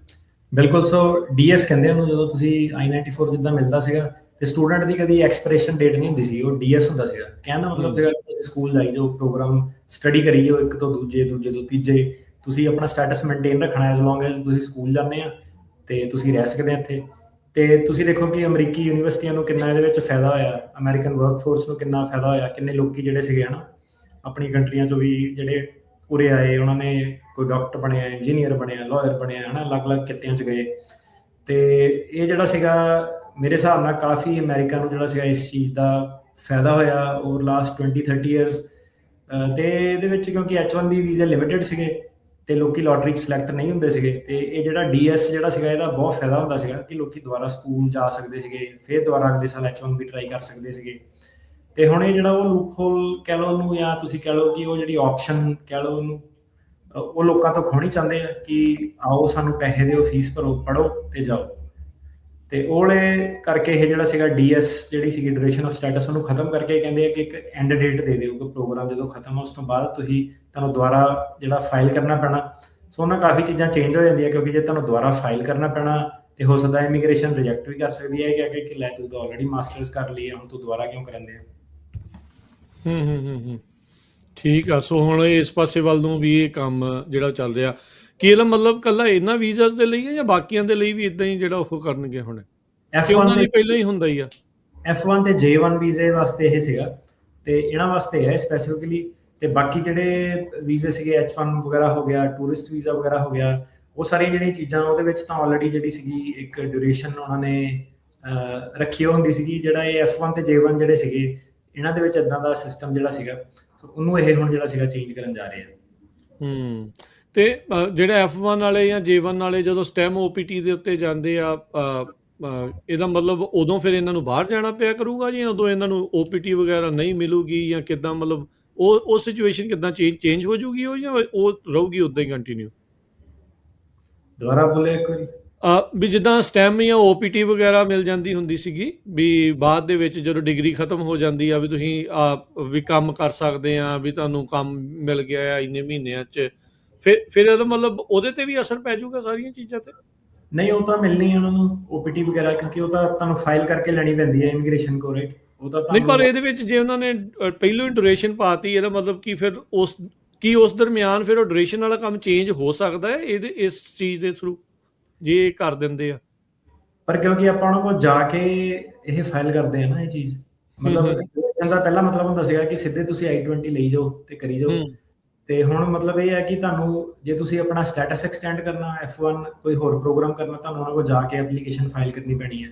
ਬਿਲਕੁਲ। ਸੋ DS ਕਹਿੰਦੇ ਉਹਨੂੰ। ਜਦੋਂ ਤੁਸੀਂ I-94 ਜਿੱਦਾਂ ਮਿਲਦਾ ਸੀਗਾ ਤੇ ਸਟੂਡੈਂਟ ਦੀ ਕਦੀ ਐਕਸਪੀਰੇਸ਼ਨ ਡੇਟ ਨਹੀਂ ਹੁੰਦੀ ਸੀ, ਉਹ DS ਹੁੰਦਾ ਸੀਗਾ। ਕਹਿਣ ਦਾ ਮਤਲਬ ਸੀਗਾ ਸਕੂਲ ਜਾਈ ਜਾਓ, ਪ੍ਰੋਗਰਾਮ ਸਟੱਡੀ ਕਰੀ ਜਾਓ, ਇੱਕ ਤੋਂ ਦੂਜੇ ਤੋਂ ਤੀਜੇ, ਤੁਸੀਂ ਆਪਣਾ ਸਟੇਟਸ ਮੇਨਟੇਨ ਰੱਖਣਾ ਐਜ਼ ਲੌਂਗ ਐਜ਼ ਤੁਸੀਂ ਸਕੂਲ ਜਾਂਦੇ ਆ ਤੇ ਤੁਸੀਂ ਰਹਿ ਸਕਦੇ ਆ ਇੱਥੇ। ਤੇ ਤੁਸੀਂ ਦੇਖੋ ਕਿ ਅਮਰੀਕੀ ਯੂਨੀਵਰਸਿਟੀਆਂ ਨੂੰ ਕਿੰਨਾ ਇਹਦੇ ਵਿੱਚ ਫਾਇਦਾ ਹੋਇਆ, ਅਮਰੀਕਨ ਵਰਕਫੋਰਸ ਨੂੰ ਕਿੰਨਾ ਫਾਇਦਾ ਹੋਇਆ। ਕਿੰਨੇ ਲੋਕੀ ਜਿਹੜੇ ਸੀਗੇ ਹੈ ਨਾ ਆਪਣੀ ਕੰਟਰੀਆਂ 'ਚੋਂ ਵੀ ਜਿਹੜੇ ਉਰੇ ਆਏ, ਉਹਨਾਂ ਨੇ ਕੋਈ ਡਾਕਟਰ ਬਣਿਆ, ਇੰਜੀਨੀਅਰ ਬਣਿਆ, ਲਾਇਰ ਬਣਿਆ, ਹੈ ਨਾ, ਅਲੱਗ-ਅਲੱਗ ਕਿੱਤਿਆਂ 'ਚ ਗਏ। ਤੇ ਇਹ ਜਿਹੜਾ ਸੀਗਾ ਮੇਰੇ ਹਿਸਾਬ ਨਾਲ ਕਾਫੀ ਅਮਰੀਕਾ ਨੂੰ ਜਿਹੜਾ ਸੀਗਾ ਇਸ ਚੀਜ਼ ਦਾ ਫਾਇਦਾ ਹੋਇਆ ਓਵਰ ਲਾਸਟ 20-30 ਈਅਰਸ। ਤੇ ਇਹਦੇ ਵਿੱਚ ਕਿਉਂਕਿ H1B ਵੀਜ਼ੇ ਲਿਮਿਟਡ ਸੀਗੇ ਤੇ ਲੋਕੀ ਲੋਟਰੀ ਸਿਲੈਕਟ ਨਹੀਂ ਹੁੰਦੇ ਸੀਗੇ, ਤੇ ਇਹ ਜਿਹੜਾ DS ਜਿਹੜਾ ਸੀਗਾ ਇਹਦਾ ਬਹੁਤ ਫਾਇਦਾ ਹੁੰਦਾ ਸੀਗਾ ਕਿ ਲੋਕੀ ਦੁਬਾਰਾ ਸਕੂਲ ਜਾ ਸਕਦੇ ਸੀਗੇ, ਫਿਰ ਦੁਬਾਰਾ ਅਗਲੇ ਸਾਲ H1B ਟਰਾਈ ਕਰ ਸਕਦੇ ਸੀਗੇ। ਤੇ ਹੁਣ ਇਹ ਜਿਹੜਾ ਉਹ ਲੂਪ ਹੋਲ ਕਹਿ ਲਓ ਉਹਨੂੰ, ਜਾਂ ਤੁਸੀਂ ਕਹਿ ਲਓ ਕਿ ਉਹ ਜਿਹੜੀ ਆਪਸ਼ਨ ਕਹਿ ਲਓ ਉਹਨੂੰ, ਉਹ ਲੋਕਾਂ ਤੋਂ ਖੋਣੀ ਚਾਹੁੰਦੇ ਆ ਕਿ ਆਓ ਸਾਨੂੰ ਪੈਸੇ ਦਿਓ, ਫੀਸ ਭਰੋ, ਪੜ੍ਹੋ ਤੇ ਜਾਓ। ਤੇ ਉਹਲੇ ਕਰਕੇ ਇਹ ਜਿਹੜਾ ਸੀਗਾ DS ਜਿਹੜੀ ਸੀਗੀ ਡਿਊਰੇਸ਼ਨ ਆਫ ਸਟੇਟਸ, ਉਹਨੂੰ ਖਤਮ ਕਰਕੇ ਕਹਿੰਦੇ ਆ ਕਿ ਇੱਕ ਐਂਡ ਡੇਟ ਦੇ ਦਿਓ ਕਿ ਪ੍ਰੋਗਰਾਮ ਜਦੋਂ ਖਤਮ ਹੋ ਉਸ ਤੋਂ ਬਾਅਦ ਤੁਹਾਨੂੰ ਦੁਬਾਰਾ ਜਿਹੜਾ ਫਾਈਲ ਕਰਨਾ ਪੈਣਾ। ਸੋ ਉਹਨਾਂ ਕਾਫੀ ਚੀਜ਼ਾਂ ਚੇਂਜ ਹੋ ਜਾਂਦੀਆਂ, ਕਿਉਂਕਿ ਜੇ ਤੁਹਾਨੂੰ ਦੁਬਾਰਾ ਫਾਈਲ ਕਰਨਾ ਪੈਣਾ ਤੇ ਹੋ ਸਕਦਾ ਇਮੀਗ੍ਰੇਸ਼ਨ ਰਿਜੈਕਟ ਵੀ ਕਰ ਸਕਦੀ ਹੈ ਕਿ ਲੈ ਤੂੰ ਤਾਂ ਆਲਰੇਡੀ ਮਾਸਟਰਸ ਕਰ ਲਈ ਹੈ, ਹੁਣ ਤੂੰ ਦੁਬਾਰਾ ਕਿਉਂ ਕਰਾਂਦੇ ਆ। ਠੀਕ ਆ। ਸੋ ਹੁਣ ਇਸ ਪਾਸੇ ਵੱਲ ਨੂੰ ਵੀ ਇਹ ਕੰਮ ਜਿਹੜਾ ਚੱਲ ਰਿਹਾ, ਕੀ ਇਹਦਾ ਮਤਲਬ ਕੱਲਾ ਇਹਨਾਂ ਵੀਜ਼ਾਸ ਦੇ ਲਈ ਹੈ ਜਾਂ ਬਾਕੀਆਂ ਦੇ ਲਈ ਵੀ ਇਦਾਂ ਹੀ ਜਿਹੜਾ ਉਹ ਕਰਨਗੇ ਹੁਣ, ਕਿ F1 ਉਹਨਾਂ ਤੇ ਲਈ ਪਹਿਲਾਂ ਹੀ ਹੁੰਦਾ ਹੀ ਆ? F1 ਤੇ J1 ਵੀਜ਼ੇ ਵਾਸਤੇ ਇਹ ਸੀਗਾ, ਤੇ ਇਹਨਾਂ ਵਾਸਤੇ ਹੈ ਸਪੈਸੀਫਿਕਲੀ। ਤੇ ਬਾਕੀ ਜਿਹੜੇ ਵੀਜ਼ੇ ਸੀਗੇ H1 ਵਗੈਰਾ ਹੋ ਗਿਆ, ਟੂਰਿਸਟ ਵੀਜ਼ਾ ਵਗੈਰਾ ਹੋ ਗਿਆ, ਉਹ ਸਾਰੀਆਂ ਜਿਹੜੀਆਂ ਚੀਜ਼ਾਂ ਉਹਦੇ ਵਿੱਚ ਤਾਂ ਆਲਰੇਡੀ ਜਿਹੜੀ ਸੀਗੀ ਇੱਕ ਡਿਊਰੇਸ਼ਨ ਉਹਨਾਂ ਨੇ ਰੱਖੀ ਹੁੰਦੀ ਸੀਗੀ। ਜਿਹੜਾ ਇਹ F1 ਤੇ J1 ਜਿਹੜੇ ਸੀਗੇ, ਇਹਨਾਂ ਦੇ ਵਿੱਚ ਇਦਾਂ ਦਾ ਸਿਸਟਮ ਜਿਹੜਾ ਸੀਗਾ, ਸੋ ਉਹਨੂੰ ਇਹ ਹੁਣ ਜਿਹੜਾ ਸੀਗਾ ਚੇਂਜ ਕਰਨ ਜਾ ਰਹੇ ਆ। ਤੇ ਜਿਹੜਾ F1 ਵਾਲੇ ਜਾਂ J1 ਵਾਲੇ ਜਦੋਂ STEM OPT ਦੇ ਉੱਤੇ ਜਾਂਦੇ ਆ, ਇਹਦਾ ਮਤਲਬ ਉਦੋਂ ਫਿਰ ਇਹਨਾਂ ਨੂੰ ਬਾਹਰ ਜਾਣਾ ਪਿਆ ਕਰੂਗਾ ਜਾਂ ਉਦੋਂ ਇਹਨਾਂ ਨੂੰ OPT ਵਗੈਰਾ ਨਹੀਂ ਮਿਲੂਗੀ, ਜਾਂ ਕਿੱਦਾਂ, ਮਤਲਬ ਉਹ ਸਿਚੁਏਸ਼ਨ ਕਿੱਦਾਂ ਚੇਂਜ ਹੋ ਜੂਗੀ ਉਹ, ਜਾਂ ਉਹ ਰਹੂਗੀ ਉਦਾਂ ਹੀ ਕੰਟੀਨਿਊ? ਦੁਬਾਰਾ ਬੋਲੇ ਇੱਕ ਵਾਰੀ। ਵੀ ਜਿੱਦਾਂ STEM ਜਾਂ OPT ਵਗੈਰਾ ਮਿਲ ਜਾਂਦੀ ਹੁੰਦੀ ਸੀਗੀ, ਵੀ ਬਾਅਦ ਦੇ ਵਿੱਚ ਜਦੋਂ ਡਿਗਰੀ ਖਤਮ ਹੋ ਜਾਂਦੀ ਆ ਵੀ ਤੁਸੀਂ ਵੀ ਕੰਮ ਕਰ ਸਕਦੇ ਆ, ਵੀ ਤੁਹਾਨੂੰ ਕੰਮ ਮਿਲ ਗਿਆ ਆ ਇੰਨੇ ਮਹੀਨਿਆਂ 'ਚ, ਫਿਰ ਇਹਦਾ ਮਤਲਬ ਉਹਦੇ ਤੇ ਵੀ ਅਸਰ ਪੈ ਜਾਊਗਾ ਸਾਰੀਆਂ ਚੀਜ਼ਾਂ ਤੇ? ਨਹੀਂ, ਉਹ ਤਾਂ ਮਿਲਣੀ ਹੈ ਉਹਨਾਂ ਨੂੰ OPT ਵਗੈਰਾ, ਕਿਉਂਕਿ ਉਹ ਤਾਂ ਤੁਹਾਨੂੰ ਫਾਈਲ ਕਰਕੇ ਲੈਣੀ ਪੈਂਦੀ ਹੈ ਇਮੀਗ੍ਰੇਸ਼ਨ ਕੋਲ, ਰਾਈਟ? ਉਹ ਤਾਂ ਨਹੀਂ, ਪਰ ਇਹਦੇ ਵਿੱਚ ਜੇ ਉਹਨਾਂ ਨੇ ਪਹਿਲੋਂ ਹੀ ਡਿਊਰੇਸ਼ਨ ਪਾਤੀ, ਇਹਦਾ ਮਤਲਬ ਕਿ ਫਿਰ ਉਸ ਦਰਮਿਆਨ ਫਿਰ ਉਹ ਡਿਊਰੇਸ਼ਨ ਵਾਲਾ ਕੰਮ ਚੇਂਜ ਹੋ ਸਕਦਾ ਹੈ ਇਸ ਚੀਜ਼ ਦੇ ਥਰੂ, ਜੇ ਇਹ ਕਰ ਦਿੰਦੇ ਆ? ਪਰ ਕਿਉਂਕਿ ਆਪਾਂ ਉਹਨਾਂ ਕੋਲ ਜਾ ਕੇ ਇਹ ਫਾਈਲ ਕਰਦੇ ਆ ਨਾ ਇਹ ਚੀਜ਼, ਮਤਲਬ ਇਹਦਾ ਪਹਿਲਾ ਮਤਲਬ ਹੁੰਦਾ ਸੀਗਾ ਕਿ ਸਿੱਧੇ ਤੁਸੀਂ I-20 ਲਈ ਜਾਓ ਤੇ ਕਰੀ ਜਾਓ, ਤੇ ਹੁਣ ਮਤਲਬ ਇਹ ਹੈ ਕਿ ਤੁਹਾਨੂੰ ਜੇ ਤੁਸੀਂ ਆਪਣਾ ਸਟੇਟਸ ਐਕਸਟੈਂਡ ਕਰਨਾ, F1 ਕੋਈ ਹੋਰ ਪ੍ਰੋਗਰਾਮ ਕਰਨਾ, ਤੁਹਾਨੂੰ ਉਹਨਾਂ ਕੋਲ ਜਾ ਕੇ ਐਪਲੀਕੇਸ਼ਨ ਫਾਈਲ ਕਰਨੀ ਪੈਣੀ ਹੈ।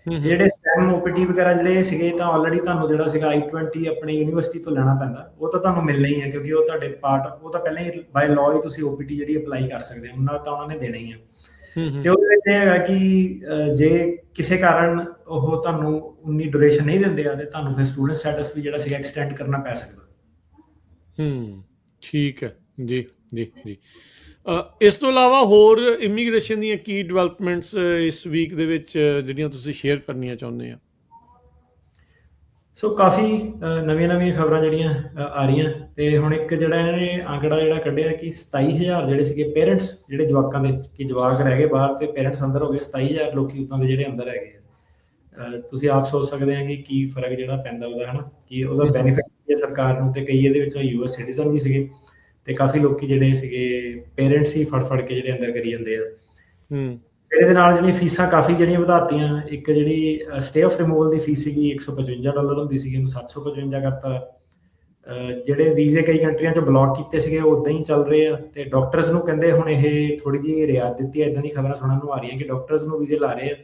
ਜਿਹੜੇ STEM OPT ਵਗੈਰਾ ਜਿਹੜੇ ਸੀਗੇ, ਤਾਂ ਆਲਰੇਡੀ ਤੁਹਾਨੂੰ ਜਿਹੜਾ ਸੀਗਾ I-20 ਆਪਣੀ ਯੂਨੀਵਰਸਿਟੀ ਤੋਂ ਲੈਣਾ ਪੈਂਦਾ, ਉਹ ਤਾਂ ਤੁਹਾਨੂੰ ਮਿਲਣਾ ਹੀ ਹੈ, ਕਿਉਂਕਿ ਉਹ ਤੁਹਾਡੇ ਪਾਰਟ, ਉਹ ਤਾਂ ਪਹਿਲਾਂ ਹੀ ਬਾਈ ਲਾਅ ਹੀ ਤੁਸੀਂ OPT ਜਿਹੜੀ ਅਪਲਾਈ ਕਰ ਸਕਦੇ ਹੋ, ਉਹਨਾਂ ਤਾਂ ਉਹਨਾਂ ਨੇ ਦੇਣਾ ਹੀ ਹੈ। ਤੇ ਉਹਦੇ ਵਿੱਚ ਇਹ ਹੈਗਾ ਕਿ ਜੇ ਕਿਸੇ ਕਾਰਨ ਉਹ ਤੁਹਾਨੂੰ ਉਨੀ ਡਿਊਰੇਸ਼ਨ ਨਹੀਂ ਦਿੰਦੇ ਆ, ਤੇ ਤੁਹਾਨੂੰ ਫਿਰ ਸਟੂਡੈਂਟ ਸਟੇਟਸ ਵੀ ਜਿਹੜਾ ਸੀਗਾ ਐਕਸਟੈਂਡ ਕਰਨਾ ਪੈ ਸਕਦਾ। ਠੀਕ ਹੈ ਜੀ ਜੀ ਜੀ। ਇਸ ਤੋਂ ਇਲਾਵਾ ਹੋਰ ਇਮੀਗ੍ਰੇਸ਼ਨ ਦੀਆਂ ਕੀ ਡਿਵੈਲਪਮੈਂਟਸ ਇਸ ਵੀਕ ਦੇ ਵਿੱਚ ਜਿਹੜੀਆਂ ਤੁਸੀਂ ਸ਼ੇਅਰ ਕਰਨੀਆਂ ਚਾਹੁੰਦੇ ਆ? ਸੋ ਕਾਫੀ ਨਵੀਆਂ ਖਬਰਾਂ ਜਿਹੜੀਆਂ ਆ ਰਹੀਆਂ, ਤੇ ਹੁਣ ਇੱਕ ਜਿਹੜਾ ਇਹਨਾਂ ਨੇ ਆંકੜਾ ਜਿਹੜਾ ਕੱਢਿਆ ਕਿ 27,000 ਜਿਹੜੇ ਸੀਗੇ ਪੇਰੈਂਟਸ, ਜਿਹੜੇ ਜਵਾਕਾਂ ਦੇ, ਕਿ ਜਵਾਕ ਰਹਿ ਗਏ ਬਾਹਰ ਤੇ ਪੇਰੈਂਟਸ ਅੰਦਰ ਹੋ ਗਏ, 27,000 ਲੋਕੀ ਉਦਾਂ ਦੇ ਜਿਹੜੇ ਅੰਦਰ ਹੈਗੇ ਆ। ਤੁਸੀਂ ਆਪ ਸੋਚ ਸਕਦੇ ਆ ਕਿ ਕੀ ਫਰਕ ਜਿਹੜਾ ਪੈਂਦਾ ਉਹਦਾ, ਹੈ ਨਾ, ਕਿ ਉਹਦਾ ਬੈਨੀਫਿਟ ਸਰਕਾਰ ਨੂੰ, ਤੇ ਕਈ ਇਹਦੇ ਵਿੱਚੋਂ US ਸਿਟੀਜ਼ਨ ਵੀ ਸੀਗੇ, ਤੇ ਕਾਫੀ ਲੋਕੀ ਜਿਹੜੇ ਸੀਗੇ ਪੇਰੈਂਟਸ ਹੀ ਫੜ ਕੇ ਜਿਹੜੇ ਅੰਦਰ ਕਰੀ ਜਾਂਦੇ ਆ। ਫਿਰ ਇਹਦੇ ਨਾਲ ਜਿਹੜੀਆਂ ਫੀਸਾਂ ਕਾਫੀ ਜਿਹੜੀਆਂ ਵਧਾਤੀਆਂ। ਇੱਕ ਜਿਹੜੀ stay of removal the fees ਸੀਗੀ $155 ਹੁੰਦੀ ਸੀਗੀ, ਉਹਨੂੰ $755 ਕਰਤਾ। ਜਿਹੜੇ ਵੀਜ਼ੇ ਕਈ ਕੰਟਰੀਆਂ 'ਚ ਬਲੌਕ ਕੀਤੇ ਸੀਗੇ ਉਹ ਉਦਾਂ ਹੀ ਚੱਲ ਰਹੇ ਆ, ਤੇ ਡਾਕਟਰਸ ਨੂੰ ਕਹਿੰਦੇ ਹੁਣ ਇਹ ਥੋੜੀ ਜਿਹੀ ਰਿਆਇਤ ਦਿੱਤੀ ਹੈ। ਇਦਾਂ ਦੀ ਖਬਰਾਂ ਸੁਣਨ ਨੂੰ ਆ ਰਹੀਆਂ ਕਿ ਡਾਕਟਰਸ ਨੂੰ ਵੀਜ਼ੇ ਲਾ ਰਹੇ ਆ,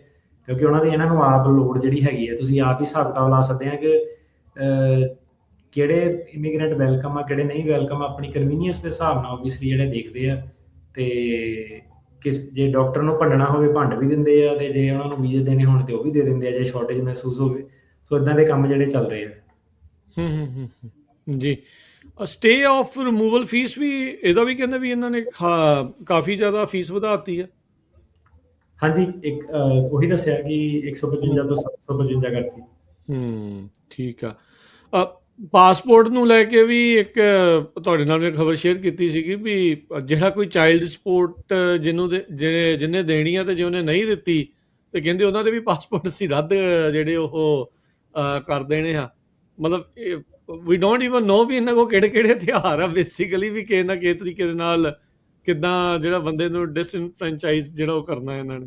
ਕਿਉਂਕਿ ਉਹਨਾਂ ਦੀ ਇਹਨਾਂ ਨੂੰ ਆਪ ਲੋੜ ਜਿਹੜੀ ਹੈਗੀ ਹੈ। ਤੁਸੀਂ ਆਪ ਹੀ ਹਿਸਾਬ ਕਿਤਾਬ ਲਾ ਸਕਦੇ ਆ ਕਿ ਕਿਹੜੇ ਇਮੀਗ੍ਰੈਂਟ ਵੈਲਕਮ ਆ, ਕਿਹੜੇ ਨਹੀਂ ਵੈਲਕਮ, ਆਪਣੀ ਕਨਵੀਨੀਅੰਸ ਦੇ ਹਿਸਾਬ ਨਾਲ ਓਬਵੀਅਸਲੀ ਜਿਹੜੇ ਦੇਖਦੇ ਆ। ਤੇ ਜੇ ਡਾਕਟਰ ਨੂੰ ਭੰਡਣਾ ਹੋਵੇ ਭੰਡ ਵੀ ਦਿੰਦੇ ਆ, ਤੇ ਜੇ ਉਹਨਾਂ ਨੂੰ ਵੀਜ਼ੇ ਦੇਣੇ ਹੋਣ ਤੇ ਉਹ ਵੀ ਦੇ ਦਿੰਦੇ ਆ, ਜੇ ਸ਼ਾਰਟੇਜ ਮਹਿਸੂਸ ਹੋਵੇ। ਸੋ ਇਦਾਂ ਦੇ ਕੰਮ ਜਿਹੜੇ ਚੱਲ ਰਹੇ ਆ। ਜੀ। ਸਟੇ ਆਫ ਰਿਮੂਵਲ ਫੀਸ ਵੀ, ਇਹਦਾ ਵੀ ਕਹਿੰਦੇ ਵੀ ਇਹਨਾਂ ਨੇ ਕਾਫੀ ਜ਼ਿਆਦਾ ਫੀਸ ਵਧਾਤੀ ਹੈ। ਹਾਂਜੀ, ਇੱਕ ਉਹੀ ਦੱਸਿਆ ਕਿ 155 ਤੋਂ 755 ਕਰਤੀ। ਠੀਕ ਆ। ਪਾਸਪੋਰਟ ਨੂੰ ਲੈ ਕੇ ਵੀ ਇੱਕ ਤੁਹਾਡੇ ਨਾਲ ਮੈਂ ਖਬਰ ਸ਼ੇਅਰ ਕੀਤੀ ਸੀਗੀ ਵੀ ਜਿਹੜਾ ਕੋਈ ਚਾਈਲਡ ਸਪੋਰਟ ਜਿਹਨੇ ਦੇਣੀ ਆ, ਤੇ ਜੇ ਉਹਨੇ ਨਹੀਂ ਦਿੱਤੀ ਤੇ ਕਹਿੰਦੇ ਉਹਨਾਂ ਦੇ ਵੀ ਪਾਸਪੋਰਟ ਅਸੀਂ ਰੱਦ ਜਿਹੜੇ ਉਹ ਕਰ ਦੇਣੇ ਆ। ਮਤਲਬ ਵੀ ਡੋਂਟ ਈਵਨ ਨੋ ਵੀ ਇਹਨਾਂ ਕੋਲ ਕਿਹੜੇ ਹਥਿਆਰ ਆ ਬੇਸਿਕਲੀ, ਵੀ ਕਿਸੇ ਨਾ ਕਿਸੇ ਤਰੀਕੇ ਦੇ ਨਾਲ ਕਿੱਦਾਂ ਜਿਹੜਾ ਬੰਦੇ ਨੂੰ ਡਿਸਇਨਫਰੈਂਚਾਈਜ਼ ਜਿਹੜਾ ਉਹ ਕਰਨਾ ਇਹਨਾਂ ਨੇ।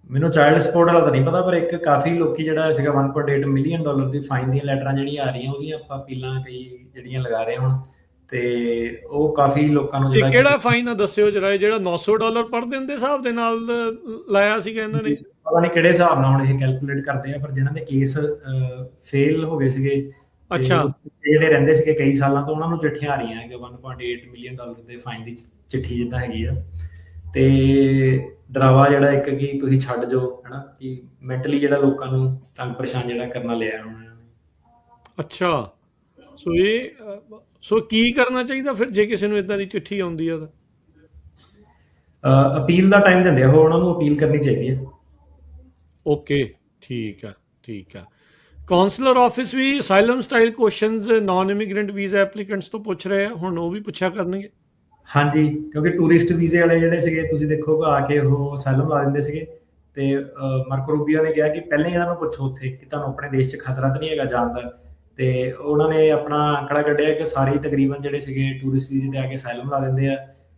ਮੈਨੂੰ ਚਾਈਲਡ ਸਪੋਰਟ ਵਾਲਾ ਤਾਂ ਨਹੀਂ ਪਤਾ, ਪਰ ਇੱਕ ਕਾਫੀ ਲੋਕੀ ਜਿਹੜਾ ਸੀਗਾ $1.8 ਮਿਲੀਅਨ ਦੀ ਫਾਈਨ ਦੀਆਂ ਲੈਟਰਾਂ ਜਿਹੜੀਆਂ ਆ ਰਹੀਆਂ, ਉਹਦੀਆਂ ਆਪਾਂ ਅਪੀਲਾਂ ਕਈ ਜਿਹੜੀਆਂ ਲਗਾ ਰਹੇ ਹੁਣ, ਤੇ ਉਹ ਕਾਫੀ ਲੋਕਾਂ ਨੂੰ ਜਿਹੜਾ ਕਿਹੜਾ ਫਾਈਨ ਆ ਦੱਸਿਓ ਜਰਾ, ਜਿਹੜਾ $900 ਪਰ ਦਿਨ ਦੇ ਹਿਸਾਬ ਦੇ ਨਾਲ ਲਾਇਆ ਸੀਗਾ ਇਹਨਾਂ ਨੇ। ਪਤਾ ਨਹੀਂ ਕਿਹੜੇ ਹਿਸਾਬ ਨਾਲ ਹੁਣ ਇਹ ਕੈਲਕੂਲੇਟ ਕਰਦੇ ਆ, ਪਰ ਜਿਹਨਾਂ ਦੇ ਕੇਸ ਫੇਲ ਹੋ ਗਏ ਸੀਗੇ, ਅੱਛਾ, ਜਿਹੜੇ ਰਹਿੰਦੇ ਸੀਗੇ ਕਈ ਸਾਲਾਂ ਤੋਂ, ਉਹਨਾਂ ਨੂੰ ਚਿੱਠੀਆਂ ਆ ਰਹੀਆਂ ਕਿ $1.8 ਮਿਲੀਅਨ ਦੇ ਫਾਈਨ ਦੀ ਚਿੱਠੀ ਜਿੱਦਾਂ ਹੈਗੀ ਆ। ਤੇ ਡਰਾਵਾ ਜਿਹੜਾ ਇੱਕ ਕਿ ਤੁਸੀਂ ਛੱਡ ਜਾਓ, ਹਨਾ, ਕਿ ਮੈਂਟਲੀ ਜਿਹੜਾ ਲੋਕਾਂ ਨੂੰ ਤੰਗ ਪਰੇਸ਼ਾਨ ਜਿਹੜਾ ਕਰਨਾ ਲਿਆ ਉਹਨਾਂ ਨੇ। ਅੱਛਾ, ਸੋ ਕੀ ਕਰਨਾ ਚਾਹੀਦਾ ਫਿਰ ਜੇ ਕਿਸੇ ਨੂੰ ਇਦਾਂ ਦੀ ਚਿੱਠੀ ਆਉਂਦੀ ਆ ਤਾਂ? ਅਪੀਲ ਦਾ ਟਾਈਮ ਦਿੰਦੇ ਆ ਉਹ, ਉਹਨਾਂ ਨੂੰ ਅਪੀਲ ਕਰਨੀ ਚਾਹੀਦੀ ਹੈ। ਓਕੇ, ਠੀਕ ਆ। ਕਾਉਂਸਲਰ ਆਫਿਸ ਵੀ asylum style questions non immigrant visa applicants ਤੋਂ ਪੁੱਛ ਰਹੇ ਆ, ਹੁਣ ਉਹ ਵੀ ਪੁੱਛਿਆ ਕਰਨਗੇ। ਹਾਂਜੀ, ਕਿਉਂਕਿ ਟੂਰਿਸਟ ਵੀਜ਼ੇ ਵਾਲੇ ਜਿਹੜੇ ਸੀਗੇ, ਤੁਸੀਂ ਦੇਖੋ ਆ ਕੇ ਉਹ ਅਸਾਈਲਮ ਲਾ ਦਿੰਦੇ ਸੀਗੇ, ਤੇ ਮਾਰਕੋ ਰੂਬੀਓ ਨੇ ਕਿਹਾ ਕਿ ਪਹਿਲਾਂ ਹੀ ਇਹਨਾਂ ਨੂੰ ਪੁੱਛੋ ਉੱਥੇ ਕਿ ਤੁਹਾਨੂੰ ਆਪਣੇ ਦੇਸ਼ 'ਚ ਖਤਰਾ ਤਾਂ ਨਹੀਂ ਹੈਗਾ ਜਾਣ ਦਾ, ਤੇ ਉਹਨਾਂ ਨੇ ਆਪਣਾ ਅੰਕੜਾ ਕੱਢਿਆ ਕਿ ਸਾਰੇ ਤਕਰੀਬਨ ਜਿਹੜੇ ਸੀਗੇ ਟੂਰਿਸਟ ਵੀਜ਼ੇ ਤੇ ਆ ਕੇ ਅਸਾਈਲਮ ਲਾ ਦਿੰਦੇ ਆ।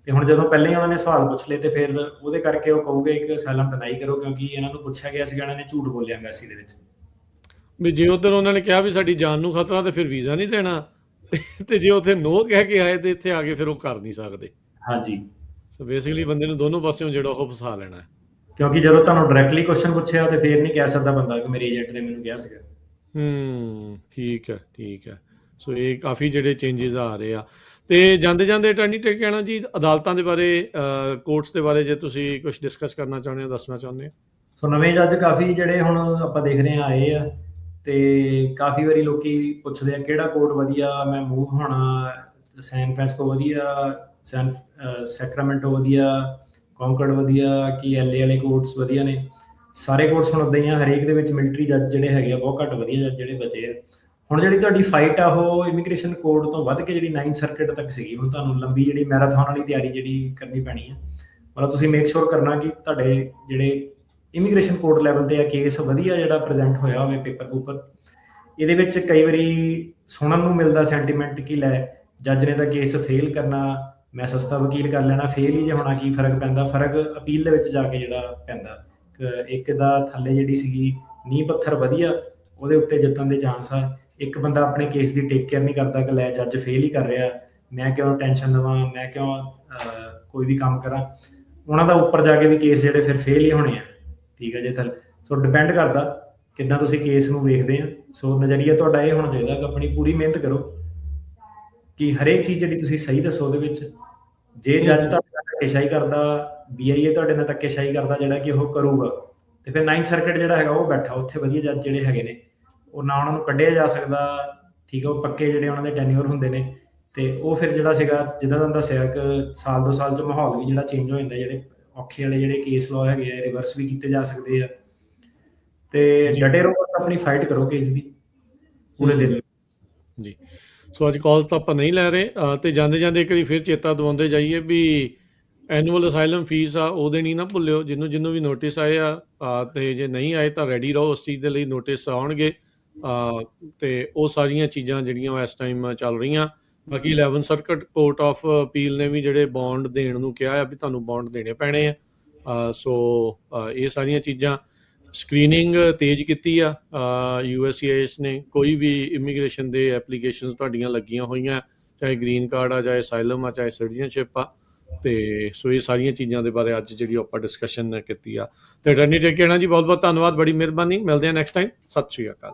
ਤੇ ਹੁਣ ਜਦੋਂ ਪਹਿਲਾਂ ਹੀ ਉਹਨਾਂ ਨੇ ਸਵਾਲ ਪੁੱਛ ਲਏ ਤੇ ਫਿਰ ਉਹਦੇ ਕਰਕੇ ਉਹ ਕਹੂਗੇ ਕਿ ਅਸਾਈਲਮ ਡਿਨਾਈ ਕਰੋ, ਕਿਉਂਕਿ ਇਹਨਾਂ ਨੂੰ ਪੁੱਛਿਆ ਗਿਆ ਸੀਗਾ, ਇਹਨਾਂ ਨੇ ਝੂਠ ਬੋਲਿਆ ਐਮਬੈਸੀ ਦੇ ਵਿੱਚ। ਵੀ ਜੇ ਉਧਰ ਉਹਨਾਂ ਨੇ ਕਿਹਾ ਵੀ ਸਾਡੀ ਜਾਨ ਨੂੰ ਖਤਰਾ ਤੇ ਫਿਰ ਵੀਜ਼ਾ ਨਹੀਂ ਦੇਣਾ, ਤੇ ਜੇ ਉੱਥੇ ਨੋ ਕਹਿ ਕੇ ਆਏ ਤੇ ਇੱਥੇ ਆ ਕੇ ਫਿਰ ਉਹ ਕਰ ਨਹੀਂ ਸਕਦੇ। ਹਾਂਜੀ, ਸੋ ਬੇਸਿਕਲੀ ਬੰਦੇ ਨੂੰ ਦੋਨੋਂ ਪਾਸਿਓਂ ਜਿਹੜਾ ਉਹ ਫਸਾ ਲੈਣਾ ਹੈ। ਕਿਉਂਕਿ ਜਦੋਂ ਤੁਹਾਨੂੰ ਡਾਇਰੈਕਟਲੀ ਕੁਐਸਚਨ ਪੁੱਛਿਆ ਤੇ ਫਿਰ ਨਹੀਂ ਕਹਿ ਸਕਦਾ ਬੰਦਾ ਕਿ ਮੇਰੇ ਏਜੰਟ ਨੇ ਮੈਨੂੰ ਕਿਹਾ ਸੀਗਾ। ਠੀਕ ਹੈ, ਠੀਕ ਹੈ। ਸੋ ਇਹ ਕਾਫੀ ਜਿਹੜੇ ਚੇਂਜਸ ਆ ਰਹੇ ਆ। ਤੇ ਜਾਂਦੇ ਜਾਂਦੇ ਅਟਾਰਨੀ ਤੇ ਕਹਿਣਾ ਜੀ, ਅਦਾਲਤਾਂ ਦੇ ਬਾਰੇ, ਕੋਰਟਸ ਦੇ ਬਾਰੇ ਜੇ ਤੁਸੀਂ ਕੁਝ ਡਿਸਕਸ ਕਰਨਾ ਚਾਹੁੰਦੇ ਹੋ, ਦੱਸਣਾ ਚਾਹੁੰਦੇ ਹੋ। ਸੋ ਨਵੇਂ ਜੱਜ ਕਾਫੀ ਜਿਹੜੇ ਹੁਣ ਆਪਾਂ ਦੇਖ ਰਹੇ ਹਾਂ ਆਏ ਆ, ਤੇ ਕਾਫੀ ਵਾਰੀ ਲੋਕੀ ਪੁੱਛਦੇ ਆ ਕਿਹੜਾ ਕੋਰਟ ਵਧੀਆ, ਮੈਂ ਮੂਵ ਹੋਣਾ, ਸੈਨ ਫ੍ਰਾਂਸਿਸਕੋ ਵਧੀਆ, ਸੈਕਰਾਮੈਂਟੋ ਵਧੀਆ, ਕੌਂਕਰਡ ਵਧੀਆ, ਕਿ ਐਲਏ ਵਾਲੇ ਕੋਰਟਸ ਵਧੀਆ ਨੇ। ਸਾਰੇ ਕੋਰਟਸ ਹੁਣ ਉੱਦਾਂ ਹੀ ਆ, ਹਰੇਕ ਦੇ ਵਿੱਚ ਮਿਲਟਰੀ ਜੱਜ ਜਿਹੜੇ ਹੈਗੇ ਆ ਬਹੁਤ ਘੱਟ ਵਧੀਆ ਜੱਜ ਜਿਹੜੇ ਬਚੇ ਆ। ਹੁਣ ਜਿਹੜੀ ਤੁਹਾਡੀ ਫਾਈਟ ਆ ਉਹ ਇਮੀਗ੍ਰੇਸ਼ਨ ਕੋਰਟ ਤੋਂ ਵੱਧ ਕੇ ਜਿਹੜੀ 9th ਸਰਕਿਟ ਤੱਕ ਸੀਗੀ, ਹੁਣ ਤੁਹਾਨੂੰ ਲੰਬੀ ਜਿਹੜੀ ਮੈਰਾਥਨ ਵਾਲੀ ਤਿਆਰੀ ਜਿਹੜੀ ਕਰਨੀ ਪੈਣੀ ਹੈ। ਮਤਲਬ ਤੁਸੀਂ ਮੇਕ ਸ਼ੋਰ ਕਰਨਾ ਕਿ ਤੁਹਾਡੇ ਜਿਹੜੇ ਇਮੀਗ੍ਰੇਸ਼ਨ ਕੋਰਟ ਲੈਵਲ ਤੇ ਆ ਕੇਸ ਵਧੀਆ ਜਿਹੜਾ ਪ੍ਰੈਜ਼ੈਂਟ ਹੋਇਆ ਹੋਵੇ ਪੇਪਰ ਪੂਪਰ। ਇਹਦੇ ਵਿੱਚ ਕਈ ਵਾਰੀ ਸੁਣਨ ਨੂੰ ਮਿਲਦਾ ਸੈਂਟੀਮੈਂਟ ਕਿ ਲੈ ਜੱਜ ਨੇ ਤਾਂ ਕੇਸ ਫੇਲ ਕਰਨਾ, ਮੈਂ ਸਸਤਾ ਵਕੀਲ ਕਰ ਲੈਣਾ, ਫੇਲ ਹੀ ਜੇ ਹੋਣਾ, ਕੀ ਫਰਕ ਪੈਂਦਾ। ਫਰਕ ਅਪੀਲ ਦੇ ਵਿੱਚ ਜਾ ਕੇ ਜਿਹੜਾ ਪੈਂਦਾ, ਇੱਕ ਦਾ ਥੱਲੇ ਜਿਹੜੀ ਸੀਗੀ ਨੀਂਹ ਪੱਥਰ ਵਧੀਆ, ਉਹਦੇ ਉੱਤੇ ਜਿੱਤਣ ਦੇ ਚਾਂਸ ਆ। ਇੱਕ ਬੰਦਾ ਆਪਣੇ ਕੇਸ ਦੀ ਟੇਕ ਕੇਅਰ ਨਹੀਂ ਕਰਦਾ ਕਿ ਲੈ ਜੱਜ ਫੇਲ ਹੀ ਕਰ ਰਿਹਾ, ਮੈਂ ਕਿਉਂ ਟੈਨਸ਼ਨ ਲਵਾਂ, ਮੈਂ ਕਿਉਂ ਕੋਈ ਵੀ ਕੰਮ ਕਰਾਂ। ਉਹਨਾਂ ਦਾ ਉੱਪਰ ਜਾ ਕੇ ਵੀ ਕੇਸ ਜਿਹੜੇ ਫਿਰ ਫੇਲ ਹੀ ਹੋਣੇ ਆ। ਠੀਕ ਹੈ ਜੇ ਥੱਲੇ, ਸੋ ਡਿਪੈਂਡ ਕਰਦਾ ਕਿੱਦਾਂ ਤੁਸੀਂ ਕੇਸ ਨੂੰ ਵੇਖਦੇ ਆ। ਸੋ ਨਜ਼ਰੀਆ ਤੁਹਾਡਾ ਇਹ ਹੋਣਾ ਚਾਹੀਦਾ ਕਿ ਆਪਣੀ ਪੂਰੀ ਮਿਹਨਤ ਕਰੋ ਕਿ ਹਰੇਕ ਚੀਜ਼ ਜਿਹੜੀ ਤੁਸੀਂ ਸਹੀ ਦੱਸੋ ਉਹਦੇ ਵਿੱਚ। ਜੇ ਜੱਜ ਤੁਹਾਡੇ ਨਾਲ ਧੱਕੇਸ਼ਾਹੀ ਕਰਦਾ, BIA ਤੁਹਾਡੇ ਨਾਲ ਧੱਕੇਸ਼ਾਹੀ ਕਰਦਾ ਜਿਹੜਾ ਕਿ ਉਹ ਕਰੂਗਾ, ਤੇ ਫਿਰ 9th ਸਰਕਿਟ ਜਿਹੜਾ ਹੈਗਾ ਉਹ ਬੈਠਾ ਉੱਥੇ ਵਧੀਆ ਜੱਜ ਜਿਹੜੇ ਹੈਗੇ ਨੇ, ਉਹ ਨਾ ਉਹਨਾਂ ਨੂੰ ਕੱਢਿਆ ਜਾ ਸਕਦਾ। ਠੀਕ ਹੈ, ਉਹ ਪੱਕੇ ਜਿਹੜੇ ਉਹਨਾਂ ਦੇ ਟੈਨਿਓਰ ਹੁੰਦੇ ਨੇ, ਤੇ ਉਹ ਫਿਰ ਜਿਹੜਾ ਸੀਗਾ ਜਿੱਦਾਂ ਤੁਹਾਨੂੰ ਦੱਸਿਆ ਕਿ ਸਾਲ 2 ਸਾਲ 'ਚ ਮਾਹੌਲ ਵੀ ਜਿਹੜਾ ਚੇਂਜ ਹੋ ਜਾਂਦਾ। ਜਿਹੜੇ ਔਖੇ ਵਾਲੇ ਜਿਹੜੇ ਕੇਸ ਲਾਅ ਹੈਗੇ ਆ ਰਿਵਰਸ ਵੀ ਕੀਤੇ ਜਾ ਸਕਦੇ ਆ। ਤੇ ਡਟੇ ਰਹੋ, ਆਪਣੀ ਫਾਈਟ ਕਰੋ ਕੇਸ ਦੀ ਪੂਰੇ ਦਿਨ ਜੀ। ਸੋ ਅੱਜ ਕਾਲ ਤਾਂ ਆਪਾਂ ਨਹੀਂ ਲੈ ਰਹੇ, ਤੇ ਜਾਂਦੇ ਜਾਂਦੇ ਇੱਕ ਵਾਰੀ ਫਿਰ ਚੇਤਾ ਦਿਵਾਉਂਦੇ ਜਾਈਏ ਵੀ ਐਨੂਅਲ ਅਸਾਈਲਮ ਫੀਸ ਆ ਉਹ ਦੇਣੀ ਨਾ ਭੁੱਲਿਓ। ਜਿਹਨੂੰ ਵੀ ਨੋਟਿਸ ਆਏ ਆ, ਤੇ ਜੇ ਨਹੀਂ ਆਏ ਤਾਂ ਰੈਡੀ ਰਹੋ ਉਸ ਚੀਜ਼ ਦੇ ਲਈ, ਨੋਟਿਸ ਆਉਣਗੇ। ਤੇ ਉਹ ਸਾਰੀਆਂ ਚੀਜ਼ਾਂ ਜਿਹੜੀਆਂ ਇਸ ਟਾਈਮ ਚੱਲ ਰਹੀਆਂ। ਬਾਕੀ 11 ਸਰਕਟ ਕੋਰਟ ਆਫ ਅਪੀਲ ਨੇ ਵੀ ਜਿਹੜੇ ਬੌਂਡ ਦੇਣ ਨੂੰ ਕਿਹਾ ਆ ਵੀ ਤੁਹਾਨੂੰ ਬੌਂਡ ਦੇਣੇ ਪੈਣੇ ਆ। ਸੋ ਇਹ ਸਾਰੀਆਂ ਚੀਜ਼ਾਂ, ਸਕਰੀਨਿੰਗ ਤੇਜ਼ ਕੀਤੀ ਆ USCIS ਨੇ। ਕੋਈ ਵੀ ਇਮੀਗ੍ਰੇਸ਼ਨ ਦੇ ਐਪਲੀਕੇਸ਼ਨ ਤੁਹਾਡੀਆਂ ਲੱਗੀਆਂ ਹੋਈਆਂ, ਚਾਹੇ ਗ੍ਰੀਨ ਕਾਰਡ ਆ, ਚਾਹੇ ਅਸਾਈਲਮ ਆ, ਚਾਹੇ ਸਿਟੀਜ਼ਨਸ਼ਿਪ ਆ। ਤੇ ਸੋ ਇਹ ਸਾਰੀਆਂ ਚੀਜ਼ਾਂ ਦੇ ਬਾਰੇ ਅੱਜ ਜਿਹੜੀ ਆਪਾਂ ਡਿਸਕਸ਼ਨ ਕੀਤੀ ਆ। ਤੇ ਅਟਾਰਨੀ ਟੇਕ ਕਹਿਣਾ ਜੀ, ਬਹੁਤ ਬਹੁਤ ਧੰਨਵਾਦ, ਬੜੀ ਮਿਹਰਬਾਨੀ। ਮਿਲਦੇ ਆ ਨੈਕਸਟ ਟਾਈਮ। ਸਤਿ ਸ਼੍ਰੀ ਅਕਾਲ।